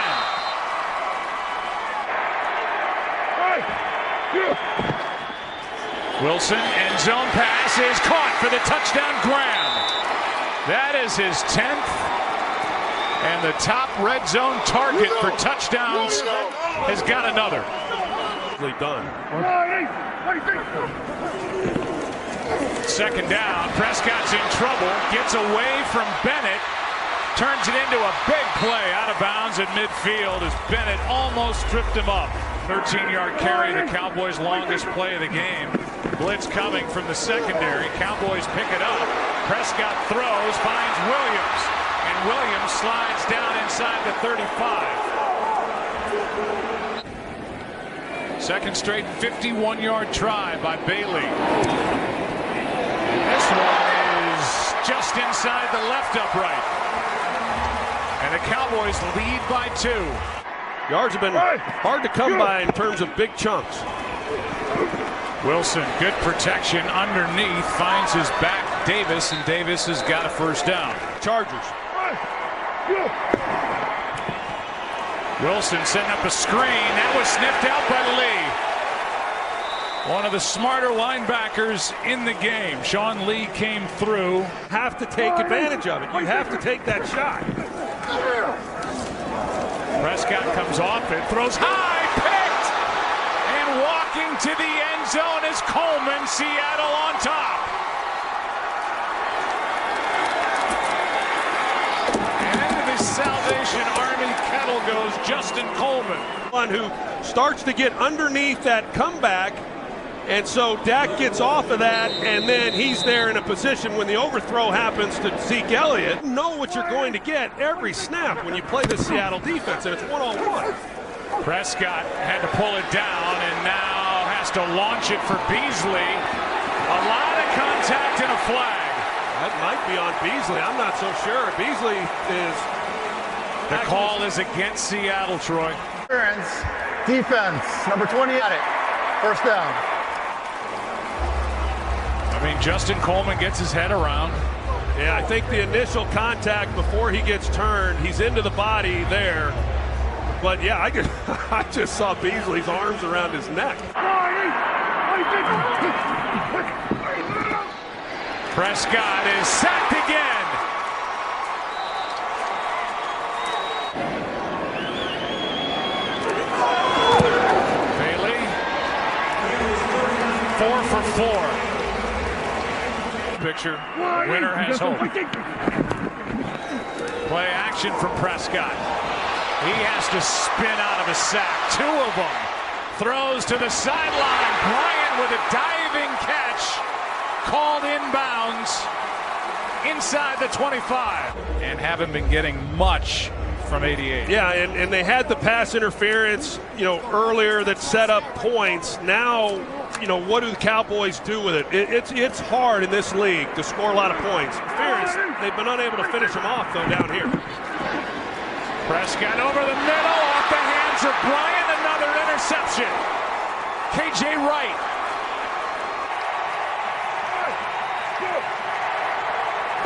Wilson, end zone pass is caught for the touchdown. Graham. That is his 10th. And the top red zone target for touchdowns has got another. Done. Second down, Prescott's in trouble, gets away from Bennett, turns it into a big play out of bounds at midfield as Bennett almost tripped him up. 13-yard carry, the Cowboys' longest play of the game. Blitz coming from the secondary. Cowboys pick it up. Prescott throws, finds Williams, and Williams slides down inside the 35. Second straight 51-yard try by Bailey. This one is just inside the left upright. And the Cowboys lead by 2. Yards have been hard to come by in terms of big chunks. Wilson, good protection underneath, finds his back Davis, and Davis has got a first down. Chargers. Wilson setting up a screen. That was sniffed out by Lee. One of the smarter linebackers in the game. Sean Lee came through. Have to take advantage of it. You have to take that shot. Prescott comes off it, throws high, picked! And walking to the end zone is Coleman, Seattle on top. And into the Salvation Army kettle goes Justin Coleman. One who starts to get underneath that comeback, and so Dak gets off of that, and then he's there in a position when the overthrow happens to Zeke Elliott. You know what you're going to get every snap when you play the Seattle defense, and it's one-on-one. Prescott had to pull it down and now has to launch it for Beasley. A lot of contact and a flag. That might be on Beasley. I'm not so sure. Beasley is... The call is against Seattle, Troy. Defense, number 20 at it. First down. I mean, Justin Coleman gets his head around. Yeah, I think the initial contact before he gets turned, he's into the body there. But yeah, I just saw Beasley's arms around his neck. Prescott is sacked again. Bailey, 4 for 4. Picture, winner has hope. Play action from Prescott. He has to spin out of a sack. 2 of them. Throws to the sideline. Bryant with a diving catch. Called inbounds inside the 25. And haven't been getting much from 88. Yeah, and they had the pass interference, earlier that set up points. Now, what do the Cowboys do with it? It's hard in this league to score a lot of points. Interference, they've been unable to finish them off, though, down here. Prescott over the middle, off the hands of Bryant, another interception. KJ Wright.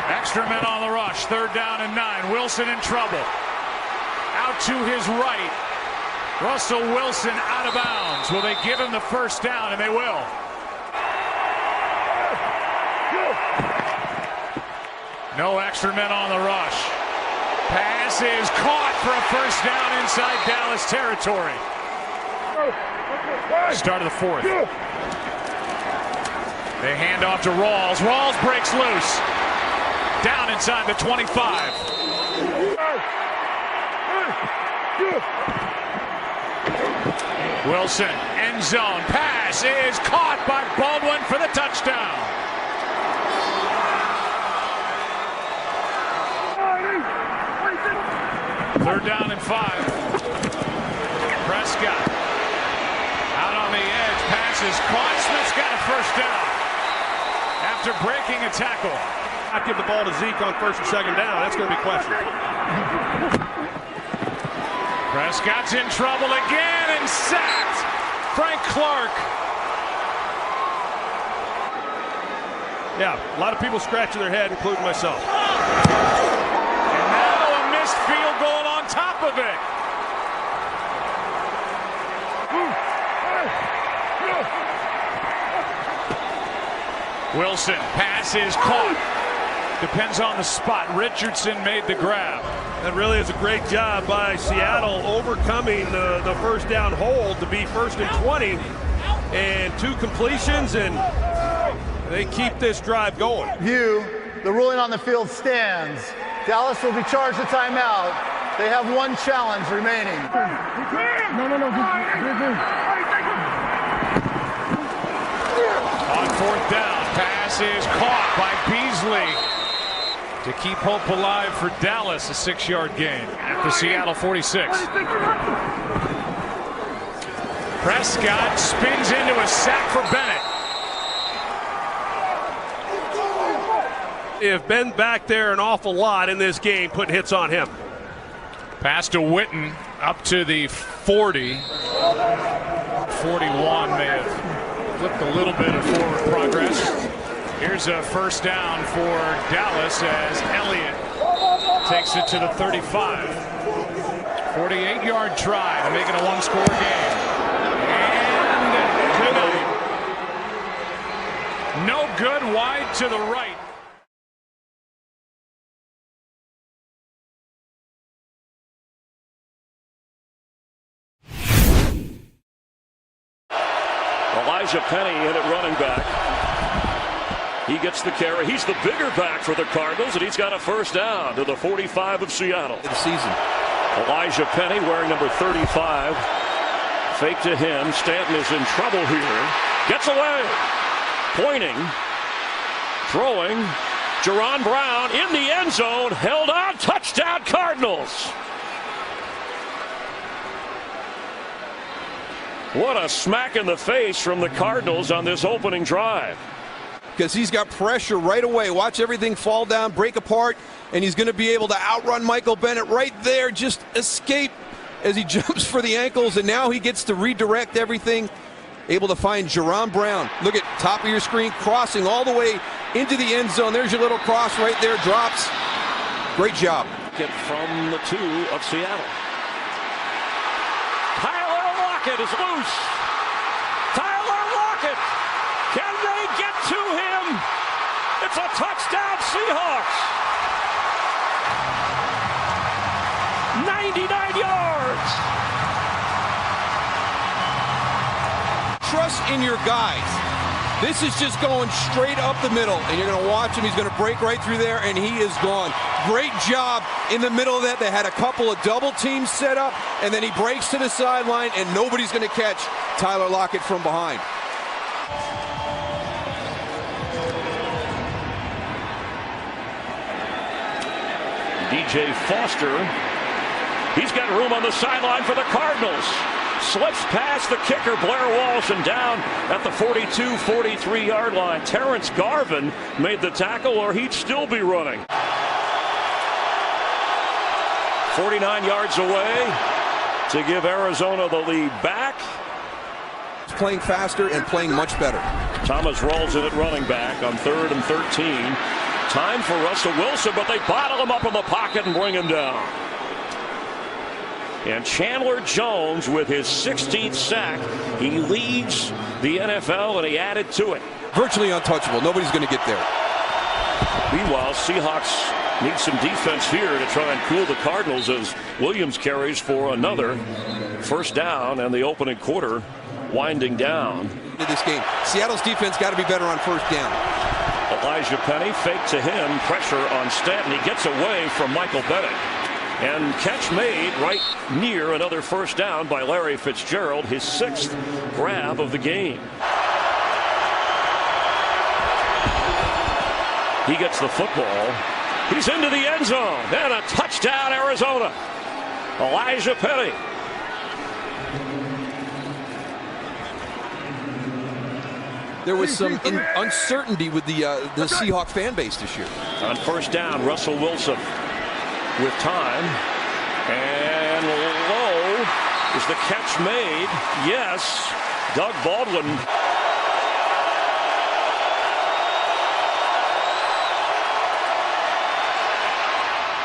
Extra men on the rush, 3rd down and 9. Wilson in trouble. Out to his right. Russell Wilson out of bounds. Will they give him the first down? And they will. No extra men on the rush. Pass is caught for a first down inside Dallas territory. Start of the 4th. They hand off to Rawls. Rawls breaks loose. Down inside the 25. Wilson, end zone. Pass is caught by Baldwin for the touchdown. Third down and 5. Prescott out on the edge. Pass is caught. Smith's got a first down after breaking a tackle. Not give the ball to Zeke on 1st and 2nd down. That's going to be questioned. Prescott's in trouble again and sacked. Frank Clark. Yeah, a lot of people scratching their head, including myself. And now a missed field goal on top of it. Wilson, pass is caught. Depends on the spot. Richardson made the grab. That really is a great job by Seattle overcoming the first down hold to be 1st and 20 and 2 completions, and they keep this drive going. The ruling on the field stands. Dallas will be charged a timeout. They have 1 challenge remaining. No. On 4th down, pass is caught by Beasley to keep hope alive for Dallas, a 6-yard gain at the Seattle 46. Prescott spins into a sack for Bennett. They have been back there an awful lot in this game, putting hits on him. Pass to Witten up to the 40. 41 may have flipped a little bit of forward progress. Here's a first down for Dallas as Elliott takes it to the 35. 48-yard try to make it a 1-score game. And tonight, no good, wide to the right. Elijah Penny in at running back. He gets the carry. He's the bigger back for the Cardinals, and he's got a first down to the 45 of Seattle. The season. Elijah Penny wearing number 35. Fake to him. Stanton is in trouble here. Gets away. Pointing. Throwing. Jaron Brown in the end zone. Held on. Touchdown Cardinals. What a smack in the face from the Cardinals on this opening drive. Because he's got pressure right away. Watch everything fall down, break apart, and he's going to be able to outrun Michael Bennett right there. Just escape as he jumps for the ankles, and now he gets to redirect everything. Able to find Jaron Brown. Look at top of your screen, crossing all the way into the end zone. There's your little cross right there, drops. Great job. Get from the 2 of Seattle. Lockett is loose. Tyler Lockett. Can they get to him? It's a touchdown Seahawks. 99 yards. Trust in your guys. This is just going straight up the middle, and you're going to watch him. He's going to break right through there, and he is gone. Great job in the middle of that. They had a couple of double teams set up, and then he breaks to the sideline, and nobody's going to catch Tyler Lockett from behind. DJ Foster. He's got room on the sideline for the Cardinals. Slips past the kicker, Blair Walsh, and down at the 42-43-yard line. Terrence Garvin made the tackle, or he'd still be running. 49 yards away to give Arizona the lead back. He's playing faster and playing much better. Thomas rolls in at running back on 3rd and 13. Time for Russell Wilson, but they bottle him up in the pocket and bring him down. And Chandler Jones with his 16th sack. He leads the NFL, and he added to it. Virtually untouchable. Nobody's going to get there. Meanwhile, Seahawks need some defense here to try and cool the Cardinals as Williams carries for another first down, and the opening quarter winding down. In this game, Seattle's defense got to be better on first down. Elijah Penny fake to him. Pressure on Stanton. He gets away from Michael Bennett. And catch made right near another first down by Larry Fitzgerald, his 6th grab of the game. He gets the football. He's into the end zone. And a touchdown, Arizona. Elijah Penny. There was some uncertainty with the Seahawk fan base this year. On first down, Russell Wilson with time, and low is the catch made. Yes, Doug Baldwin.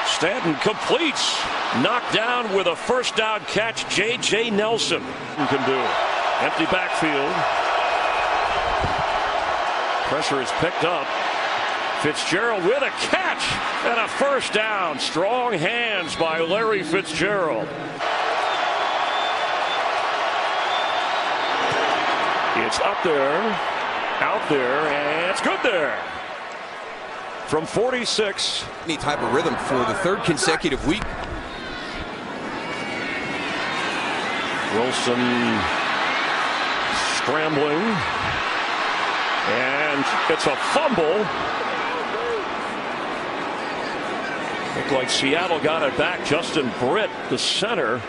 Stanton completes, knocked down with a first down catch. J.J. Nelson can do. Empty backfield. Pressure is picked up. Fitzgerald with a catch and a first down. Strong hands by Larry Fitzgerald. It's up there, out there, and it's good there. From 46. Any type of rhythm for the third consecutive week. Wilson scrambling, and it's a fumble. Looked like Seattle got it back. Justin Britt, the center.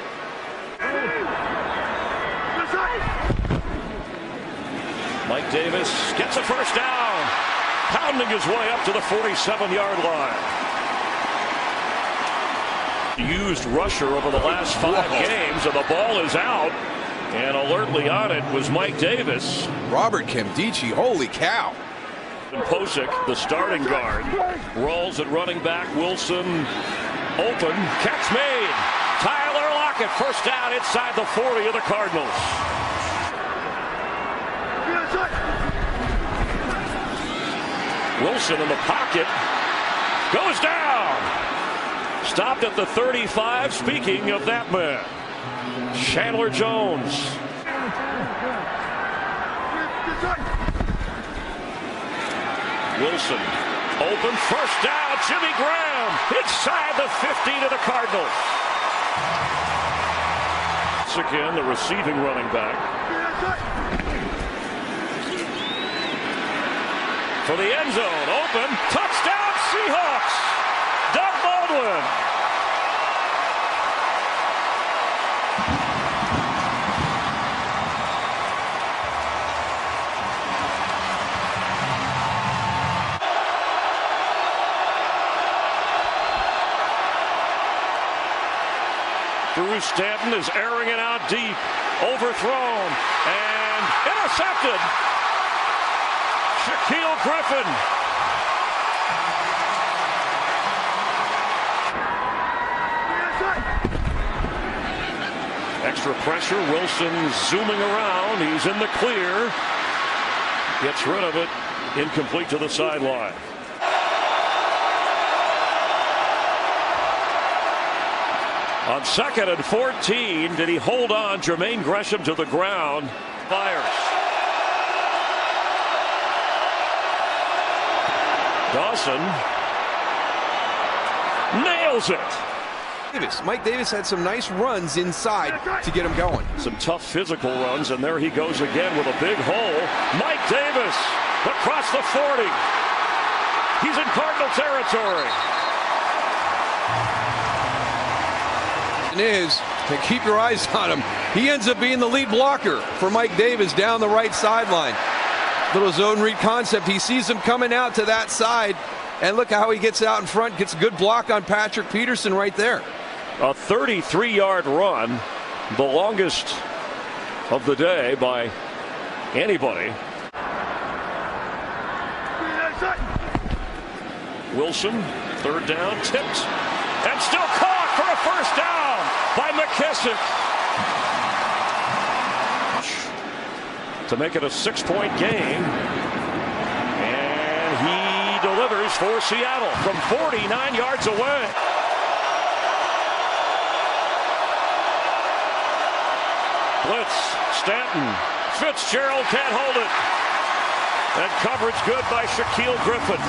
Mike Davis gets a first down, pounding his way up to the 47-yard line. Used rusher over the last 5 games, and the ball is out. And alertly on it was Mike Davis. Robert Kemdichi, holy cow. And Posick, the starting guard, rolls at running back. Wilson open, catch made. Tyler Lockett, first down inside the 40 of the Cardinals. Wilson in the pocket, goes down. Stopped at the 35. Speaking of that man, Chandler Jones. Wilson open, first down. Jimmy Graham inside the 15 of the Cardinals. Once again, the receiving running back. For the end zone, open, touchdown Seahawks. Doug Baldwin. Drew Stanton is airing it out deep, overthrown and intercepted. Shaquille Griffin. Extra pressure, Wilson zooming around, he's in the clear. Gets rid of it, incomplete to the sideline. On 2nd and 14, did he hold on Jermaine Gresham to the ground? Fires. Dawson nails it. Mike Davis had some nice runs inside to get him going. Some tough physical runs, and there he goes again with a big hole. Mike Davis across the 40. He's in Cardinal territory. Is to keep your eyes on him. He ends up being the lead blocker for Mike Davis down the right sideline. Little zone read concept. He sees him coming out to that side, and look how he gets out in front. Gets a good block on Patrick Peterson right there. A 33-yard run, the longest of the day by anybody. Wilson, third down, tipped, and still caught for a first down by McKissick. To make it a 6-point game. And he delivers for Seattle from 49 yards away. Blitz, Stanton, Fitzgerald can't hold it. And coverage good by Shaquille Griffin.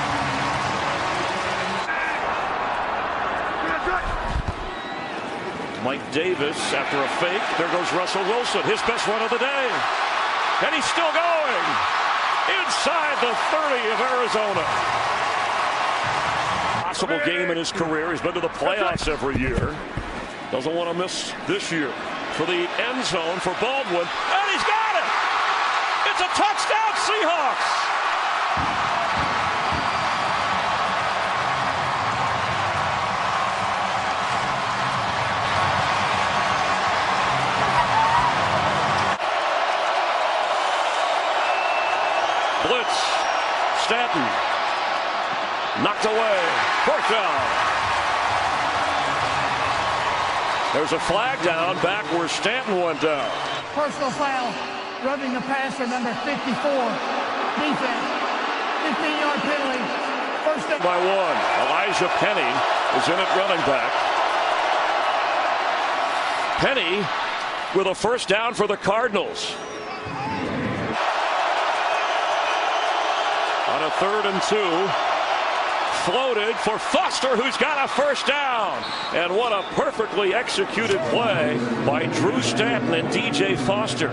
Mike Davis after a fake. There goes Russell Wilson, his best run of the day. And he's still going inside the 30 of Arizona. Possible game in his career. He's been to the playoffs every year. Doesn't want to miss this year. For the end zone for Baldwin. And he's got it! It's a touchdown, Seahawks! Blitz, Stanton, knocked away, fourth down. There's a flag down back where Stanton went down. Personal foul, rubbing the passer, number 54, defense, 15-yard penalty, first down by 1. Elijah Penny is in at running back. Penny with a first down for the Cardinals. On a 3rd and 2. Floated for Foster, who's got a first down. And what a perfectly executed play by Drew Stanton and DJ Foster.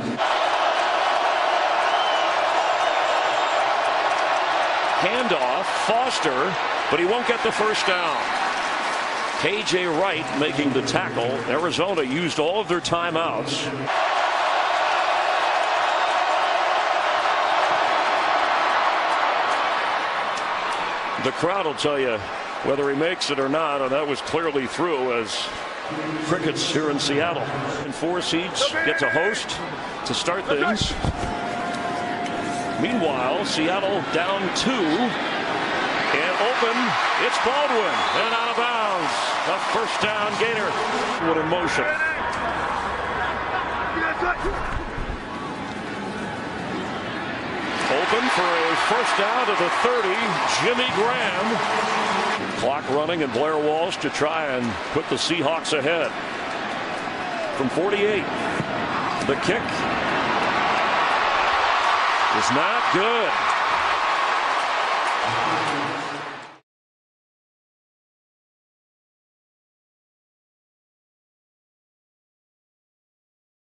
Handoff, Foster, but he won't get the first down. KJ Wright making the tackle. Arizona used all of their timeouts. The crowd will tell you whether he makes it or not, and that was clearly through as Crickets here in Seattle. And 4 seeds get to host to start things. Meanwhile, Seattle down 2 and open. It's Baldwin and out of bounds. A first down Gator. Wood in motion. Open for a first down to the 30, Jimmy Graham. Clock running and Blair Walsh to try and put the Seahawks ahead. From 48, the kick is not good.